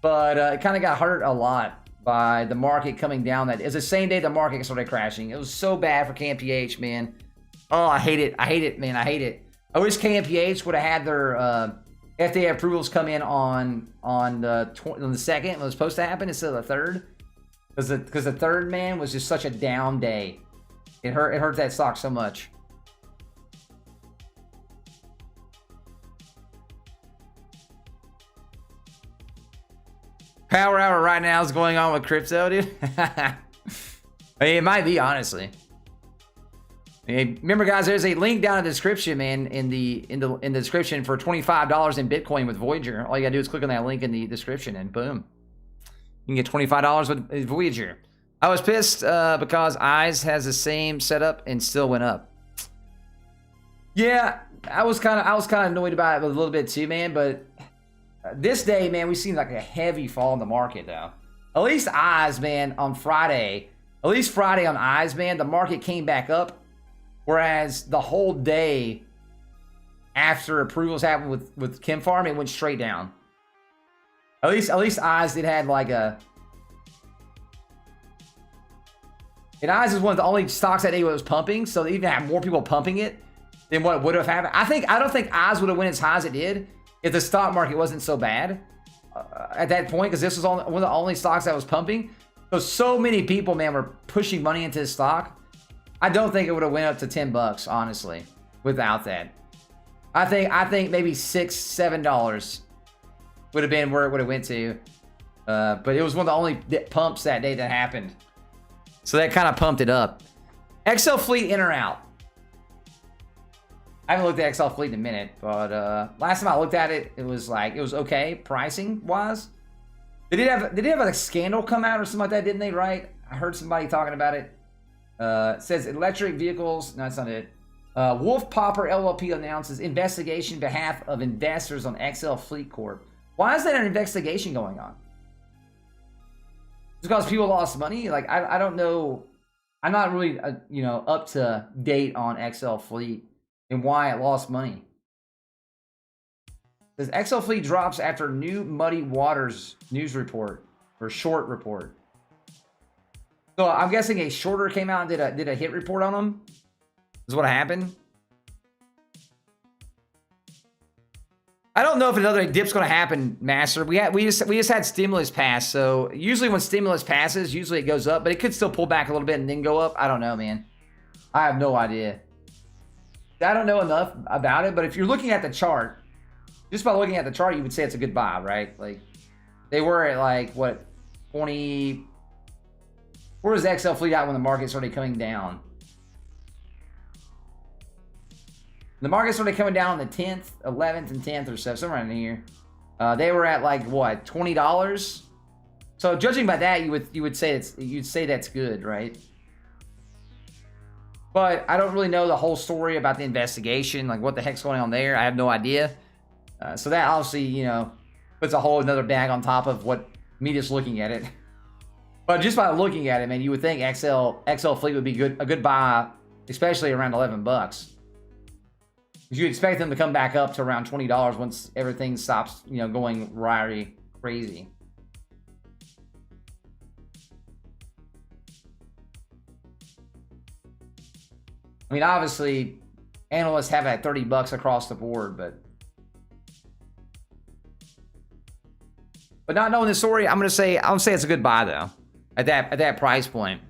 but it kind of got hurt a lot by the market coming down. It was the same day the market started crashing. It was so bad for KMPH, man. Oh, I hate it. I hate it, man. I hate it. I wish KMPH would have had their FDA approvals come in on the 2nd. It was supposed to happen instead of the 3rd. Because the 3rd, man, was just such a down day. It hurt that stock so much. Power hour right now is going on with crypto, dude. I mean, it might be, honestly. Remember, guys, there's a link down in the description, man, in the description for $25 in Bitcoin with Voyager. All you gotta do is click on that link in the description, and boom, you can get $25 with Voyager. I was pissed because Eyes has the same setup and still went up. Yeah, I was kind of annoyed about it a little bit too, man, but. This day, man, we've seen like a heavy fall in the market, though. At least Eyes, man, on Friday. At least Friday on Eyes, man, the market came back up. Whereas the whole day after approvals happened with Chem Farm, it went straight down. At least Eyes did have like a. And Eyes is one of the only stocks that day was pumping, so they even had more people pumping it than what would have happened. I don't think Eyes would have went as high as it did if the stock market wasn't so bad at that point, because this was one of the only stocks that was pumping. So many people, man, were pushing money into this stock. I don't think it would have went up to $10, honestly, without that. I think maybe $6-7 would have been where it would have went to. But it was one of the only pumps that day that happened. So that kind of pumped it up. XL Fleet in or out? I haven't looked at XL Fleet in a minute, but last time I looked at it, it was okay pricing wise. They did have a scandal come out or something like that, didn't they? Right? I heard somebody talking about it. It says electric vehicles. No, that's not it. Wolf Popper LLP announces investigation on behalf of investors on XL Fleet Corp. Why is there an investigation going on? Just because people lost money? Like, I don't know. I'm not really, you know, up to date on XL Fleet and why it lost money. It says XL Fleet drops after new Muddy Waters news report or short report. So I'm guessing a shorter came out and did a hit report on them. Is what happened. I don't know if another dip's going to happen, Master. We just had stimulus pass, so usually when stimulus passes, usually it goes up, but it could still pull back a little bit and then go up. I don't know, man. I have no idea. I don't know enough about it, but if you're looking at the chart, just by looking at the chart, you would say it's a good buy, right? Like they were at like what 20. Where was XL Fleet at when the market started coming down? The market started coming down on the 10th, 11th, and 10th or so, somewhere in here. They were at like what, $20? So judging by that, you would say that's good, right? But I don't really know the whole story about the investigation, like what the heck's going on there. I have no idea. So that obviously, you know, puts a whole another bag on top of what me just looking at it. But just by looking at it, man, you would think XL Fleet would be a good buy, especially around $11. You expect them to come back up to around $20 once everything stops, you know, going rioty crazy. I mean, obviously, analysts have it at $30 across the board, but not knowing the story, I'm gonna say it's a good buy though at that price point.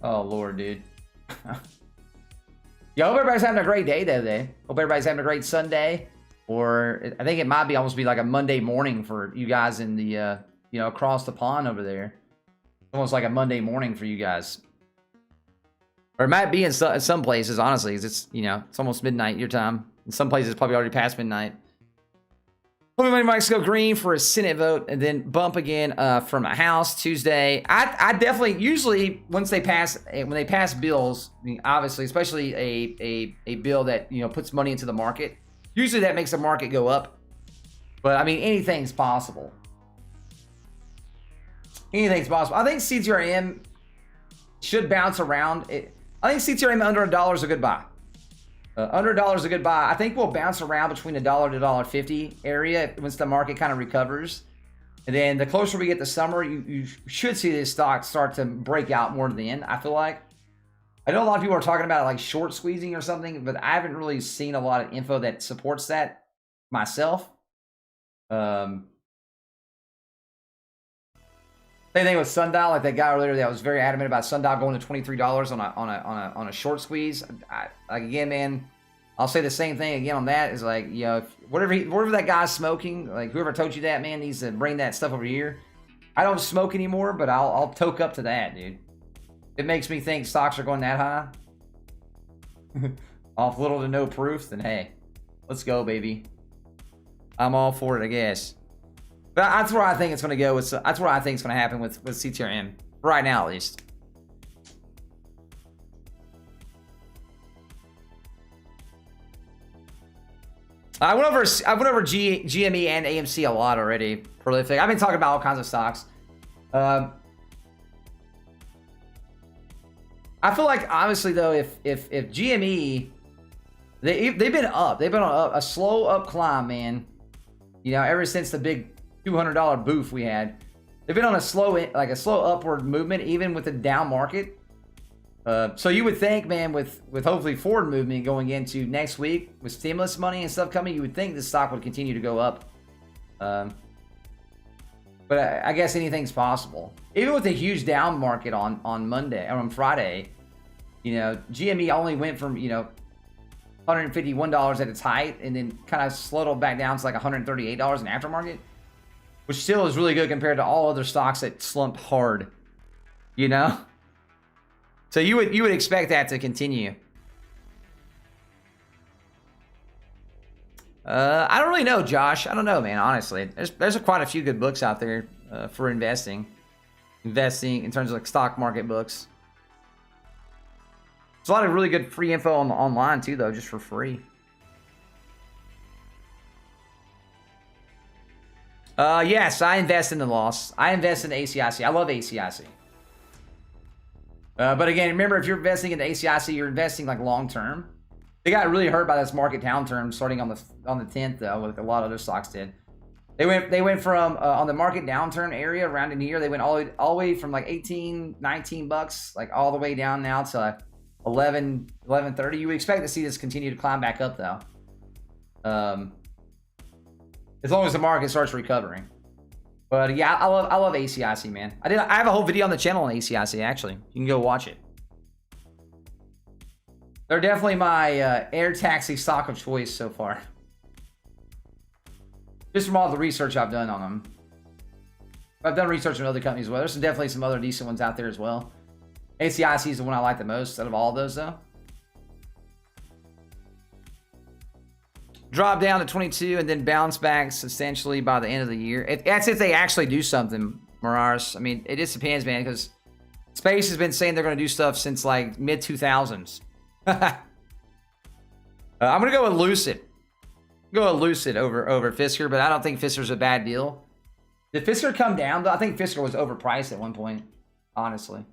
Oh Lord, dude. Yeah, hope everybody's having a great day though. Hope everybody's having a great Sunday, or I think it might be almost be like a Monday morning for you guys in the you know, across the pond over there. Almost like a Monday morning for you guys, or it might be in some places. Honestly, 'cause it's, you know, it's almost midnight your time. In some places, it's probably already past midnight. Money mics go green for a Senate vote and then bump again from a House Tuesday. I definitely, usually once they pass, when they pass bills, I mean, obviously, especially a bill that, you know, puts money into the market, usually that makes the market go up. But I mean, anything's possible. Anything's possible. I think CTRM should bounce around. I think CTRM under $1 is a good buy. Under $1 is a good buy. I think we'll bounce around between $1 to $1.50 area once the market kind of recovers. And then the closer we get to summer, you should see this stock start to break out more than, I feel like. I know a lot of people are talking about like short squeezing or something, but I haven't really seen a lot of info that supports that myself. Same thing with Sundial, like that guy earlier that was very adamant about Sundial going to $23 on a short squeeze. Like again, man, I'll say the same thing again on that. Is like, you know, whatever that guy's smoking, like whoever told you that, man, needs to bring that stuff over here. I don't smoke anymore, but I'll toke up to that, dude. It makes me think stocks are going that high. Off little to no proof, then hey, let's go, baby. I'm all for it, I guess. But that's where I think it's going to go. That's where I think it's going to happen with CTRM right now, at least. I went over GME and AMC a lot already. Prolific. I've been talking about all kinds of stocks. I feel like honestly though, if GME, they've been up. They've been on a slow up climb, man. You know, ever since the big $200 boof we had, they've been on a slow upward movement, even with the down market. So you would think, man, with hopefully forward movement going into next week with stimulus money and stuff coming, you would think the stock would continue to go up. But I guess anything's possible. Even with a huge down market on Monday or on Friday, you know, GME only went from, you know, $151 at its height and then kind of slowed back down to like $138 in aftermarket, which still is really good compared to all other stocks that slumped hard You know? So you would expect that to continue. I don't really know, Josh. I don't know, man, honestly. There's quite a few good books out there for investing. Investing in terms of like stock market books. There's a lot of really good free info online too, though, just for free. Yes, I invest in the loss. I invest in the ACIC. I love ACIC. But again, remember, if you're investing in the ACIC, you're investing like long term. They got really hurt by this market downturn starting on the 10th, though, like a lot of other stocks did. They went from on the market downturn area around in here. They went all the way from like 18, 19 bucks, like all the way down now to 11, 11.30. You would expect to see this continue to climb back up, though. As long as the market starts recovering. But yeah, I love ACIC, man. I have a whole video on the channel on ACIC, actually. You can go watch it. They're definitely my air taxi stock of choice so far. Just from all the research I've done on them. I've done research on other companies as well. There's definitely some other decent ones out there as well. ACIC is the one I like the most out of all of those, though. Drop down to 22 and then bounce back substantially by the end of the year. That's if they actually do something, Mararis. I mean, it just depends, man, because Space has been saying they're going to do stuff since like mid-2000s. I'm going to go with Lucid. Go with Lucid over Fisker, but I don't think Fisker's a bad deal. Did Fisker come down, though? I think Fisker was overpriced at one point, honestly.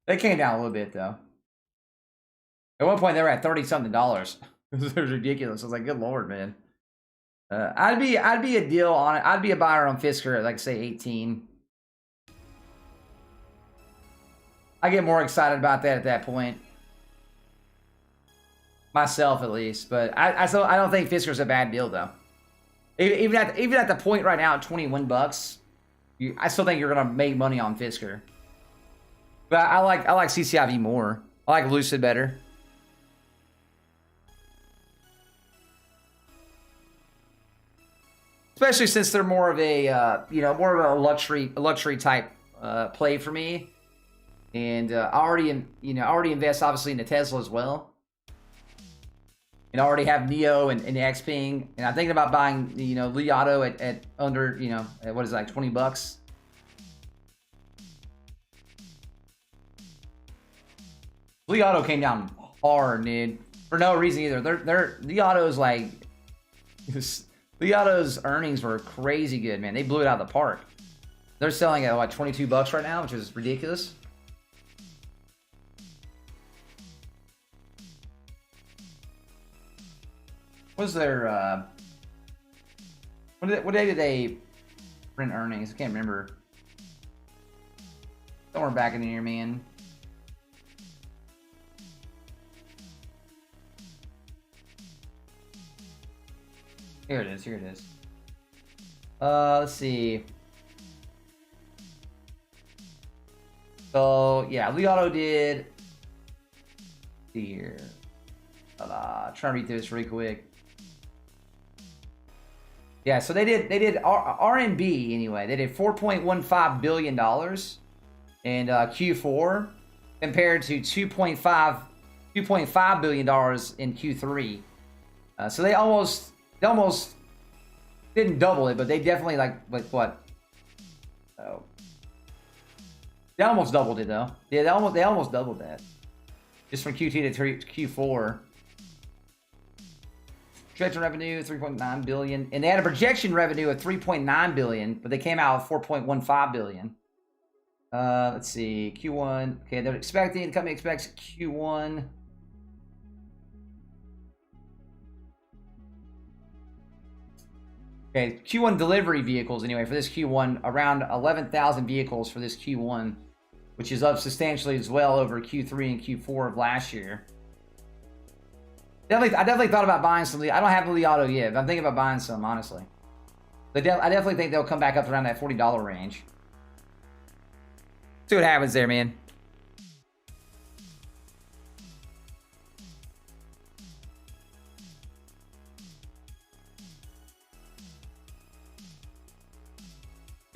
They came down a little bit, though. At one point, they were at $30-something. It was ridiculous. I was like, good Lord, man. I'd be a deal on it. I'd be a buyer on Fisker at, like, say, 18. I get more excited about that at that point. Myself, at least. But I don't think Fisker's a bad deal, though. Even at the point right now at 21 bucks, I still think you're gonna make money on Fisker. But I like CCIV more. I like Lucid better. Especially since they're more of a more of a luxury type play for me. And I already invest obviously in the Tesla as well. And I already have Neo and Xpeng, and I'm thinking about buying Li Auto at under at what is it, like 20 bucks. Li Auto came down hard, dude, for no reason either. They're Li Auto's like Li Auto's earnings were crazy good, man. They blew it out of the park. They're selling at what, 22 bucks right now, which is ridiculous. What's their what day did they print earnings? I can't remember. Somewhere back in the year, man. Here it is. Here it is. Let's see. So yeah, Li Auto did. Let's see here. Trying to read through this really quick. Yeah, so they did RMB anyway. They did $4.15 billion in Q4 compared to $2.5 billion in Q3. So they almost didn't double it, but they definitely like what? Oh, they almost doubled it though. Yeah, they almost doubled that, just from Q2 to Q4. Projection revenue 3.9 billion, and they had a projection revenue of 3.9 billion, but they came out with 4.15 billion. Let's see, Q1. Okay, they're expecting, the company expects Q1. Okay, Q1 delivery vehicles anyway for this Q1, around 11,000 vehicles for this Q1, which is up substantially as well over Q3 and Q4 of last year. I definitely thought about buying some. I don't have the Li Auto yet, but I'm thinking about buying some, honestly. I definitely think they'll come back up around that $40 range. See what happens there, man.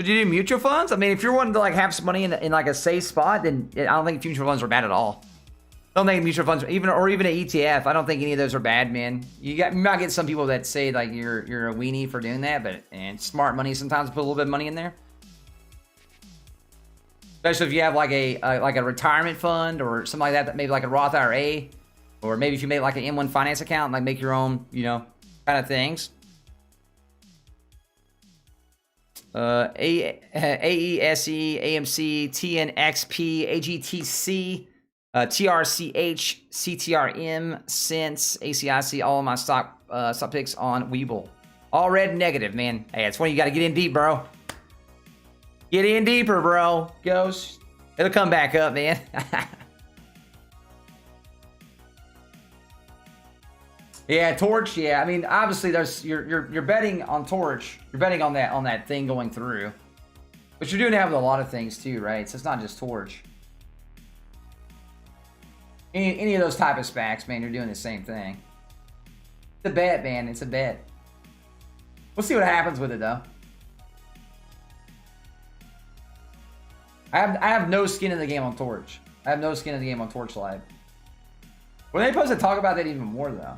Should you do mutual funds? I mean, if you're wanting to like have some money in like a safe spot, then I don't think mutual funds are bad at all. I don't think mutual funds, even an ETF, I don't think any of those are bad, man. You might get some people that say like you're a weenie for doing that, but and smart money sometimes put a little bit of money in there. Especially if you have like a retirement fund or something like that, maybe like a Roth IRA, or maybe if you make like an M1 finance account, like make your own, you know, kind of things. AESE, AMC, TNXP, AGTC, TRCH, CTRM, Sens, ACIC, all of my stock picks on webull. All red negative, man. Hey, it's when you got to get in deep, bro. Get in deeper, bro. Goes. It'll come back up, man. Yeah, Torch. Yeah, I mean, obviously, there's you're betting on Torch. You're betting on that thing going through, but you're doing that with a lot of things too, right? So it's not just Torch. Any of those type of SPACs, man, you're doing the same thing. It's a bet, man. It's a bet. We'll see what happens with it, though. I have no skin in the game on Torch. I have no skin in the game on Torchlight. Were they supposed to talk about that even more, though?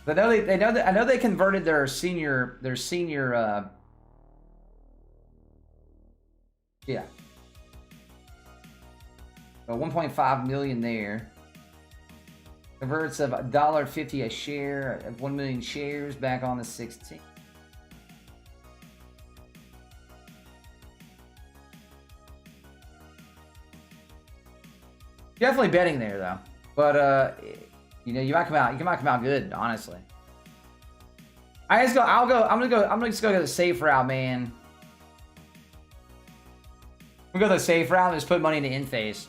I know they converted their senior yeah. So 1.5 million there. Converts of $1.50 a share of 1 million shares back on the 16th. Definitely betting there though, but you know, you might come out good, honestly. I'm gonna just go the safe route, man. We'll go the safe route and just put money into in phase.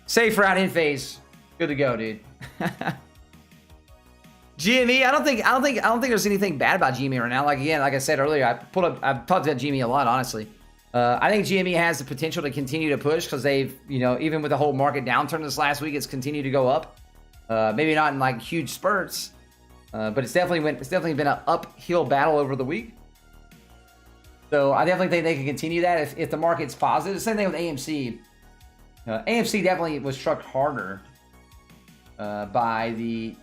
Safe route in phase. Good to go, dude. GME, I don't think there's anything bad about GME right now. Like again, like I said earlier, I've talked about GME a lot, honestly. I think GME has the potential to continue to push because they've, you know, even with the whole market downturn this last week, it's continued to go up. Maybe not in like huge spurts, but it's definitely been an uphill battle over the week. So I definitely think they can continue that if the market's positive. Same thing with AMC. AMC definitely was struck harder by the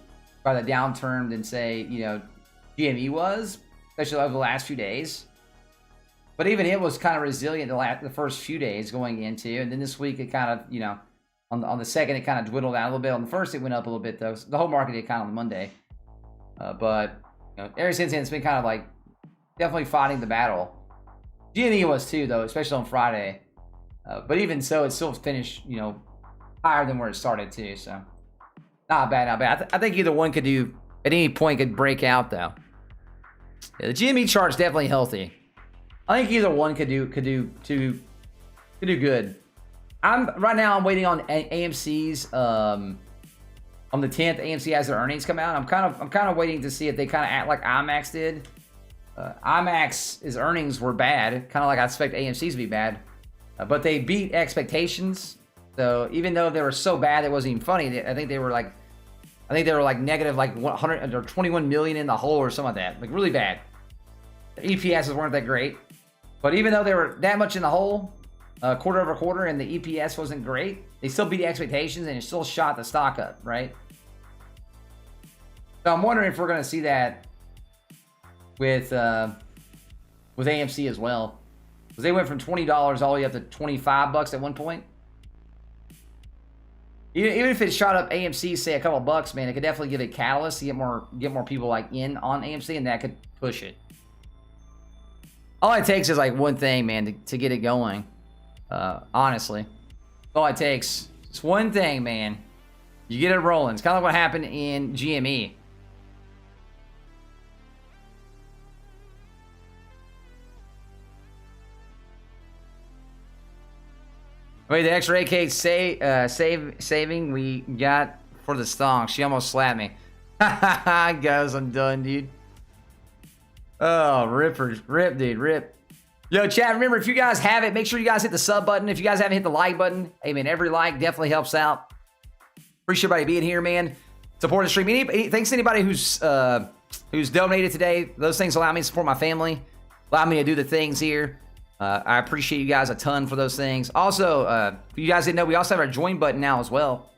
downturn than say, you know, GME was, especially over the last few days. But even it was kind of resilient the first few days going into, and then this week it kind of, you know, on the second it kind of dwindled out a little bit. On the first it went up a little bit though. So the whole market did kind of on Monday, but you know, ever since then it's been kind of like definitely fighting the battle. GME was too though, especially on Friday. But even so, it still finished, you know, higher than where it started too. So not bad, not bad. I think either one could do at any point could break out though. Yeah, the GME chart's definitely healthy. I think either one could do good. Right now I'm waiting on AMC's on the 10th. AMC has their earnings come out. I'm kind of waiting to see if they kind of act like IMAX did. IMAX's earnings were bad, kind of like I expect AMC's to be bad, but they beat expectations. So even though they were so bad it wasn't even funny, I think they were like negative like 100 or 21 million in the hole or something like that, like really bad. The EPSs weren't that great. But even though they were that much in the hole, quarter over quarter, and the EPS wasn't great, they still beat the expectations and it still shot the stock up, right? So I'm wondering if we're going to see that with AMC as well, because they went from $20 all the way up to $25 at one point. Even if it shot up AMC, say a couple bucks, man, it could definitely give it a catalyst to get more people like in on AMC, and that could push it. All it takes is like one thing, man, to get it going. Honestly, all it takes is one thing, man. You get it rolling. It's kind of like what happened in GME. Wait, the extra AK saving we got for the stonk. She almost slapped me. Guys, I'm done, dude. Oh, rip, dude, rip. Yo, chat, remember, if you guys have it, make sure you guys hit the sub button. If you guys haven't hit the like button, hey, man, every like definitely helps out. Appreciate everybody being here, man. Support the stream. Thanks to anybody who's donated today. Those things allow me to support my family, allow me to do the things here. I appreciate you guys a ton for those things. Also, if you guys didn't know, we also have our join button now as well.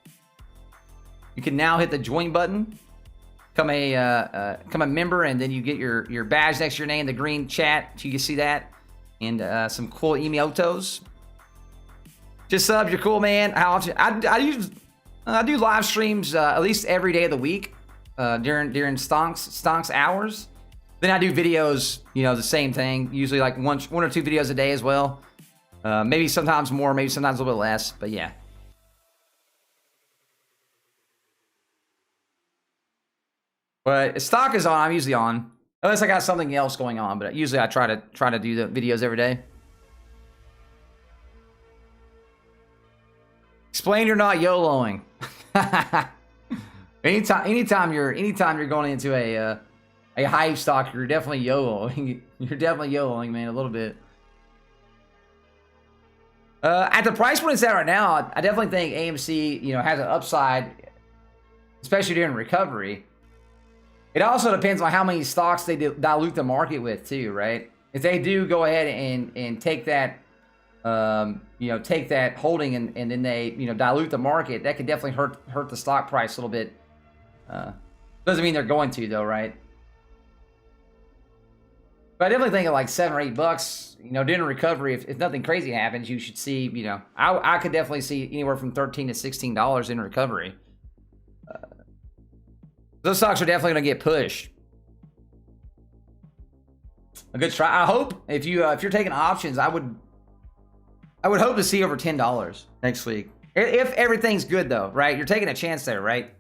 You can now hit the join button, become a member, and then you get your badge next to your name, the green chat, so you can see that, and some cool emotos. Just sub, you're cool, man. How often? I do live streams at least every day of the week during stonks hours. Then I do videos, the same thing. Usually like one or two videos a day as well. Maybe sometimes more, maybe sometimes a little bit less, but yeah. But if stock is on, I'm usually on. Unless I got something else going on, but usually I try to do the videos every day. Explain you're not YOLOing. anytime you're going into a hype stock, you're definitely YOLOing. You're definitely YOLOing, man, a little bit. At the price point it's at right now, I definitely think AMC, has an upside, especially during recovery. It also depends on how many stocks they dilute the market with too, right? If they do go ahead and take that, take that holding and then they, dilute the market, that could definitely hurt the stock price a little bit. Doesn't mean they're going to though, right? But I definitely think at like $7 or $8, during recovery, if nothing crazy happens, you should see, I could definitely see anywhere from $13 to $16 in recovery. Those stocks are definitely going to get pushed. A good try. I hope if you're taking options, I would hope to see over $10 next week. If everything's good though, right? You're taking a chance there, right?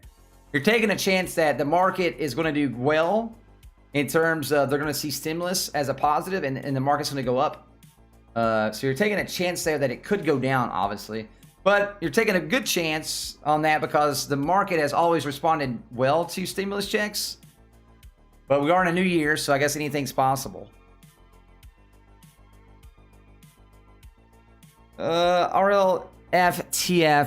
You're taking a chance that the market is going to do well in terms of they're going to see stimulus as a positive and the market's going to go up. So you're taking a chance there that it could go down, obviously. But you're taking a good chance on that because the market has always responded well to stimulus checks. But we are in a new year, so I guess anything's possible. RLFTF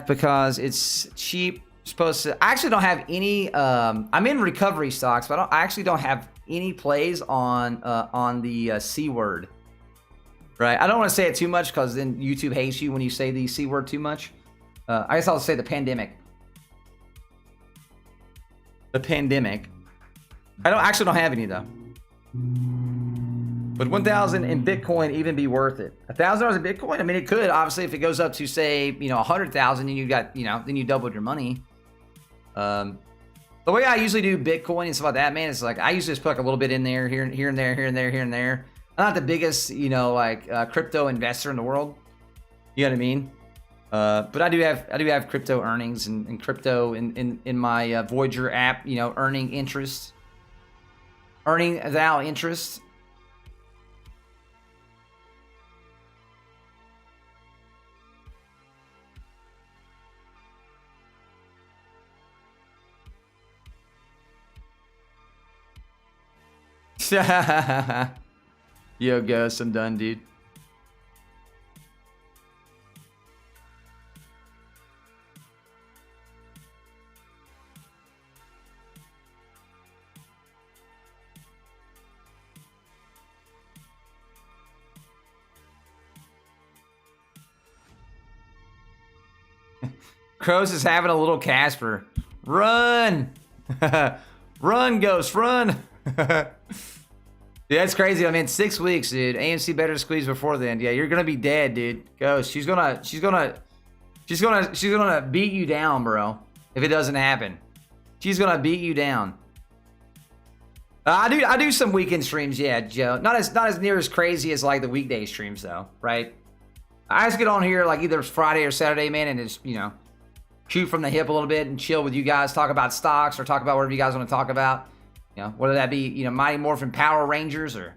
because it's cheap. Supposed to. I actually don't have any. I'm in recovery stocks, but I actually don't have any plays on the C word. Right, I don't want to say it too much because then YouTube hates you when you say the C word too much. I guess I'll say the pandemic. The pandemic. I don't have any though. Would 1,000 in Bitcoin even be worth it? $1,000 in Bitcoin? I mean, it could. Obviously, if it goes up to say 100,000, and you got then you doubled your money. The way I usually do Bitcoin and stuff like that, man, is like I usually just put like a little bit in there, here and there. I'm not the biggest, crypto investor in the world. You know what I mean? But I do have crypto earnings and crypto in my Voyager app, earning interest. Earning thou interest. Yo, Gus, I'm done, dude. Crows is having a little Casper. Run! Run, Ghost, run! Dude, that's crazy. I mean, 6 weeks, dude. AMC better squeeze before then. Yeah, you're gonna be dead, dude. Ghost, she's gonna beat you down, bro. If it doesn't happen, she's gonna beat you down. I do some weekend streams, yeah, Joe. Not as near as crazy as like the weekday streams though, right? I just get on here like either Friday or Saturday, man, and just shoot from the hip a little bit and chill with you guys, talk about stocks or talk about whatever you guys want to talk about. Whether that be, Mighty Morphin Power Rangers or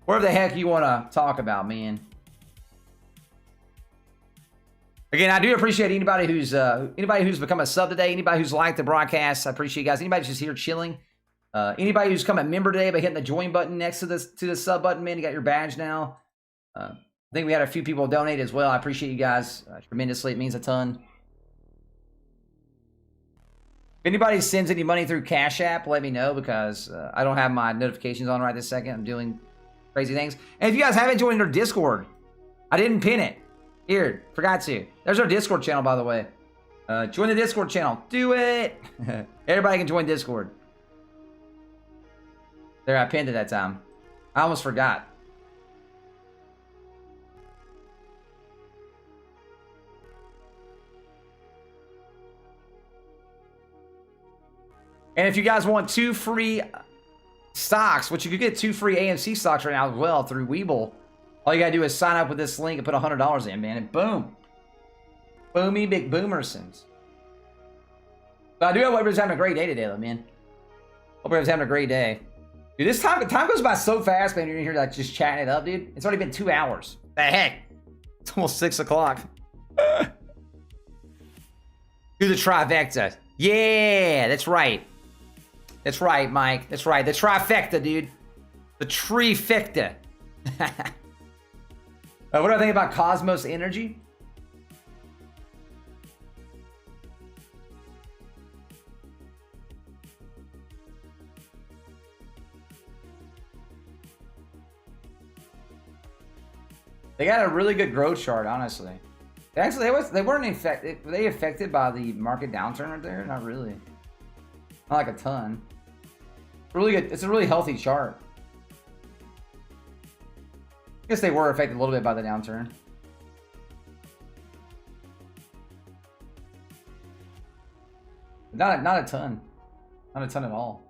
whatever the heck you want to talk about, man. Again, I do appreciate anybody who's become a sub today, anybody who's liked the broadcast. I appreciate you guys. Anybody who's just here chilling. Anybody who's come a member today by hitting the join button next to the sub button, man, you got your badge now. I think we had a few people donate as well. I appreciate you guys tremendously. It means a ton. If anybody sends any money through Cash App, let me know, because I don't have my notifications on right this second. I'm doing crazy things. And if you guys haven't joined our Discord, I didn't pin it. Here, forgot to. There's our Discord channel, by the way. Join the Discord channel. Do it. Everybody can join Discord. There, I pinned it that time. I almost forgot. And if you guys want 2 free stocks, which you could get 2 free AMC stocks right now as well through Webull, all you gotta do is sign up with this link and put $100 in, man, and boom. Boomy big boomersons. But I do hope everybody's having a great day today, though, man. Hope everybody's having a great day. Dude, this time goes by so fast, man. You're in here like just chatting it up, dude. It's already been 2 hours. The heck? It's almost 6 o'clock. Do the trifecta. Yeah, that's right. That's right, Mike. That's right. The trifecta, dude. The trifecta. What do I think about Cosmos Energy? They got a really good growth chart, honestly. Actually, they weren't affected. Were they affected by the market downturn right there? Not really. Not like a ton. Really good. It's a really healthy chart. I guess they were affected a little bit by the downturn. Not a ton. Not a ton at all.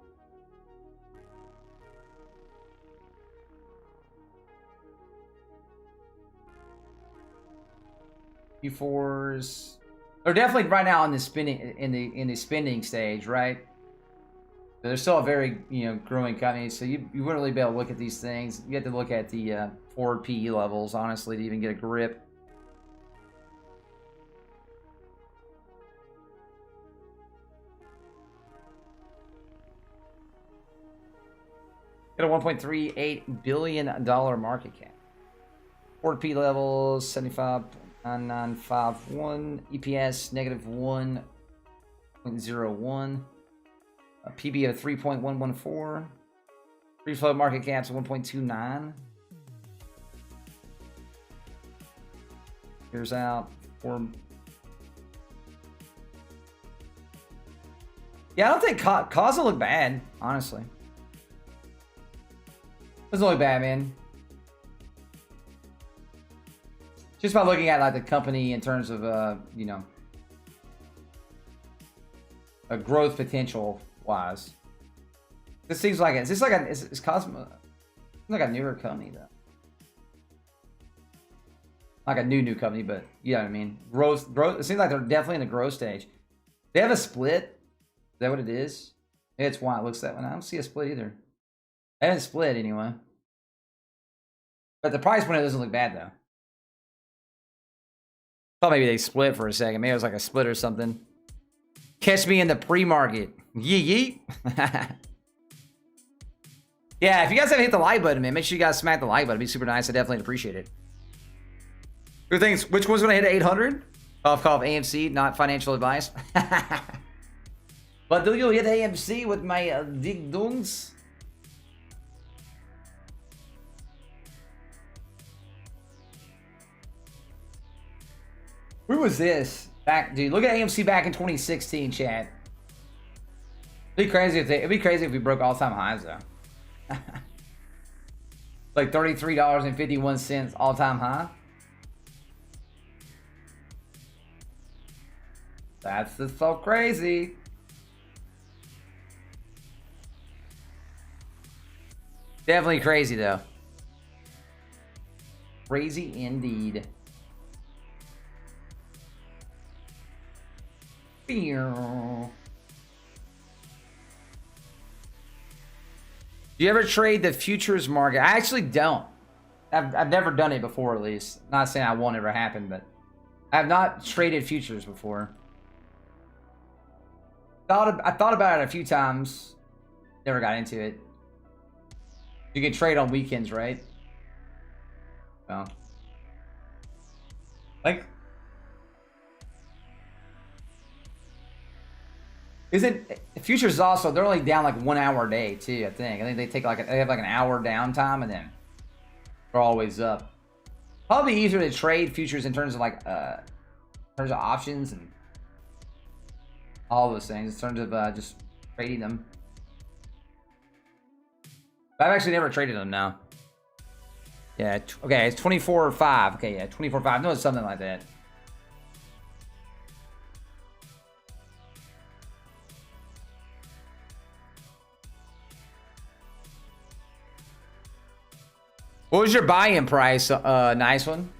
Q4s. They're definitely right now in the spending stage, right? They're still a very growing company, so you wouldn't really be able to look at these things. You have to look at the forward PE levels, honestly, to even get a grip. Got a $1.38 billion market cap. Forward PE levels 75.9951. EPS negative 1.01. A PB of 3.114. Free float market caps of 1.29. Here's out for. Yeah, I don't think cause will look bad, honestly. Doesn't look bad, man. Just by looking at like the company in terms of a growth potential wise. This seems like it's Cosmo like a newer company though. Like a new company, but you know what I mean. Growth. It seems like they're definitely in the growth stage. They have a split. Is that what it is? Yeah, it's why it looks that way. I don't see a split either. They haven't split anyway. But the price point doesn't look bad though. Thought maybe they split for a second. Maybe it was like a split or something. Catch me in the pre-market. Yee. Yeah, if you guys haven't hit the like button, man, make sure you guys smack the like button. It'd be super nice. I definitely appreciate it. Who thinks which one's gonna hit 800? Off call of AMC, not financial advice. But do you hit AMC with my Digdungs? Where was this? Dude, look at AMC back in 2016, chat. It'd be crazy if we broke all-time highs though. Like $33.51 all-time high. That's just so crazy. Definitely crazy though. Crazy indeed. Do you ever trade the futures market? I actually don't. I've never done it before, at least. Not saying I won't ever happen, but I have not traded futures before. I thought about it a few times. Never got into it. You can trade on weekends, right? So, like, isn't futures also? They're only down like 1 hour a day too. I think they take like they have like an hour downtime and then they're always up. Probably easier to trade futures in terms of like in terms of options and all those things. In terms of just trading them. But I've actually never traded them now. Yeah, okay, it's 24.5. Okay, yeah, 24.5. No, it's something like that. What was your buy-in price? Nice one.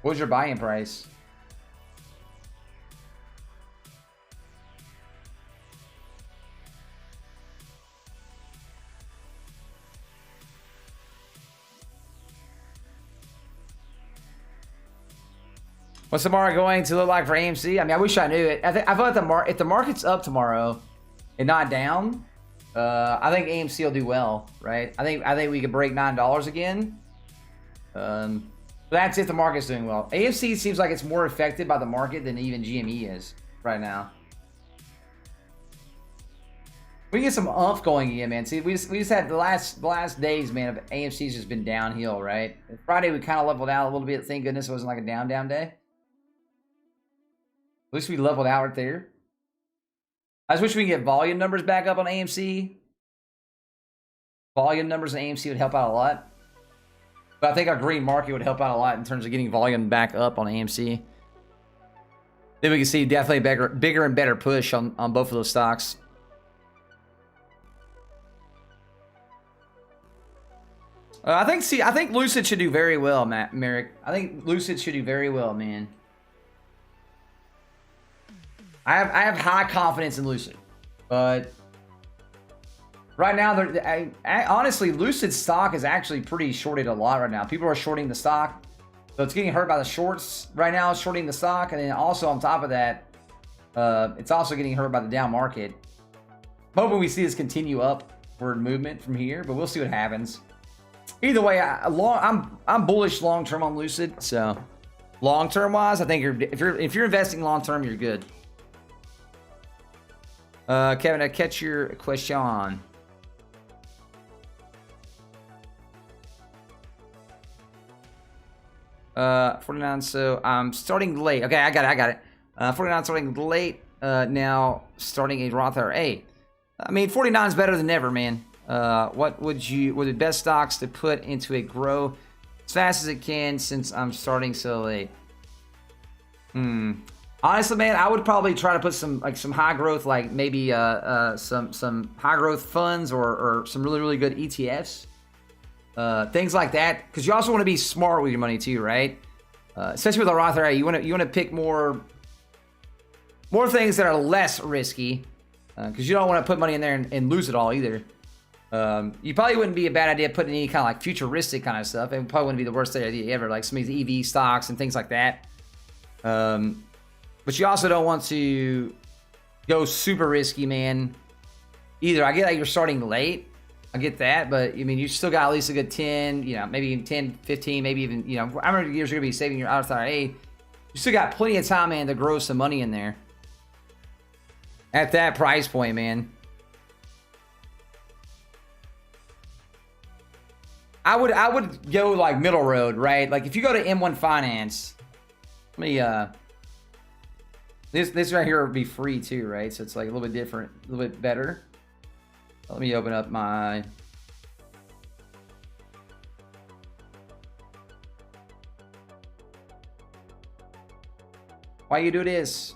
What was your buy-in price? What's the market going to look like for AMC? I mean, I wish I knew it. I feel like if the market's up tomorrow and not down, I think AMC will do well, right? I think we could break $9 again. That's if the market's doing well. AMC seems like it's more affected by the market than even GME is right now. We get some umph going again, man. See, we just had the last days, man, of AMC's just been downhill, right? Friday we kind of leveled out a little bit. Thank goodness it wasn't like a down day. At least we leveled out right there. I just wish we could get volume numbers back up on AMC. Volume numbers on AMC would help out a lot. But I think our green market would help out a lot in terms of getting volume back up on AMC. Then we can see definitely a bigger and better push on both of those stocks. I think Lucid should do very well, Merrick. I think Lucid should do very well, man. I have high confidence in Lucid, but right now, honestly, Lucid stock is actually pretty shorted a lot right now. People are shorting the stock, so it's getting hurt by the shorts right now. It's shorting the stock, and then also on top of that, it's also getting hurt by the down market. I'm hoping we see this continue upward movement from here, but we'll see what happens. Either way, I'm bullish long term on Lucid. So long term wise, I think if you're investing long term, you're good. Kevin, I catch your question. 49, so I'm starting late. Okay, I got it. 49 starting late. Now starting a Roth IRA. I mean, 49 is better than ever, man. What were the best stocks to put into a grow as fast as it can since I'm starting so late? Honestly, man, I would probably try to put some high growth, like maybe some high growth funds or some really good ETFs, things like that. Because you also want to be smart with your money too, right? Especially with a Roth IRA, you want to pick more things that are less risky, because you don't want to put money in there and lose it all either. You probably wouldn't be a bad idea putting any kind of like futuristic kind of stuff. It probably wouldn't be the worst idea ever, like some of these EV stocks and things like that. But you also don't want to go super risky, man. Either. I get that you're starting late. I get that. But, I mean, you still got at least a good 10, maybe even 10, 15, maybe even, how many years you're going to be saving your Roth IRA. You still got plenty of time, man, to grow some money in there. At that price point, man. I would go like middle road, right? Like if you go to M1 Finance, let me this right here would be free too, right? So it's like a little bit different, a little bit better. Let me open up my why you do this?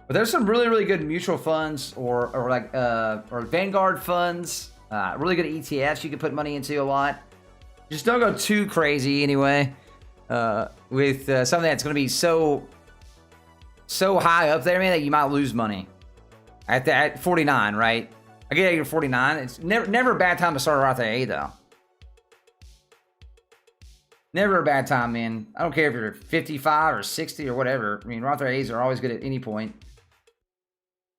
But there's some really good mutual funds or Vanguard funds, really good ETFs you can put money into a lot. Just don't go too crazy anyway. With something that's going to be so high up there, man, that you might lose money at 49, right? I get you're 49. It's never a bad time to start a Roth IRA though. Never a bad time, man. I don't care if you're 55 or 60 or whatever. I mean, Roth IRAs are always good at any point.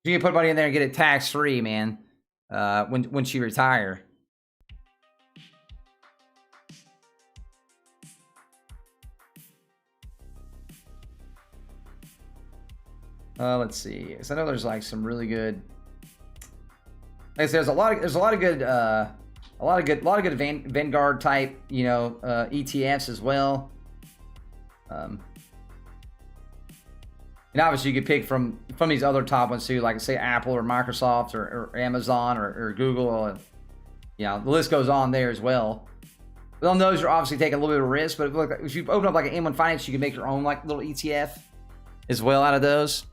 You can put money in there and get it tax free, man. Once you retire. Let's see. So I know there's like some really good. Like I said, there's a lot of good Vanguard type, you know, ETFs as well. And obviously you could pick from these other top ones too, like say Apple or Microsoft or Amazon or Google. Or, you know, the list goes on there as well. But on those, you're obviously taking a little bit of risk. But look, if you open up like an M1 Finance, you can make your own like little ETF as well out of those.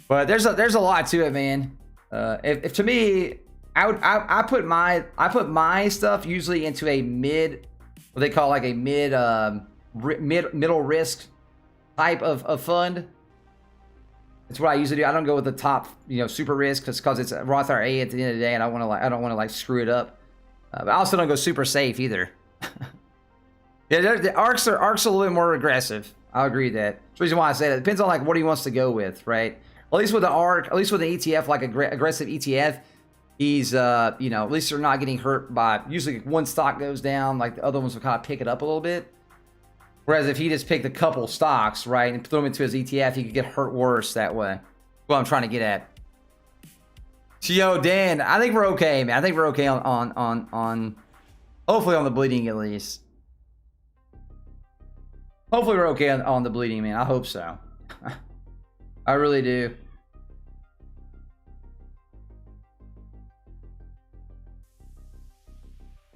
But there's a lot to it, man. If to me, I put my stuff usually into a mid, what they call like a middle risk type of fund. That's what I usually do. I don't go with the top, you know, super risk because it's a Roth IRA at the end of the day, and I don't want to like screw it up. But I also don't go super safe either. Yeah, the ARCs are a little bit more aggressive. I'll agree with that. That's the reason why I say that. It depends on like what he wants to go with, right? At least with the ARC, at least with an ETF, like aggressive ETF, he's you know, at least they're not getting hurt by, usually one stock goes down, like the other ones will kind of pick it up a little bit. Whereas if he just picked a couple stocks, right, and threw them into his ETF, he could get hurt worse that way. Well, I'm trying to get at. So, yo, Dan, I think we're okay, man. I think we're okay on hopefully on the bleeding at least. Hopefully we're okay on the bleeding, man. I hope so. I really do.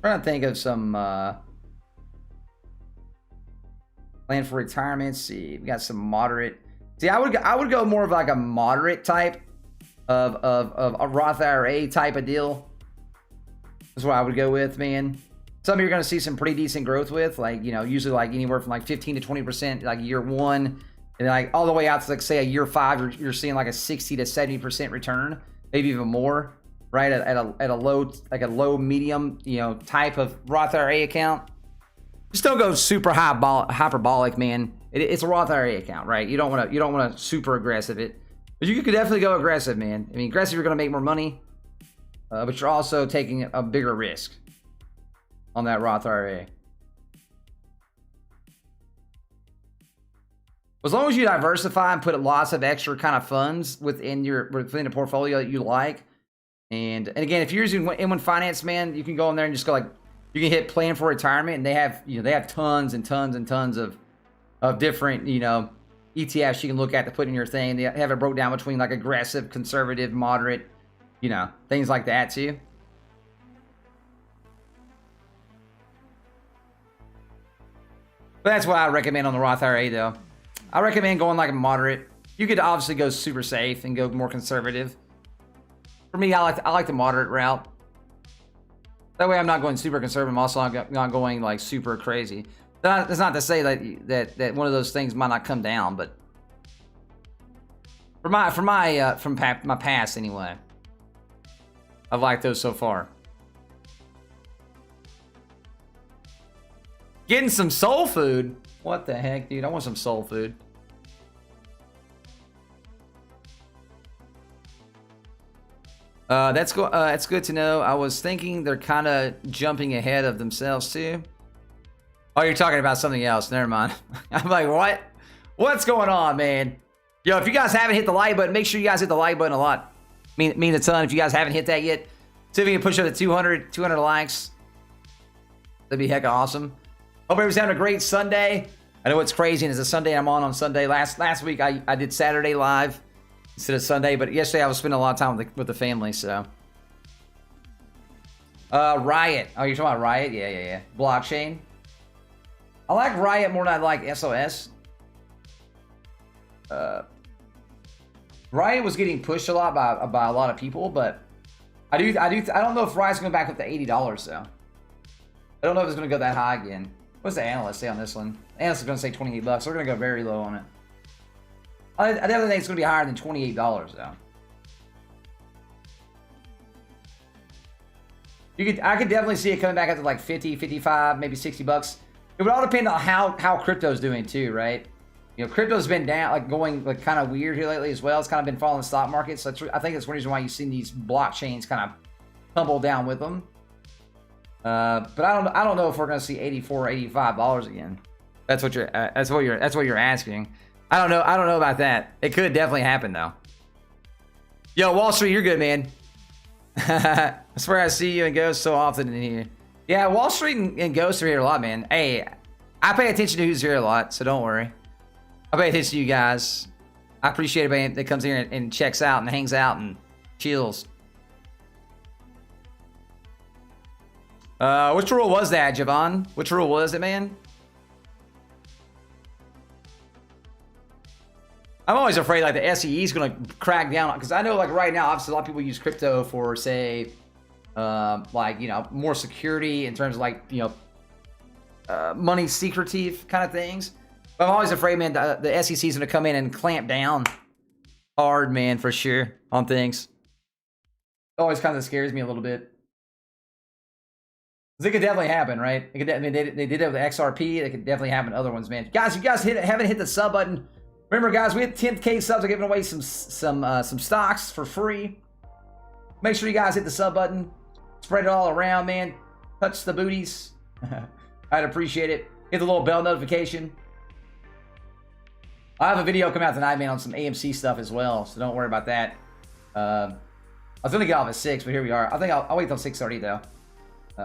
Trying to think of some plan for retirement. See, we got some moderate. See, I would go more of like a moderate type of a Roth IRA type of deal. That's what I would go with, man. Some you're going to see some pretty decent growth with, like, you know, usually like anywhere from like 15 to 20% like year one, and like all the way out to like say a year 5, you're seeing like a 60 to 70% return, maybe even more, right? At a low, like a low medium, you know, type of Roth IRA account. Just don't go super hyperbolic, man. It's a Roth IRA account, right? You don't want to super aggressive it, but you could definitely go aggressive, man. I mean, aggressive, you're going to make more money, but you're also taking a bigger risk on that Roth IRA. As long as you diversify and put lots of extra kind of funds within the portfolio that you like, and again, if you're using M1 Finance, man, you can go in there and just go like, you can hit plan for retirement, and they have tons and tons and tons of different, you know, ETFs you can look at to put in your thing. They have it broke down between like aggressive, conservative, moderate, you know, things like that too. But that's what I recommend on the Roth IRA, though. I recommend going like a moderate. You could obviously go super safe and go more conservative. For me, I like the moderate route. That way, I'm not going super conservative. I'm also not going like super crazy. That's not to say that one of those things might not come down, but from my past anyway, I've liked those so far. Getting some soul food. What the heck, dude? I want some soul food. That's good to know. I was thinking they're kind of jumping ahead of themselves too. Oh, you're talking about something else. Never mind. I'm like, what? What's going on, man? Yo, if you guys haven't hit the like button, make sure you guys hit the like button a lot. Mean a ton. If you guys haven't hit that yet, see if we can push up to 200 likes. That'd be hecka awesome. Hope everyone's having a great Sunday. I know it's crazy, and it's a Sunday. I'm on Sunday. Last week I did Saturday live instead of Sunday, but yesterday I was spending a lot of time with the family. So, Riot. Oh, you're talking about Riot? Yeah. Blockchain. I like Riot more than I like SOS. Riot was getting pushed a lot by a lot of people, but I don't know if Riot's going back up to $80 though. I don't know if it's going to go that high again. What's the analyst say on this one? The analyst is going to say $28. We're going to go very low on it. I definitely think it's going to be higher than $28 though. I could definitely see it coming back up to like 50, 55, maybe $60. It would all depend on how crypto's doing too, right? You know, crypto's been down, like going like kind of weird here lately as well. It's kind of been following the stock market. So I think that's one reason why you've seen these blockchains kind of tumble down with them. But I don't know if we're going to see $84 or $85 again. That's what you're asking. I don't know about that. It could definitely happen though. Yo, Wall Street, you're good, man. I swear I see you and Ghost so often in here. Yeah, Wall Street and Ghost are here a lot, man. Hey, I pay attention to who's here a lot, so don't worry. I pay attention to you guys. I appreciate everybody that comes here and checks out and hangs out and chills. Which rule was that, Javon? Which rule was it, man? I'm always afraid like the SEC is going to crack down, because I know like right now, obviously a lot of people use crypto for, say, like, you know, more security in terms of like, you know, money secretive kind of things. But I'm always afraid, man, the SEC is going to come in and clamp down hard, man, for sure, on things. It always kind of scares me a little bit. It could definitely happen, right? It could, I mean, they did it with XRP. It could definitely happen to other ones, man. Guys, you guys haven't hit the sub button. Remember, guys, we hit 10K subs. We're giving away some stocks for free. Make sure you guys hit the sub button. Spread it all around, man. Touch the booties. I'd appreciate it. Hit the little bell notification. I have a video come out tonight, man, on some AMC stuff as well, so don't worry about that. I was gonna get off at 6, but here we are. I think I'll wait till 6:30 though.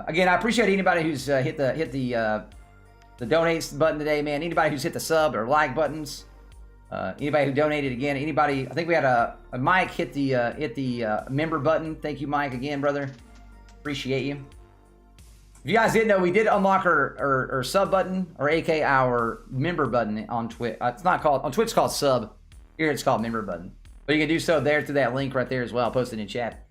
Again, I appreciate anybody who's hit the donate button today, man. Anybody who's hit the sub or like buttons. Anybody who donated again. Anybody. I think we had a Mike hit the member button. Thank you, Mike, again, brother. Appreciate you. If you guys didn't know, we did unlock our sub button, or AK our member button on Twitch. It's not called on Twitch. It's called sub. Here it's called member button. But you can do so there through that link right there as well. I'll post it in chat.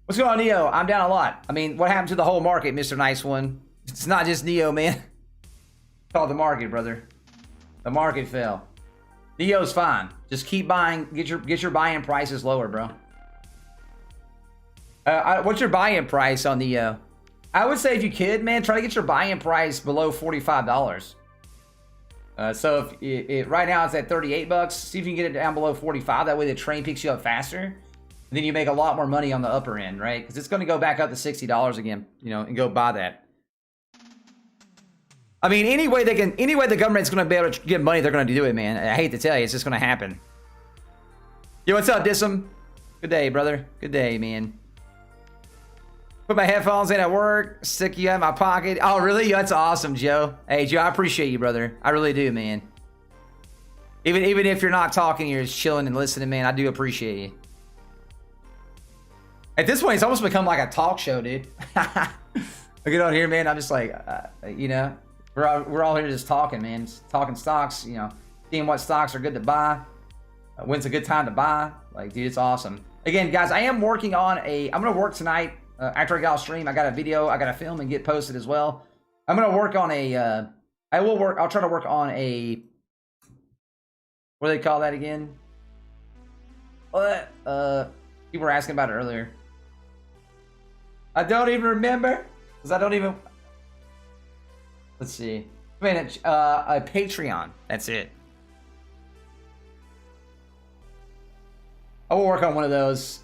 What's going on, Neo? I'm down a lot. I mean, what happened to the whole market, Mr. Nice One? It's not just Neo, man. It's called the market, brother. The market fell. Neo's fine. Just keep buying. Get your buy-in prices lower, bro. What's your buy-in price on Neo? I would say if you could, man, try to get your buy-in price below $45. So if right now it's at 38 bucks, see if you can get it down below 45. That way the train picks you up faster. And then you make a lot more money on the upper end, right? Because it's going to go back up to $60 again, you know, and go buy that. I mean, any way the government's going to be able to get money, they're going to do it, man. I hate to tell you, it's just going to happen. Yo, what's up, Dism? Good day, brother. Good day, man. Put my headphones in at work, stick you in my pocket. Oh, really? That's awesome, Joe. Hey, Joe, I appreciate you, brother. I really do, man. Even if you're not talking, you're just chilling and listening, man. I do appreciate you. At this point, it's almost become like a talk show, dude. I get on here, man. I'm just like, you know, we're all here just talking, man. Just talking stocks, you know, seeing what stocks are good to buy. When's a good time to buy? Like, dude, it's awesome. Again, guys, I am working on I'm going to work tonight. After I get off stream, I got a video I got to film and get posted as well. I'm going to work on I'll try to work on what do they call that again? What? People were asking about it earlier. I don't even remember. Because I don't even... Let's see. I mean, a Patreon. That's it. I will work on one of those.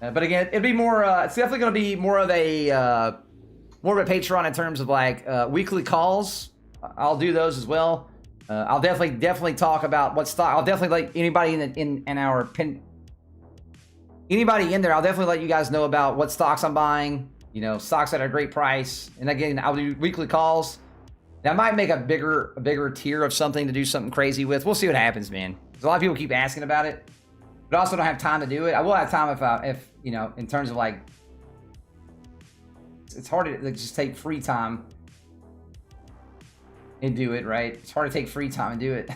But again, it'd be more... it's definitely going to be more of a Patreon in terms of like weekly calls. I'll do those as well. I'll definitely talk about what stock... I'll definitely let anybody in our... Anybody in there, I'll definitely let you guys know about what stocks I'm buying, you know, stocks at a great price. And again, I'll do weekly calls. Now, I might make a bigger tier of something to do something crazy with. We'll see what happens, man. Because a lot of people keep asking about it, but I also don't have time to do it. I will have time if you know, in terms of like, it's hard to like, just take free time and do it, right? It's hard to take free time and do it.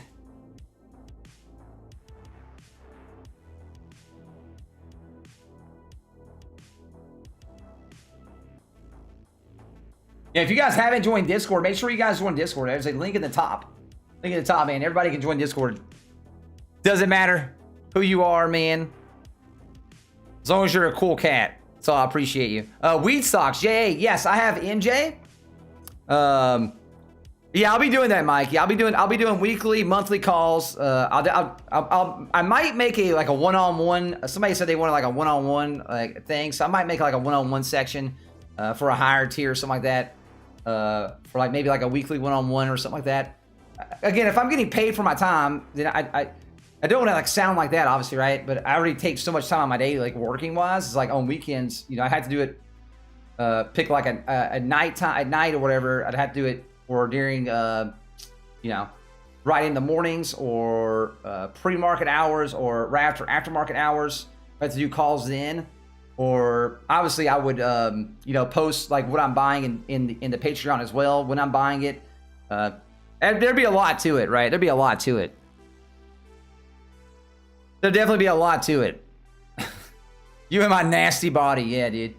Yeah, if you guys haven't joined Discord, make sure you guys join Discord. There's a link in the top. Link in the top, man. Everybody can join Discord. Doesn't matter who you are, man. As long as you're a cool cat. So I appreciate you. Weed stocks, JA. Yes, I have NJ. Yeah, I'll be doing that, Mike. Yeah, I'll be doing weekly, monthly calls. I might make a like a one-on-one. Somebody said they wanted like a one-on-one like thing, so I might make like a one-on-one section for a higher tier or something like that. For like maybe like a weekly one-on-one or something like that. Again, if I'm getting paid for my time, then I don't want to like sound like that, obviously, right? But I already take so much time on my day, like working wise. It's like on weekends, you know, I had to do it. Pick like a night time at night or whatever. I'd have to do it or during, you know, right in the mornings or pre-market hours or right after market hours. I have to do calls then, or obviously I would, you know, post like what I'm buying in the Patreon as well when I'm buying it. There'd be a lot to it, right? There'd be a lot to it. There'd definitely be a lot to it. You and my nasty body, yeah, dude.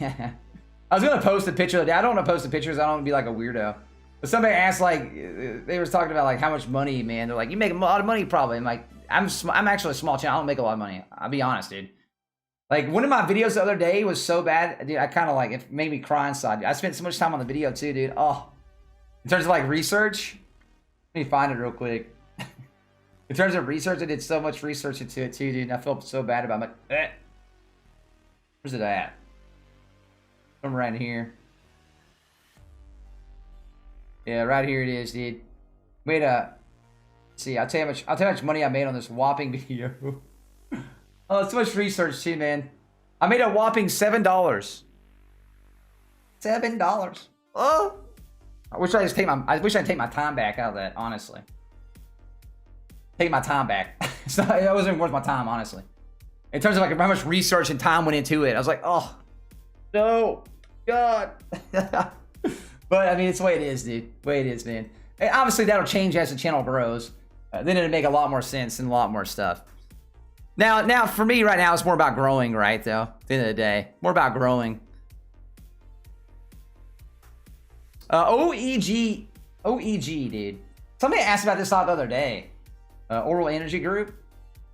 I was gonna post a picture. I don't want to post the pictures. I don't want to be like a weirdo. But somebody asked, like, they were talking about like how much money, man. They're like, you make a lot of money, probably. I'm like, I'm actually a small channel. I don't make a lot of money. I'll be honest, dude. Like one of my videos the other day was so bad, dude. I kind of like it made me cry inside. I spent so much time on the video too, dude. Oh, in terms of like research, let me find it real quick. In terms of research, I did so much research into it too, dude. And I felt so bad about it. I'm like, where's it at? I'm right here. Yeah, right here it is, dude. Wait, see, I'll tell you how much money I made on this whopping video. Oh, it's so much research too, man. I made a whopping $7. $7. Oh, I wish I take my time back out of that. Honestly, take my time back. It wasn't worth my time, honestly. In terms of like how much research and time went into it, I was like, oh no, God. But I mean, it's the way it is, dude. The way it is, man. And obviously, that'll change as the channel grows. Then it'll make a lot more sense and a lot more stuff. Now, for me right now, it's more about growing, right? Though, at the end of the day, more about growing. OEG, dude. Somebody asked about this stock the other day. Oral Energy Group.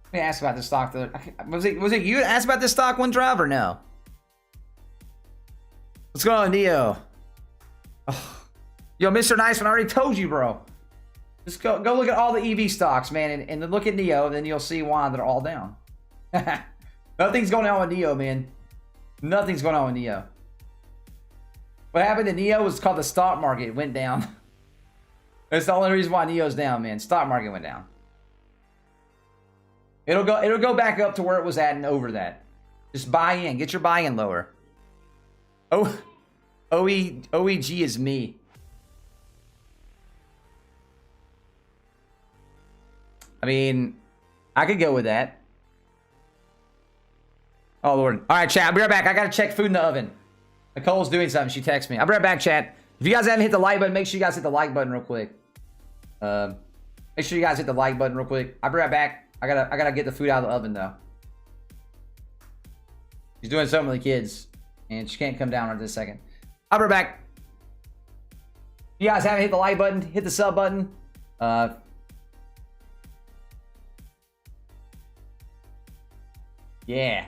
Somebody asked about this stock the other. Was it you that asked about this stock one drive or no? What's going on, Neo? Oh. Yo, Mr. Nice One, I already told you, bro. Just go look at all the EV stocks, man, and then look at Neo, and then you'll see why they're all down. Nothing's going on with Neo, man. Nothing's going on with Neo. What happened to Neo was called the stock market. It went down. That's the only reason why Neo's down, man. Stock market went down. It'll go back up to where it was at and over that. Just buy in. Get your buy-in lower. OEG is me. I mean, I could go with that. Oh, Lord. All right, chat. I'll be right back. I got to check food in the oven. Nicole's doing something. She texted me. I'll be right back, chat. If you guys haven't hit the like button, make sure you guys hit the like button real quick. Make sure you guys hit the like button real quick. I'll be right back. I gotta get the food out of the oven, though. She's doing something with the kids, and she can't come down right this second. I'll be right back. If you guys haven't hit the like button, hit the sub button. Yeah.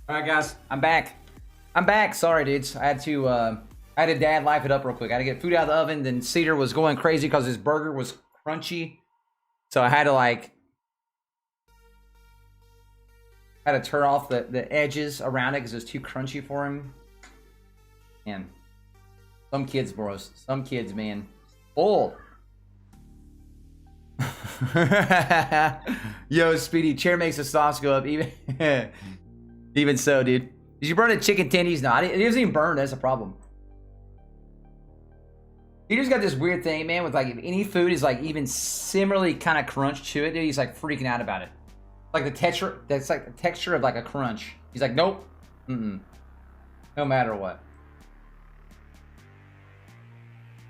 All right, guys, I'm back. I'm back. Sorry, dudes. I had to dad life it up real quick. I had to get food out of the oven. Then Cedar was going crazy because his burger was crunchy. So I had to turn off the edges around it because it was too crunchy for him. Man, some kids, bros. Some kids, man. Oh. Yo, Speedy, chair makes the sauce go up. Even so, dude. Did you burn the chicken tendies? No, it doesn't even burn. That's a problem. He just got this weird thing, man, with like if any food is like even similarly kind of crunch to it, dude, he's like freaking out about it. Like the texture, that's like the texture of like a crunch. He's like, nope. No matter what.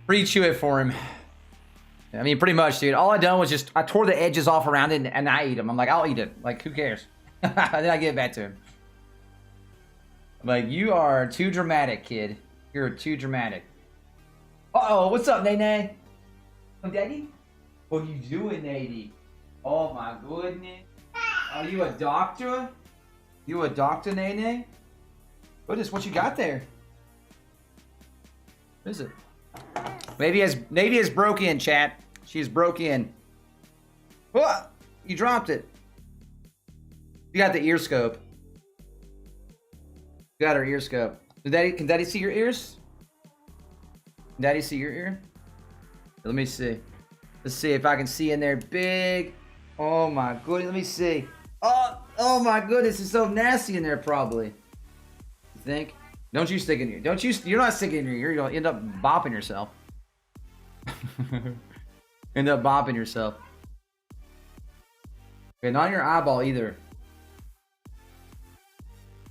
Pretty chew it for him. I mean, pretty much, dude. All I done was I tore the edges off around it and I eat them. I'm like, I'll eat it. Like, who cares? Then I give it back to him. I'm like, you are too dramatic, kid. You're too dramatic. Uh-oh, what's up, Nene? Oh, Daddy? What are you doing, Nady? Oh, my goodness. Are you a doctor? You a doctor, Nene? Goodness, what you got there? What is it? Navy has broke in, chat. She's broke in. Oh, you dropped it. You got the ear scope. You got her ear scope. Can Daddy see your ears? Can Daddy see your ear? Let me see. Let's see if I can see in there big. Oh my goodness, let me see. Oh my goodness, it's so nasty in there probably. You think? Don't you stick in your ear. You're not sticking in your ear, you're gonna end up bopping yourself. End up bopping yourself. Okay, not in your eyeball either.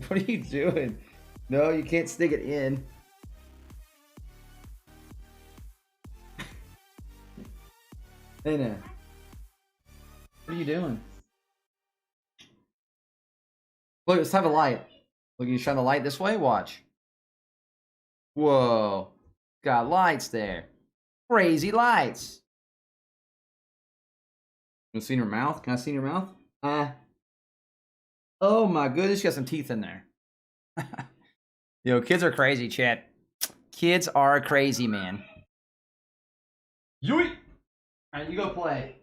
What are you doing? No, you can't stick it in. Hey now. What are you doing? Look, let's have a light. Look, you shine the light this way? Watch. Whoa. Got lights there. Crazy lights. You see in your mouth? Can I see in your mouth? Oh my goodness, you got some teeth in there. Yo, kids are crazy, chat. Kids are crazy, man. Yoink! Alright, you go play.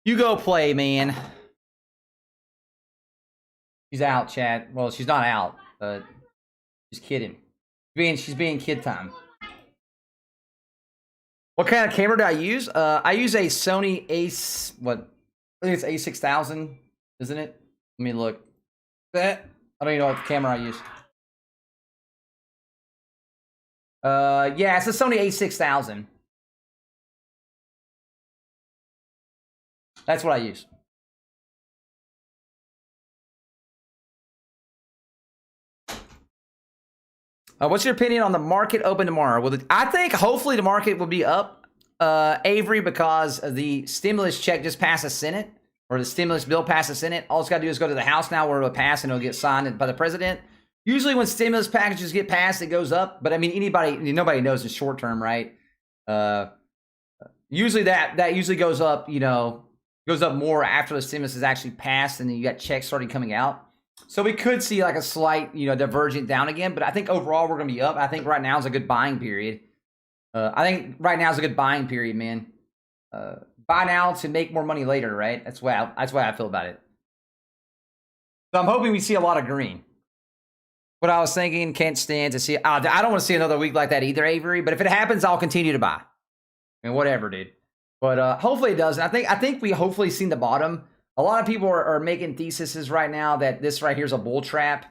You go play, man. She's out, chat. Well, she's not out, but she's kidding. She's being kid time. What kind of camera do I use? I use a Sony Ace. What? I think it's A6000, isn't it? Let me look. That I don't even know what camera I use. Yeah, it's a Sony A6000. That's what I use. What's your opinion on the market open tomorrow? I think hopefully the market will be up, Avery, because the stimulus check just passed the Senate, or the stimulus bill passed the Senate. All it's got to do is go to the House now where it'll pass and it'll get signed by the president. Usually when stimulus packages get passed, it goes up. But I mean, nobody knows the short term, right? Usually that usually goes up, goes up more after the stimulus is actually passed and then you got checks starting coming out. So we could see like a slight, divergent down again, but I think overall we're going to be up. I think right now is a good buying period. Man. Buy now to make more money later, right? That's why I feel about it. So I'm hoping we see a lot of green. What I was thinking, can't stand to see. I don't want to see another week like that either, Avery. But if it happens, I'll continue to buy. And whatever, dude. But hopefully it doesn't. I think we hopefully seen the bottom. A lot of people are making theses right now that this right here is a bull trap.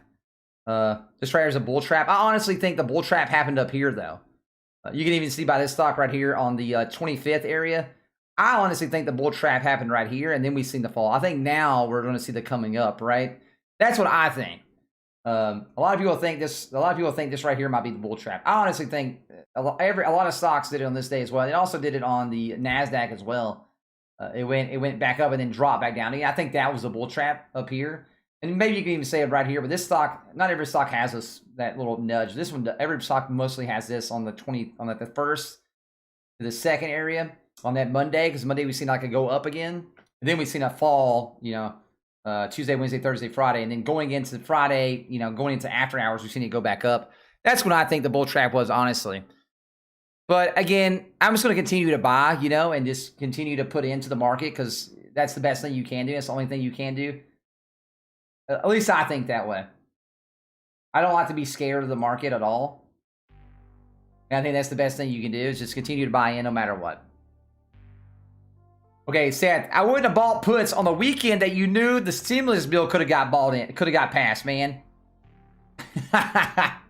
This right here is a bull trap. I honestly think the bull trap happened up here, though. You can even see by this stock right here on the 25th area. I honestly think the bull trap happened right here, and then we've seen the fall. I think now we're going to see the coming up, right? That's what I think. A lot of people think this right here might be the bull trap. I honestly think a lot of stocks did it on this day as well. It also did it on the Nasdaq as well. It went back up and then dropped back down. I think that was a bull trap up here. And maybe you can even say it right here, but this stock, not every stock has that little nudge. This one, every stock mostly has this on the first to the second area on that Monday, because Monday we've seen like a go up again. And then we've seen a fall, Tuesday, Wednesday, Thursday, Friday, and then going into Friday, going into after hours, we've seen it go back up. That's when I think the bull trap was, honestly. But again, I'm just going to continue to buy, and just continue to put into the market because that's the best thing you can do. That's the only thing you can do. At least I think that way. I don't like to be scared of the market at all. And I think that's the best thing you can do is just continue to buy in no matter what. Okay, Seth, I wouldn't have bought puts on the weekend that you knew the stimulus bill could have got passed, man. That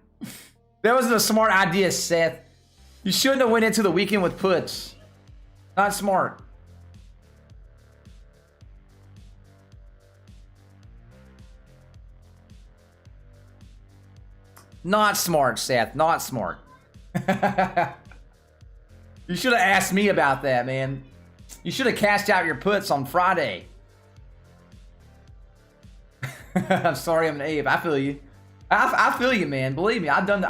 wasn't a smart idea, Seth. You shouldn't have went into the weekend with puts. Not smart. Not smart, Seth. Not smart. You should have asked me about that, man. You should have cashed out your puts on Friday. I'm sorry, I'm an ape. I feel you. I feel you, man. Believe me, I've done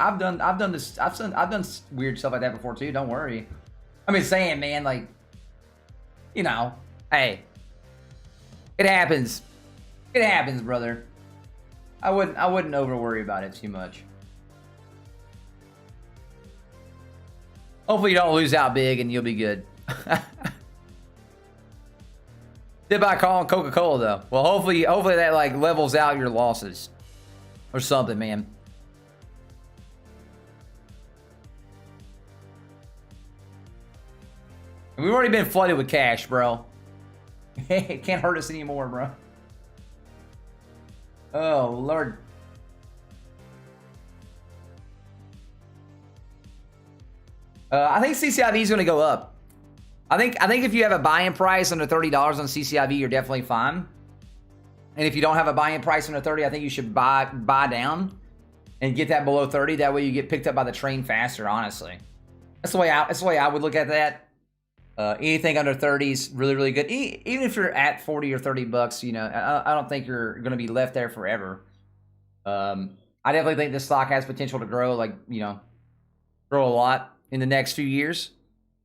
weird stuff like that before too. Don't worry. I'm just saying, man. Like, hey, it happens. It happens, brother. I wouldn't over worry about it too much. Hopefully you don't lose out big and you'll be good. Did buy call on Coca-Cola though. Well, hopefully that like levels out your losses or something, man. And we've already been flooded with cash, bro. It can't hurt us anymore, bro. Oh Lord. I think CCIV is going to go up. I think if you have a buy-in price under $30 on CCIV, you're definitely fine. And if you don't have a buy-in price under 30, I think you should buy down and get that below 30. That way you get picked up by the train faster, honestly. That's the way I would look at that. Anything under 30 is really, really good. Even if you're at 40 or 30 bucks, I don't think you're going to be left there forever. I definitely think this stock has potential to grow, grow a lot in the next few years.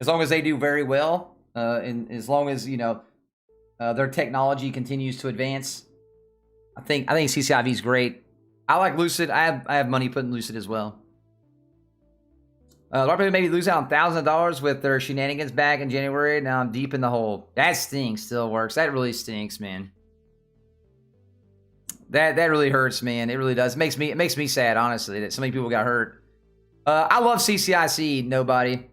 As long as they do very well, and as long as, their technology continues to advance, I think CCIV is great. I like Lucid. I have money put in Lucid as well. Larpy maybe lose out on thousands of dollars with their shenanigans back in January. Now I'm deep in the hole. That stinks. Still works. That really stinks, man. That really hurts, man. It really does. It makes me sad, honestly, that so many people got hurt. I love CCIC. Nobody.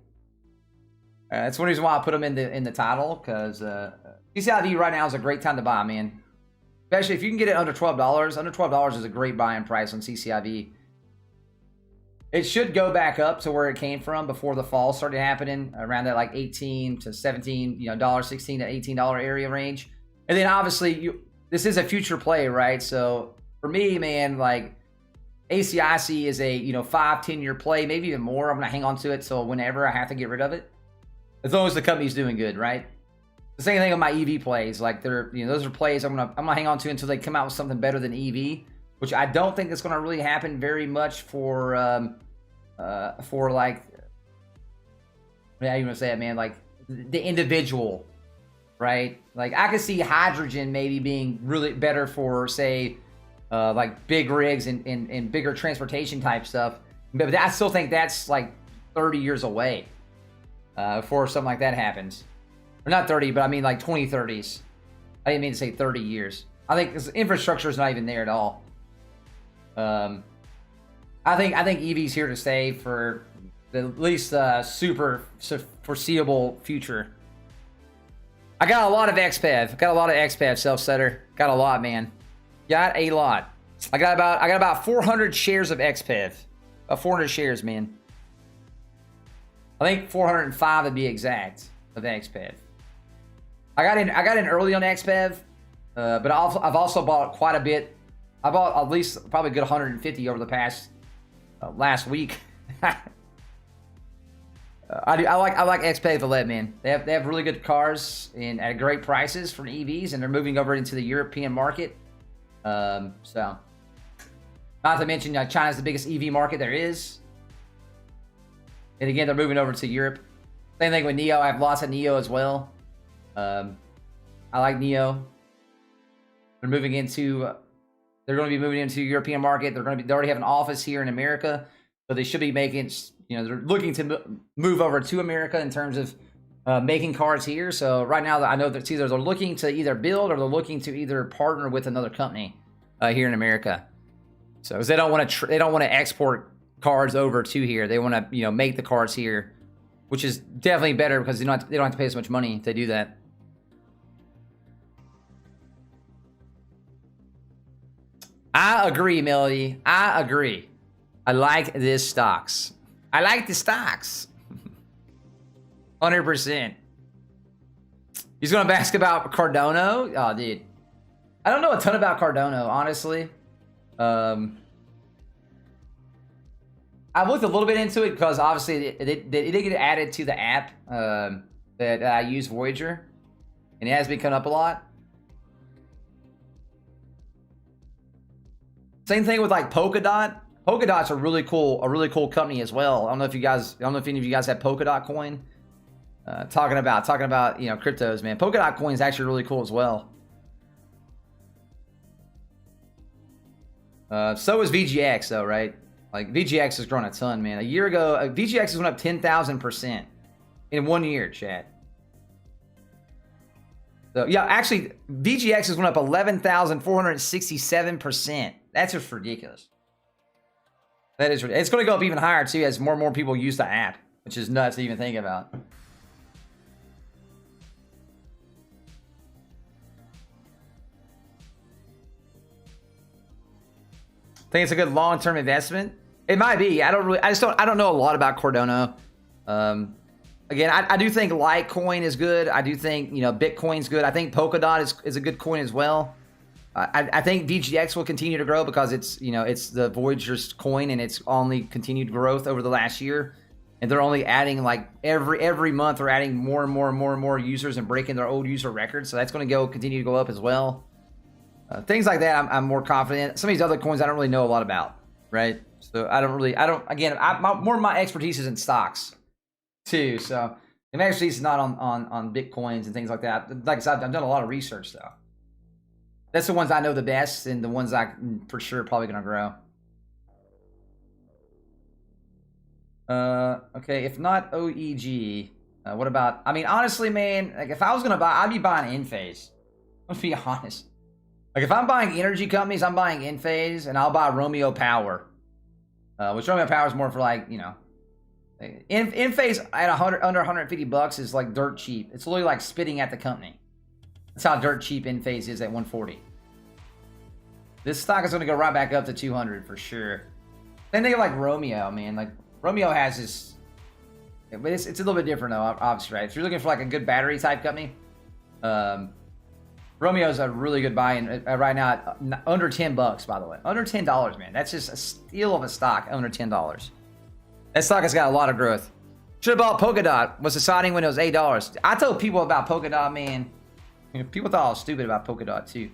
That's one reason why I put them in the title, because CCIV right now is a great time to buy, man. Especially if you can get it under $12. Under $12 is a great buying price on CCIV. It should go back up to where it came from before the fall started happening, around that like $18 to $17, $16 to $18 area range. And then obviously this is a future play, right? So for me, man, like ACIC is a 5-10 year play, maybe even more. I'm gonna hang on to it so whenever I have to get rid of it, as long as the company's doing good, right? The same thing with my EV plays. Like they're, those are plays I'm gonna hang on to until they come out with something better than EV, which I don't think that's gonna really happen very much for like, how you gonna say it, man? Like the individual, right? Like I could see hydrogen maybe being really better for, say, like big rigs and bigger transportation type stuff. But I still think that's like 30 years away before something like that happens. Or not 30, but I mean like 2030s. I didn't mean to say 30 years. I think this infrastructure is not even there at all. I think EV's here to stay for at least super foreseeable future. I got a lot of XPEV. Got a lot of XPEV self-setter. Got a lot, man. Got a lot. I got about 400 shares of XPEV. About 400 shares, man. I think 405 to be exact of XPEV. I got in early on XPEV, but I've also bought quite a bit. I bought at least probably a good 150 over the past last week. I like XPEV to let, man. They have really good cars and at great prices for EVs, and they're moving over into the European market. So, not to mention China's the biggest EV market there is. And again, they're moving over to Europe. Same thing with NIO. I have lots of NIO as well. I like NIO. They're moving into. They're going to be moving into the European market. They already have an office here in America, so they should be making. They're looking to move over to America in terms of making cars here. So right now, I know that either they're looking to either build or they're looking to either partner with another company here in America. So they don't want to export cars over to here. They want to make the cars here, which is definitely better because they don't have to pay so much money to do that. I agree, Melody. I agree. I like this stocks. I like the stocks. 100%. He's going to ask about Cardano. Oh, dude. I don't know a ton about Cardano, honestly. I looked a little bit into it because obviously it did get added to the app that I use, Voyager. And it has been coming up a lot. Same thing with like Polkadot. Polkadot's a really cool company as well. I don't know if any of you guys have Polkadot coin. Talking about cryptos, man. Polkadot coin is actually really cool as well. So is VGX though, right? Like VGX has grown a ton, man. A year ago, VGX has went up 10,000% in 1 year, chat. So yeah, actually, VGX has went up 11,467%. That's just ridiculous. That is ridiculous. It's going to go up even higher too as more and more people use the app, which is nuts to even think about. Think it's a good long-term investment? It might be. I don't know a lot about Cardano. Again, I do think Litecoin is good. I do think Bitcoin's good. I think Polkadot is a good coin as well. I think VGX will continue to grow because it's the Voyager's coin and it's only continued growth over the last year, and they're only adding like every month they're adding more and more users and breaking their old user records. So that's going to continue to go up as well. Things like that, I'm more confident. Some of these other coins I don't really know a lot about, right? So more of my expertise is in stocks too. So my expertise is not on Bitcoins and things like that. Like I said, I've done a lot of research though. That's the ones I know the best and the ones I for sure probably going to grow. Okay, if not OEG, what about, I mean, honestly, man, like if I was going to buy, I'd be buying Enphase. Let's be honest. Like if I'm buying energy companies, I'm buying Enphase and I'll buy Romeo Power. Which Romeo Power is more for like, Enphase at under $150 is like dirt cheap. It's literally like spitting at the company. That's how dirt cheap Enphase is at 140. This stock is going to go right back up to 200 for sure. Then they like Romeo, man. Like Romeo has this, but it's a little bit different though, obviously, right? If you're looking for like a good battery type company, Romeo's a really good buy in right now, under $10, by the way. Under $10, man. That's just a steal of a stock, under $10. That stock has got a lot of growth. Should have bought Polkadot. Was deciding when it was $8. I told people about Polkadot, man. People thought I was stupid about Polkadot too.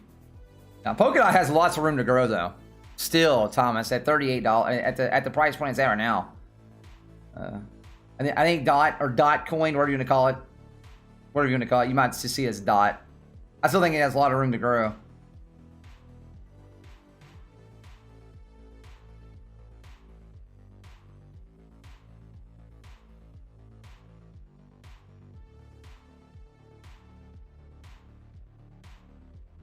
Now Polkadot has lots of room to grow though. Still, Thomas, at $38 at the price point it's at right now. I think Dot Coin, whatever you want to call it, you might just see it as Dot. I still think it has a lot of room to grow.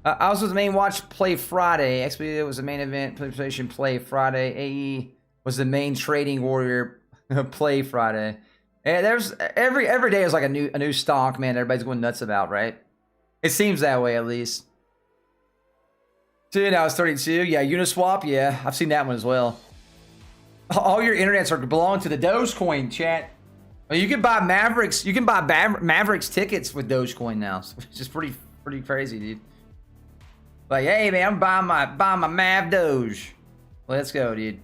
I was the main watch play Friday. XP was the main event. PlayStation play Friday. AE was the main trading warrior play Friday. And there's every day is like a new stock, man. Everybody's going nuts about, right? It seems that way at least. So now it's 32. Yeah, Uniswap. Yeah, I've seen that one as well. All your internets belong to the Dogecoin, chat. Well, you can buy Mavericks. You can buy Mavericks tickets with Dogecoin now, which is pretty crazy, dude. Like, hey man, I'm buying my Mav Doge. Let's go, dude.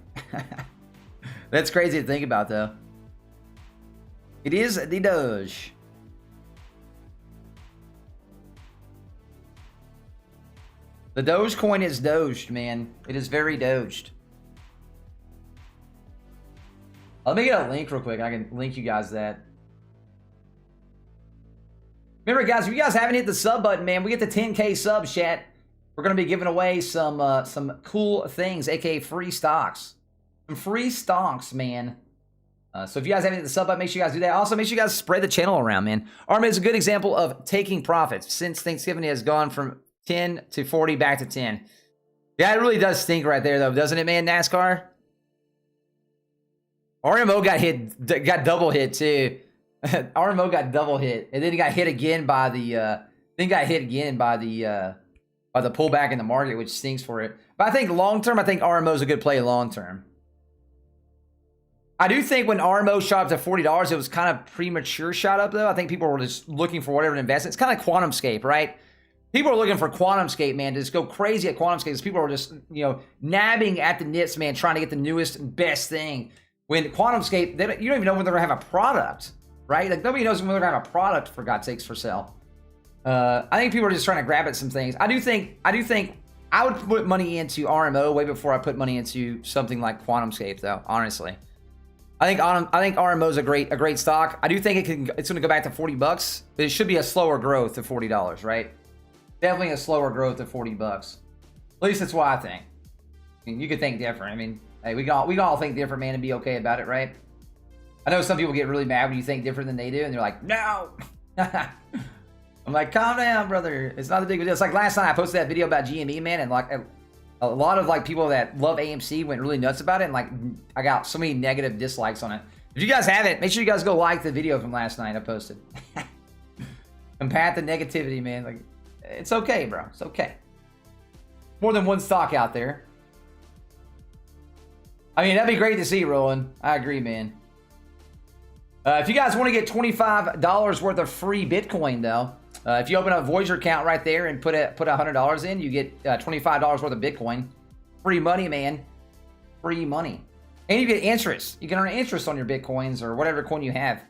That's crazy to think about, though. It is the Doge. The Dogecoin is doged, man. It is very doged. Let me get a link real quick. I can link you guys that. Remember, guys, if you guys haven't hit the sub button, man, we get the 10K subs, chat. we're going to be giving away some cool things, aka free stocks. Some free stocks, man. So if you guys haven't hit the sub button, make sure you guys do that. Also, make sure you guys spread the channel around, man. Armin is a good example of taking profits. Since Thanksgiving has gone from 10 to 40 back to 10. Yeah, it really does stink right there, though, doesn't it, man, NASCAR? RMO got double hit, too. RMO got double hit, and then he got hit again by the pullback in the market, which stinks for it. But I think long term, I think RMO is a good play long term. I do think when RMO shot up to $40, it was kind of premature shot up, though. I think people were just looking for whatever to invest in. It's kind of like QuantumScape, right? People are looking for QuantumScape, man, to just go crazy at QuantumScape. People are just, you know, nabbing at the nits, man, trying to get the newest and best thing. When QuantumScape, you don't even know when they're going to have a product, right? Like, nobody knows when they're going to have a product, for God's sakes, for sale. I think people are just trying to grab at some things. I do think I would put money into RMO way before I put money into something like QuantumScape, though, honestly. I think RMO is a great stock. I do think it's going to go back to $40, but it should be a slower growth to $40, right? Definitely a slower growth to $40. At least that's what I think. I mean, you could think different. I mean, hey, we can all think different, man, and be okay about it, right? I know some people get really mad when you think different than they do, and they're like, no. I'm like, calm down, brother. It's not a big deal. It's like last night I posted that video about GME, man, and like a lot of like people that love AMC went really nuts about it, and like I got so many negative dislikes on it. If you guys haven't, make sure you guys go like the video from last night I posted. Combat the negativity, man. Like, it's okay, bro. It's okay. More than one stock out there. I mean, that'd be great to see, Roland. I agree, man. If you guys want to get $25 worth of free Bitcoin, though, if you open a Voyager account right there and put $100 in, you get $25 worth of Bitcoin. Free money, man. Free money. And you get interest. You can earn interest on your Bitcoins or whatever coin you have.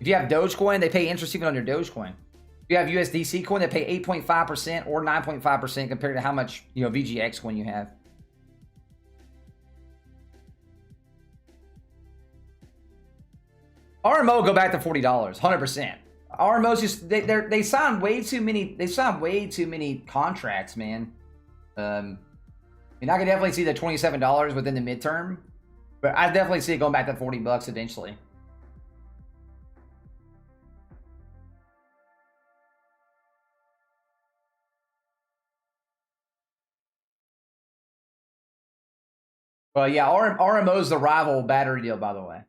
If you have Dogecoin, they pay interest even on your Dogecoin. If you have USDC coin, they pay 8.5% or 9.5% compared to how much, you know, VGX coin you have. RMO go back to $40, 100%. RMO's just they sign way too many contracts, man. I mean, I could definitely see the $27 within the midterm, but I definitely see it going back to $40 eventually. Well, yeah, RMO's the rival battery deal, by the way.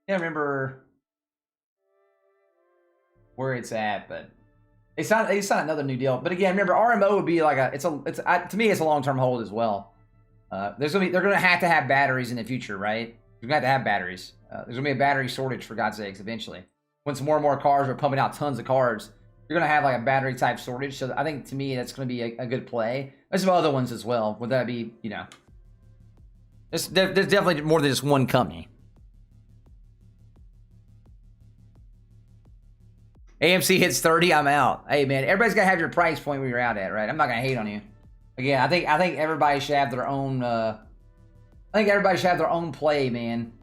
I can't remember where it's at, but they signed another new deal. But again, remember, RMO would be like to me, it's a long-term hold as well. They're gonna have to have batteries in the future, right? You're gonna have to have batteries. There's gonna be a battery shortage, for God's sakes, eventually. Once more and more cars are pumping out tons of cars, you're gonna have like a battery type shortage. So I think, to me, that's gonna be a good play. There's some other ones as well. Would that be, you know? There's definitely more than just one company. AMC hits 30, I'm out. Hey, man, everybody's got to have your price point where you're out at, right? I'm not going to hate on you. Again, I think everybody should have their own, I think everybody should have their own play, man.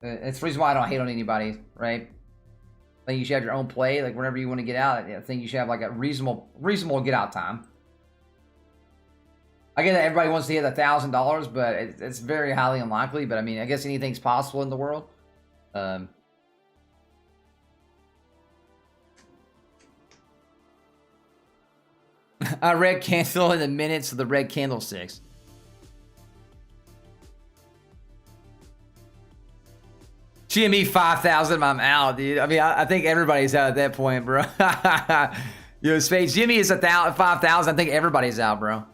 It's the reason why I don't hate on anybody, right? I think you should have your own play, like whenever you want to get out. I think you should have like a reasonable get out time. I get that everybody wants to hit $1,000, but it's very highly unlikely. But I mean, I guess anything's possible in the world. I red candle in the minutes of the red candlesticks. GME 5,000, I'm out, dude. I mean, I think everybody's out at that point, bro. Yo, Spades, GME is 5,000. I think everybody's out, bro.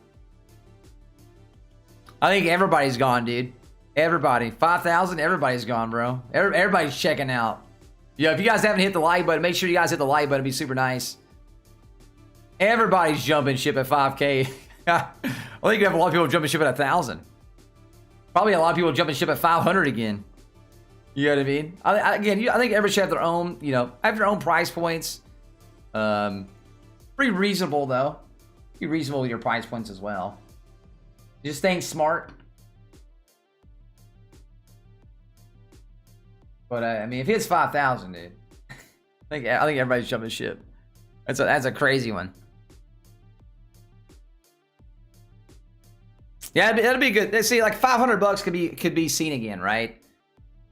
I think everybody's gone, dude. Everybody. 5,000, everybody's gone, bro. Everybody's checking out. Yo, if you guys haven't hit the like button, make sure you guys hit the like button. It'd be super nice. Everybody's jumping ship at 5K. I think you have a lot of people jumping ship at 1,000. Probably a lot of people jumping ship at 500 again. You know what I mean? I think everybody should have their own, you know, have their own price points. Pretty reasonable, though. Be reasonable with your price points as well. Just staying smart. But, I mean, if it's 5,000, dude. I think everybody's jumping ship. That's a crazy one. Yeah, that'd be good. See, like $500 could be seen again, right?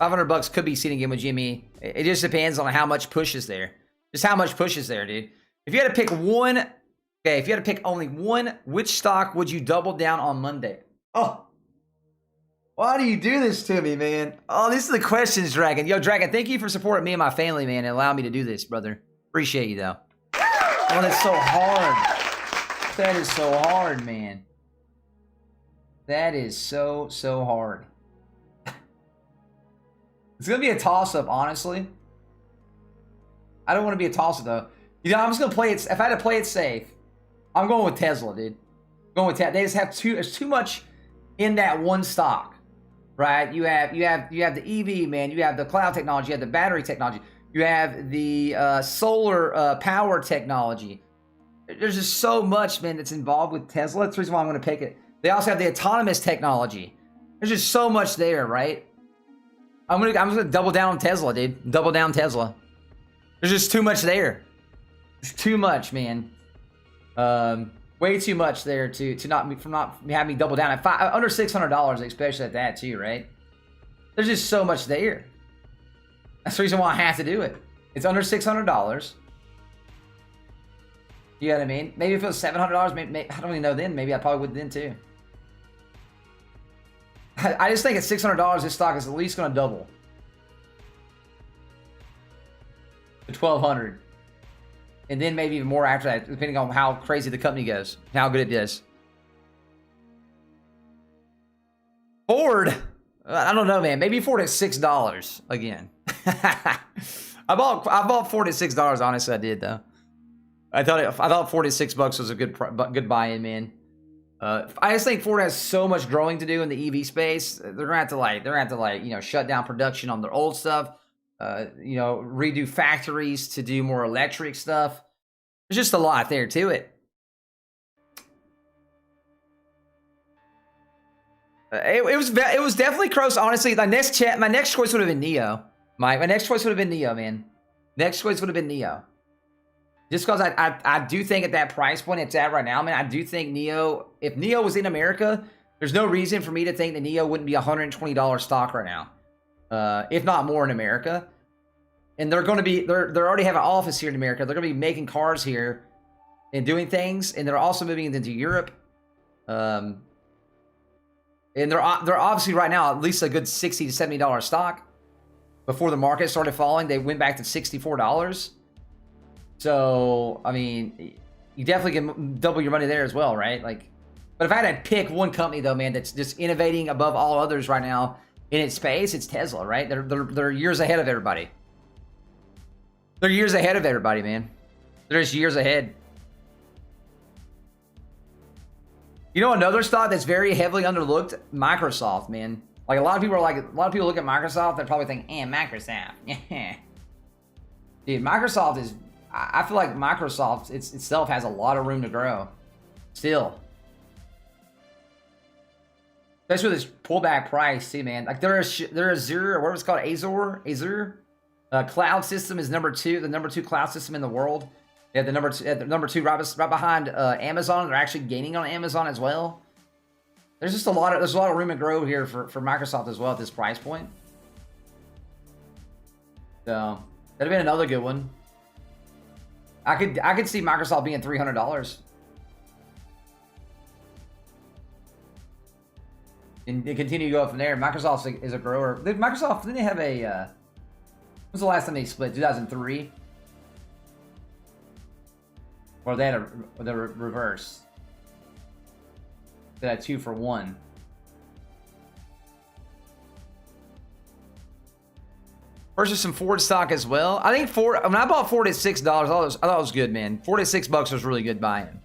$500 could be seen again with GME. It just depends on how much push is there. Just how much push is there, dude. If you had to pick one, okay, if you had to pick only one, which stock would you double down on Monday? Oh, why do you do this to me, man? Oh, this is the questions, Dragon. Yo, Dragon, thank you for supporting me and my family, man, and allowing me to do this, brother. Appreciate you, though. Oh, that's so hard. That is so hard, man. That is so hard. It's going to be a toss-up, honestly. I don't want to be a toss-up, though. You know, I'm just going to play it. If I had to play it safe, I'm going with Tesla, dude. Going with Tesla. They just have there's too much in that one stock, right? You have the EV, man. You have the cloud technology. You have the battery technology. You have the solar power technology. There's just so much, man, that's involved with Tesla. That's the reason why I'm going to pick it. They also have the autonomous technology. There's just so much there, right? I'm just gonna double down on Tesla, dude. Double down Tesla. There's just too much there. There's too much, man. Way too much there to not have me double down at under $600, especially at that too, right? There's just so much there. That's the reason why I have to do it. It's under $600. You know what I mean? Maybe if it was $700, maybe I don't even know then. Maybe I probably would then too. I just think at $600, this stock is at least going to double to $1,200, and then maybe even more after that, depending on how crazy the company goes, how good it does. Ford, I don't know, man. Maybe Ford at $6 again. I bought Ford at $6. Honestly, I did though. I thought Ford at $6 was a good buy-in, man. I just think Ford has so much growing to do in the EV space. They're gonna have to you know, shut down production on their old stuff. You know, redo factories to do more electric stuff. There's just a lot there to it. It was definitely close. Honestly, my next choice would have been Neo. My next choice would have been Neo, man. Next choice would have been Neo. Just because I do think at that price point it's at right now, man, I do think Neo, if Neo was in America, there's no reason for me to think that Neo wouldn't be a $120 stock right now. If not more in America. And they're going to be, they already have an office here in America. They're going to be making cars here and doing things. And they're also moving into Europe. And they're obviously right now at least a good $60 to $70 stock. Before the market started falling, they went back to $64. So, I mean, you definitely can double your money there as well, right? Like, but if I had to pick one company though, man, that's just innovating above all others right now in its space, it's Tesla, right? They're years ahead of everybody. They're years ahead of everybody, man. They're just years ahead. You know, another stock that's very heavily underlooked, Microsoft, man. Like a lot of people look at Microsoft, they probably think, Microsoft. Dude, Microsoft is, I feel like Microsoft itself has a lot of room to grow. Still. Especially with this pullback price, see, man. Like they're Azure, or what was it called? Azure. Cloud system is number 2, the number 2 cloud system in the world. They have the number two right behind Amazon. They're actually gaining on Amazon as well. There's a lot of room to grow here for Microsoft as well at this price point. So that'd have been another good one. I could see Microsoft being $300. And they continue to go up from there. Microsoft is a grower. Microsoft, didn't they have a when was the last time they split? 2003? Or they had the reverse. They had 2 for 1. Versus some Ford stock as well. I think Ford, when I bought Ford at $6, I thought it was good, man. Ford at $6 was really good buying.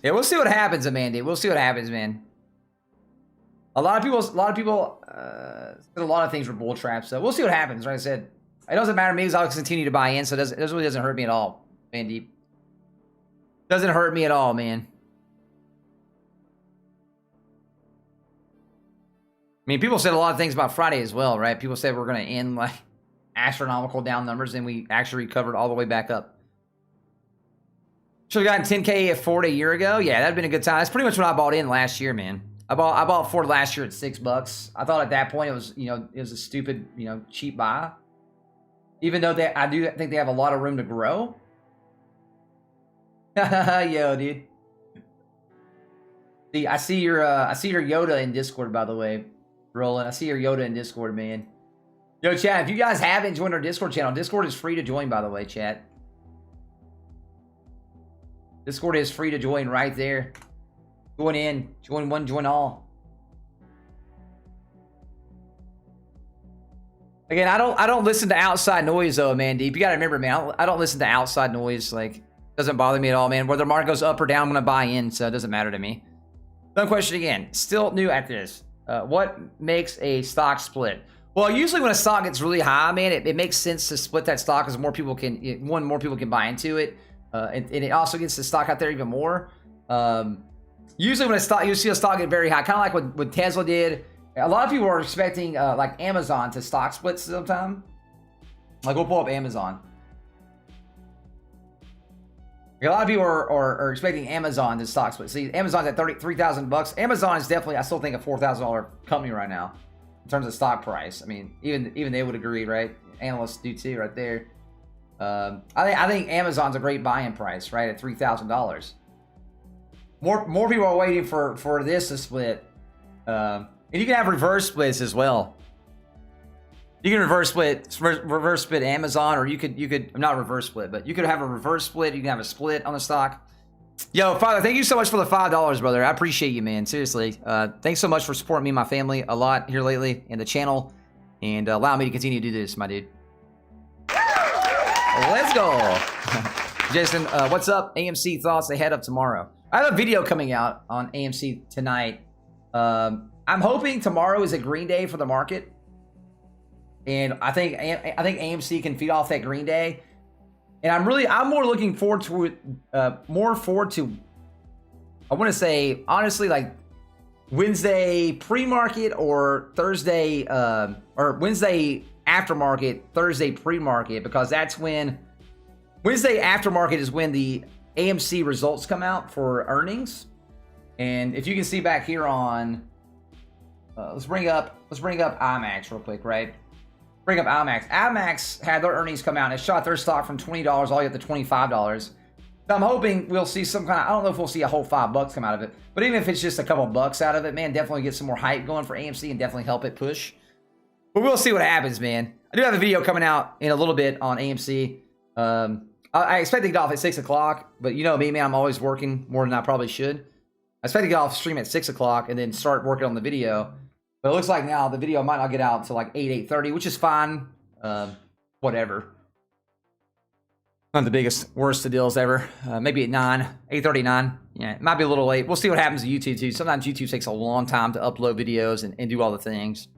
Yeah, we'll see what happens, Amanda. We'll see what happens, man. A lot of people said a lot of things were bull traps, so we'll see what happens. Like I said, it doesn't matter to me because I'll continue to buy in, so it really doesn't hurt me at all, man. Deep. Doesn't hurt me at all, man. mean, people said a lot of things about Friday as well, right? People said we're going to end like astronomical down numbers, and we actually recovered all the way back up. Should have gotten 10K at Ford a year ago. Yeah, that'd been a good time. That's pretty much when I bought in last year, man. I bought Ford last year at $6. I thought at that point it was, you know, it was a stupid, you know, cheap buy. Even though I do think they have a lot of room to grow. Yo, dude. See, I see your Yoda in Discord, by the way, Roland. I see your Yoda in Discord, man. Yo, chat, if you guys haven't joined our Discord channel, Discord is free to join, by the way, chat. Discord is free to join right there. Join in. Join one, join all. Again, I don't listen to outside noise though, man, Deep. You gotta remember, man, I don't listen to outside noise. Like, doesn't bother me at all, man. Whether the market goes up or down, I'm gonna buy in, so it doesn't matter to me. One question again. Still new after this. What makes a stock split? Well, usually when a stock gets really high, man, it makes sense to split that stock because more people can buy into it. And it also gets the stock out there even more. Usually when you see a stock get very high, kind of like what Tesla did. A lot of people are expecting like Amazon to stock split sometime. Like, we'll pull up Amazon. A lot of people are expecting Amazon to stock split. See, Amazon's at $33,000. Amazon is definitely, I still think, a $4,000 company right now in terms of stock price. I mean, even they would agree, right? Analysts do too, right there. I think Amazon's a great buy-in price, right, at $3,000. More people are waiting for this to split. And you can have reverse splits as well. You can reverse split Amazon, or you could not reverse split, but you could have a reverse split. You can have a split on the stock. Yo, Father, thank you so much for the $5, brother. I appreciate you, man. Seriously. Thanks so much for supporting me and my family a lot here lately and the channel, and allow me to continue to do this, my dude. Let's go. Jason, what's up? AMC thoughts ahead of tomorrow. I have a video coming out on AMC tonight. I'm hoping tomorrow is a green day for the market, and I think AMC can feed off that green day. And I'm more looking forward to it, I want to say honestly, like Wednesday pre-market or Thursday or Wednesday aftermarket, Thursday pre-market, because that's when Wednesday aftermarket is when the AMC results come out for earnings. And if you can see back here on let's bring up IMAX real quick, right? Bring up IMAX. IMAX had their earnings come out and it shot their stock from $20 all the way up to $25. So I'm hoping we'll see some kind of, I don't know if we'll see a whole $5 come out of it, but even if it's just a couple bucks out of it, man, definitely get some more hype going for AMC and definitely help it push. But we'll see what happens, man. I do have a video coming out in a little bit on AMC. I expect to get off at 6 o'clock, but you know me, man, I'm always working more than I probably should. I expect to get off stream at 6 o'clock and then start working on the video. But it looks like now the video might not get out until like 8:30, which is fine. Whatever. Not the worst of deals ever. Maybe at 8:39. Yeah, it might be a little late. We'll see what happens to YouTube too. Sometimes YouTube takes a long time to upload videos and do all the things.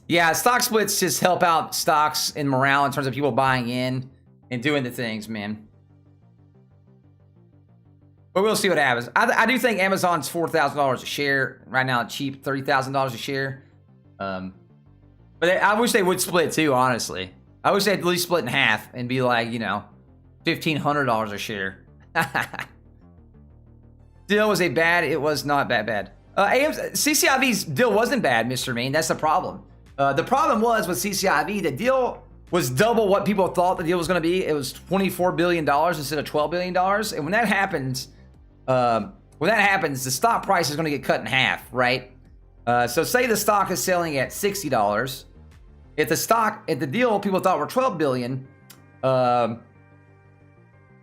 Yeah, stock splits just help out stocks and morale in terms of people buying in and doing the things, man. But we'll see what happens. I do think Amazon's $4,000 a share right now, cheap, $30,000 a share. But I wish they would split too, honestly. I wish they'd at least split in half and be like, you know, $1,500 a share. Deal was it was not that bad. CCIV's deal wasn't bad, Mr. Main. That's the problem. The problem was with CCIV, the deal was double what people thought the deal was going to be. It was $24 billion instead of $12 billion. And when that happens, the stock price is going to get cut in half, right? So say the stock is selling at $60. If the deal people thought were $12 billion, at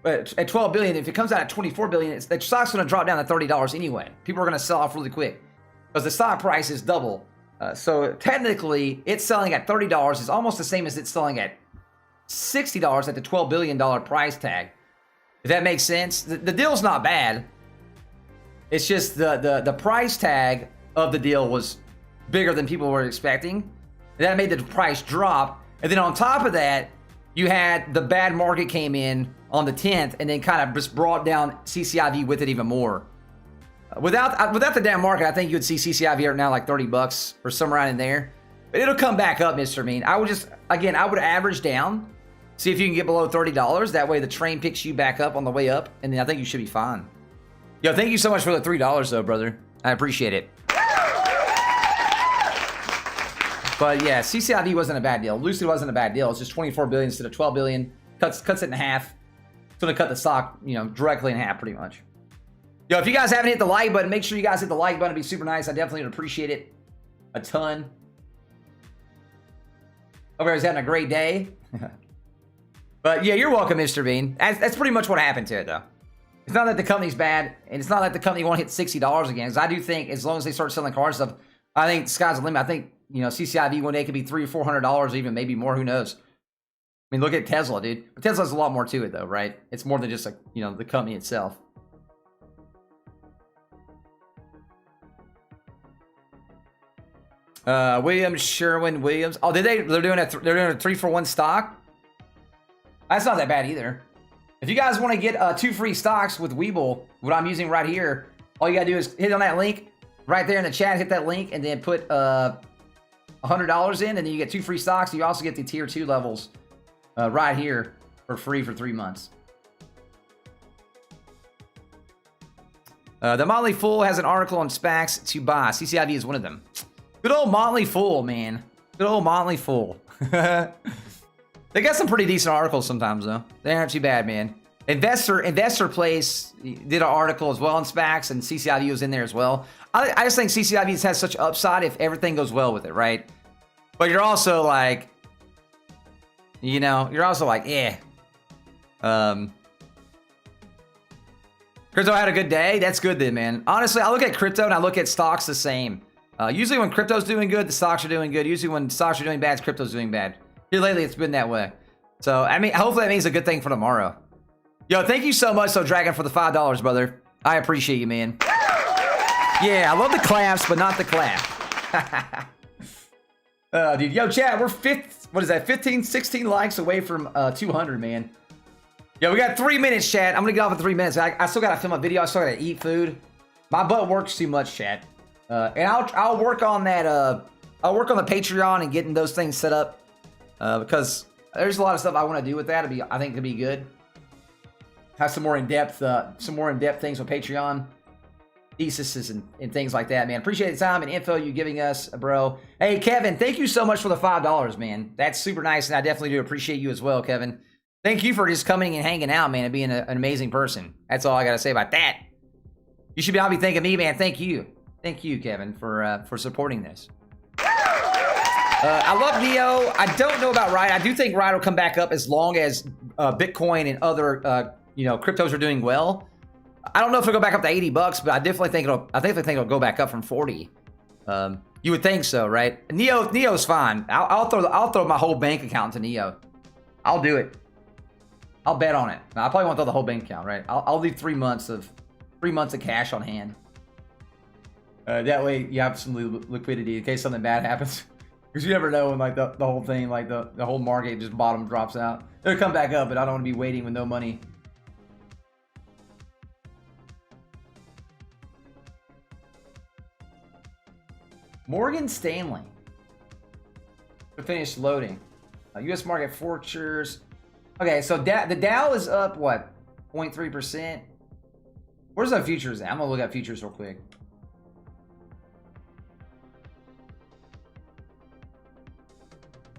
$12 billion, if it comes out at $24 billion, the stock's going to drop down to $30 anyway. People are going to sell off really quick because the stock price is double. So technically, it's selling at $30 is almost the same as it's selling at $60 at the $12 billion price tag. If that makes sense, the deal's not bad. It's just the price tag of the deal was bigger than people were expecting. And that made the price drop. And then on top of that, you had the bad market came in on the 10th and then kind of just brought down CCIV with it even more. Without the damn market, I think you would see CCIV right now like $30 or somewhere around in there. But it'll come back up, Mr. Mean. I would average down, see if you can get below $30. That way the train picks you back up on the way up, and then I think you should be fine. Yo, thank you so much for the $3 though, brother. I appreciate it. But yeah, CCIV wasn't a bad deal. Lucid wasn't a bad deal. It's just 24 billion instead of 12 billion. Cuts it in half. It's gonna cut the stock, you know, directly in half, pretty much. Yo, if you guys haven't hit the like button, make sure you guys hit the like button. It'd be super nice. I definitely would appreciate it a ton. Hope everybody's having a great day. But yeah, you're welcome, Mr. Bean. That's pretty much what happened to it, though. It's not that the company's bad, and it's not that the company won't hit $60 again. Because I do think as long as they start selling car stuff, I think the sky's the limit. I think, you know, CCIV one day could be $300 or $400, even maybe more. Who knows? I mean, look at Tesla, dude. But Tesla's a lot more to it, though, right? It's more than just like, you know, the company itself. Williams, Sherwin, Williams. Oh, they're doing a 3-for-1 stock. That's not that bad either. If you guys want to get 2 free stocks with Webull, what I'm using right here, all you gotta do is hit on that link right there in the chat. Hit that link and then put $100 in, and then you get 2 free stocks. You also get the tier 2 levels right here for free for 3 months. The Motley Fool has an article on Spacs to buy. CCIV is one of them. Good old Motley Fool, man. Good old Motley Fool. They got some pretty decent articles sometimes, though. They aren't too bad, man. Investor Place did an article as well on Spacs, and CCIV was in there as well. I just think CCIV has such upside if everything goes well with it, right? But you're also like, you know, yeah. Crypto had a good day. That's good then, man. Honestly, I look at crypto and I look at stocks the same. Usually when crypto's doing good, the stocks are doing good. Usually when stocks are doing bad, crypto's doing bad. Here lately, it's been that way. So, I mean, hopefully that means a good thing for tomorrow. Yo, thank you so much, though, Dragon, for the $5, brother. I appreciate you, man. Yeah, I love the claps, but not the clap. Dude, yo, chat, we're 15, 16 likes away from 200, man. Yo, we got 3 minutes, chat. I'm gonna get off in 3 minutes. I still gotta film a video. I still gotta eat food. My butt works too much, chat. And I'll work on that. I'll work on the Patreon and getting those things set up because there's a lot of stuff I want to do with that. I think it'd be good. Have some more in depth things with Patreon, theses and things like that. Man, appreciate the time and info you giving us, bro. Hey, Kevin, thank you so much for the $5, man. That's super nice, and I definitely do appreciate you as well, Kevin. Thank you for just coming and hanging out, man, and being an amazing person. That's all I gotta say about that. You should be thanking me, man. Thank you. Thank you, Kevin, for supporting this. I love Neo. I don't know about Riot. I do think Riot will come back up as long as Bitcoin and other cryptos are doing well. I don't know if it'll go back up to $80, but I definitely think it'll go back up from 40. You would think so, right? Neo's fine. I'll throw my whole bank account to Neo. I'll do it. I'll bet on it. I probably won't throw the whole bank account, right? I'll leave 3 months of cash on hand. That way you have some liquidity in case something bad happens. Because you never know when like the whole thing, like the whole market just bottom drops out. It'll come back up, but I don't want to be waiting with no money. Morgan Stanley. To finish loading. U.S. market futures. Okay, so the Dow is up, what? 0.3%. Where's the futures at? I'm going to look at futures real quick.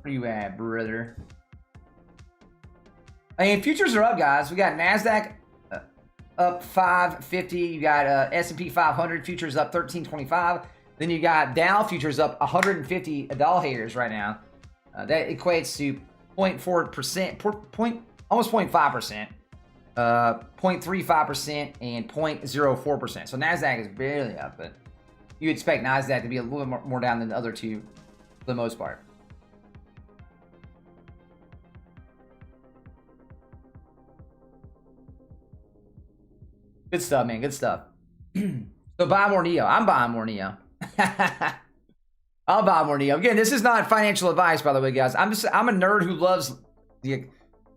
Where you at, brother? I mean, futures are up, guys. We got NASDAQ up 550. You got S&P 500 futures up 1325. Then you got Dow futures up 150 $hairs right now. That equates to 0.4%, almost 0.5%, 0.35%, and 0.04%. So NASDAQ is barely up, but you expect NASDAQ to be a little more down than the other two for the most part. Good stuff, man. Good stuff. So buy more Neo. I'm buying more Neo. I'll buy more Neo. Again, this is not financial advice, by the way, guys. I'm a nerd who loves the.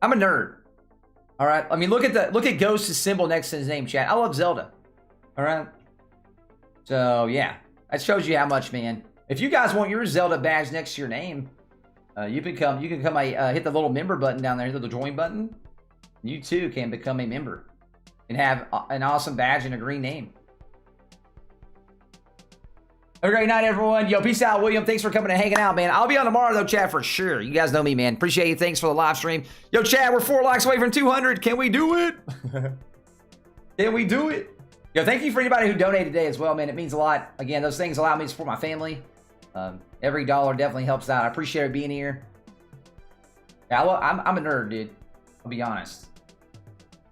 I'm a nerd. All right. I mean, look at Ghost's symbol next to his name, chat. I love Zelda. All right. So yeah, that shows you how much, man. If you guys want your Zelda badge next to your name, you can come hit the little member button down there, the join button. You too can become a member and have an awesome badge and a green name. Have a great night, everyone. Yo, peace out, William. Thanks for coming and hanging out, man. I'll be on tomorrow, though, Chad, for sure. You guys know me, man. Appreciate you. Thanks for the live stream. Yo, Chad, we're 4 likes away from 200. Can we do it? Can we do it? Yo, thank you for anybody who donated today as well, man. It means a lot. Again, those things allow me to support my family. Every dollar definitely helps out. I appreciate it being here. Yeah, I'm a nerd, dude. I'll be honest.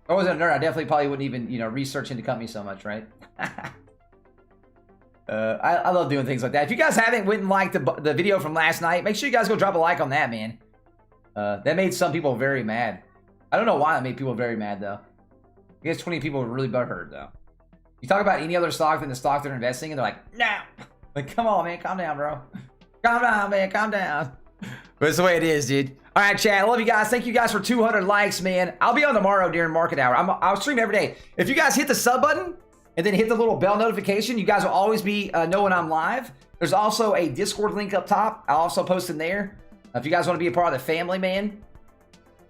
If I wasn't a nerd, I definitely probably wouldn't even, research into companies so much, right? I love doing things like that. If you guys haven't went and liked the video from last night, make sure you guys go drop a like on that, man. That made some people very mad. I don't know why that made people very mad, though. I guess 20 people were really butthurt, though. You talk about any other stock than the stock they're investing in, they're like, no. Like, come on, man. Calm down, bro. Calm down, man. Calm down. But it's the way it is, dude. All right, chat. I love you guys. Thank you guys for 200 likes, man. I'll be on tomorrow during market hour. I'll stream every day. If you guys hit the sub button and then hit the little bell notification, you guys will always be knowing I'm live. There's also a Discord link up top. I'll also post in there. If you guys want to be a part of the family, man.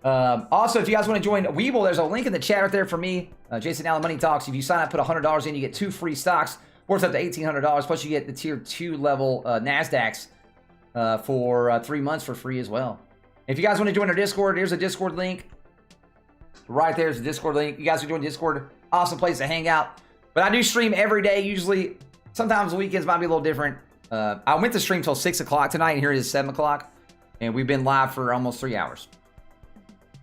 Also, if you guys want to join Webull, there's a link in the chat right there for me. Jason Allen Money Talks. If you sign up, put $100 in, you get 2 free stocks worth up to $1,800. Plus, you get the tier 2 level NASDAQs for 3 months for free as well. If you guys want to join our Discord, here's a Discord link. Right there's the Discord link. You guys can join Discord. Awesome place to hang out. But I do stream every day, usually. Sometimes the weekends might be a little different. I went to stream till 6 o'clock tonight, and here it is 7 o'clock. And we've been live for almost 3 hours.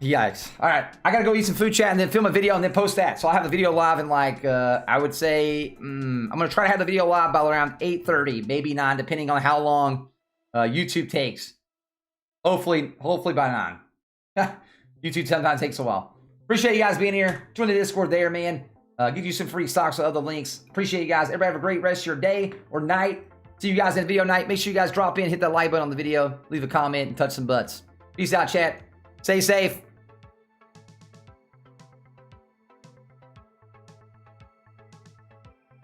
Yikes. All right. I got to go eat some food, chat, and then film a video and then post that. So I'll have the video live in like, I would say, I'm going to try to have the video live by around 8:30, maybe 9, depending on how long YouTube takes. Hopefully by 9. YouTube sometimes takes a while. Appreciate you guys being here. Join the Discord there, man. Give you some free stocks with other links. Appreciate you guys. Everybody have a great rest of your day or night. See you guys in video night. Make sure you guys drop in, hit that like button on the video, leave a comment, and touch some butts. Peace out, chat. Stay safe.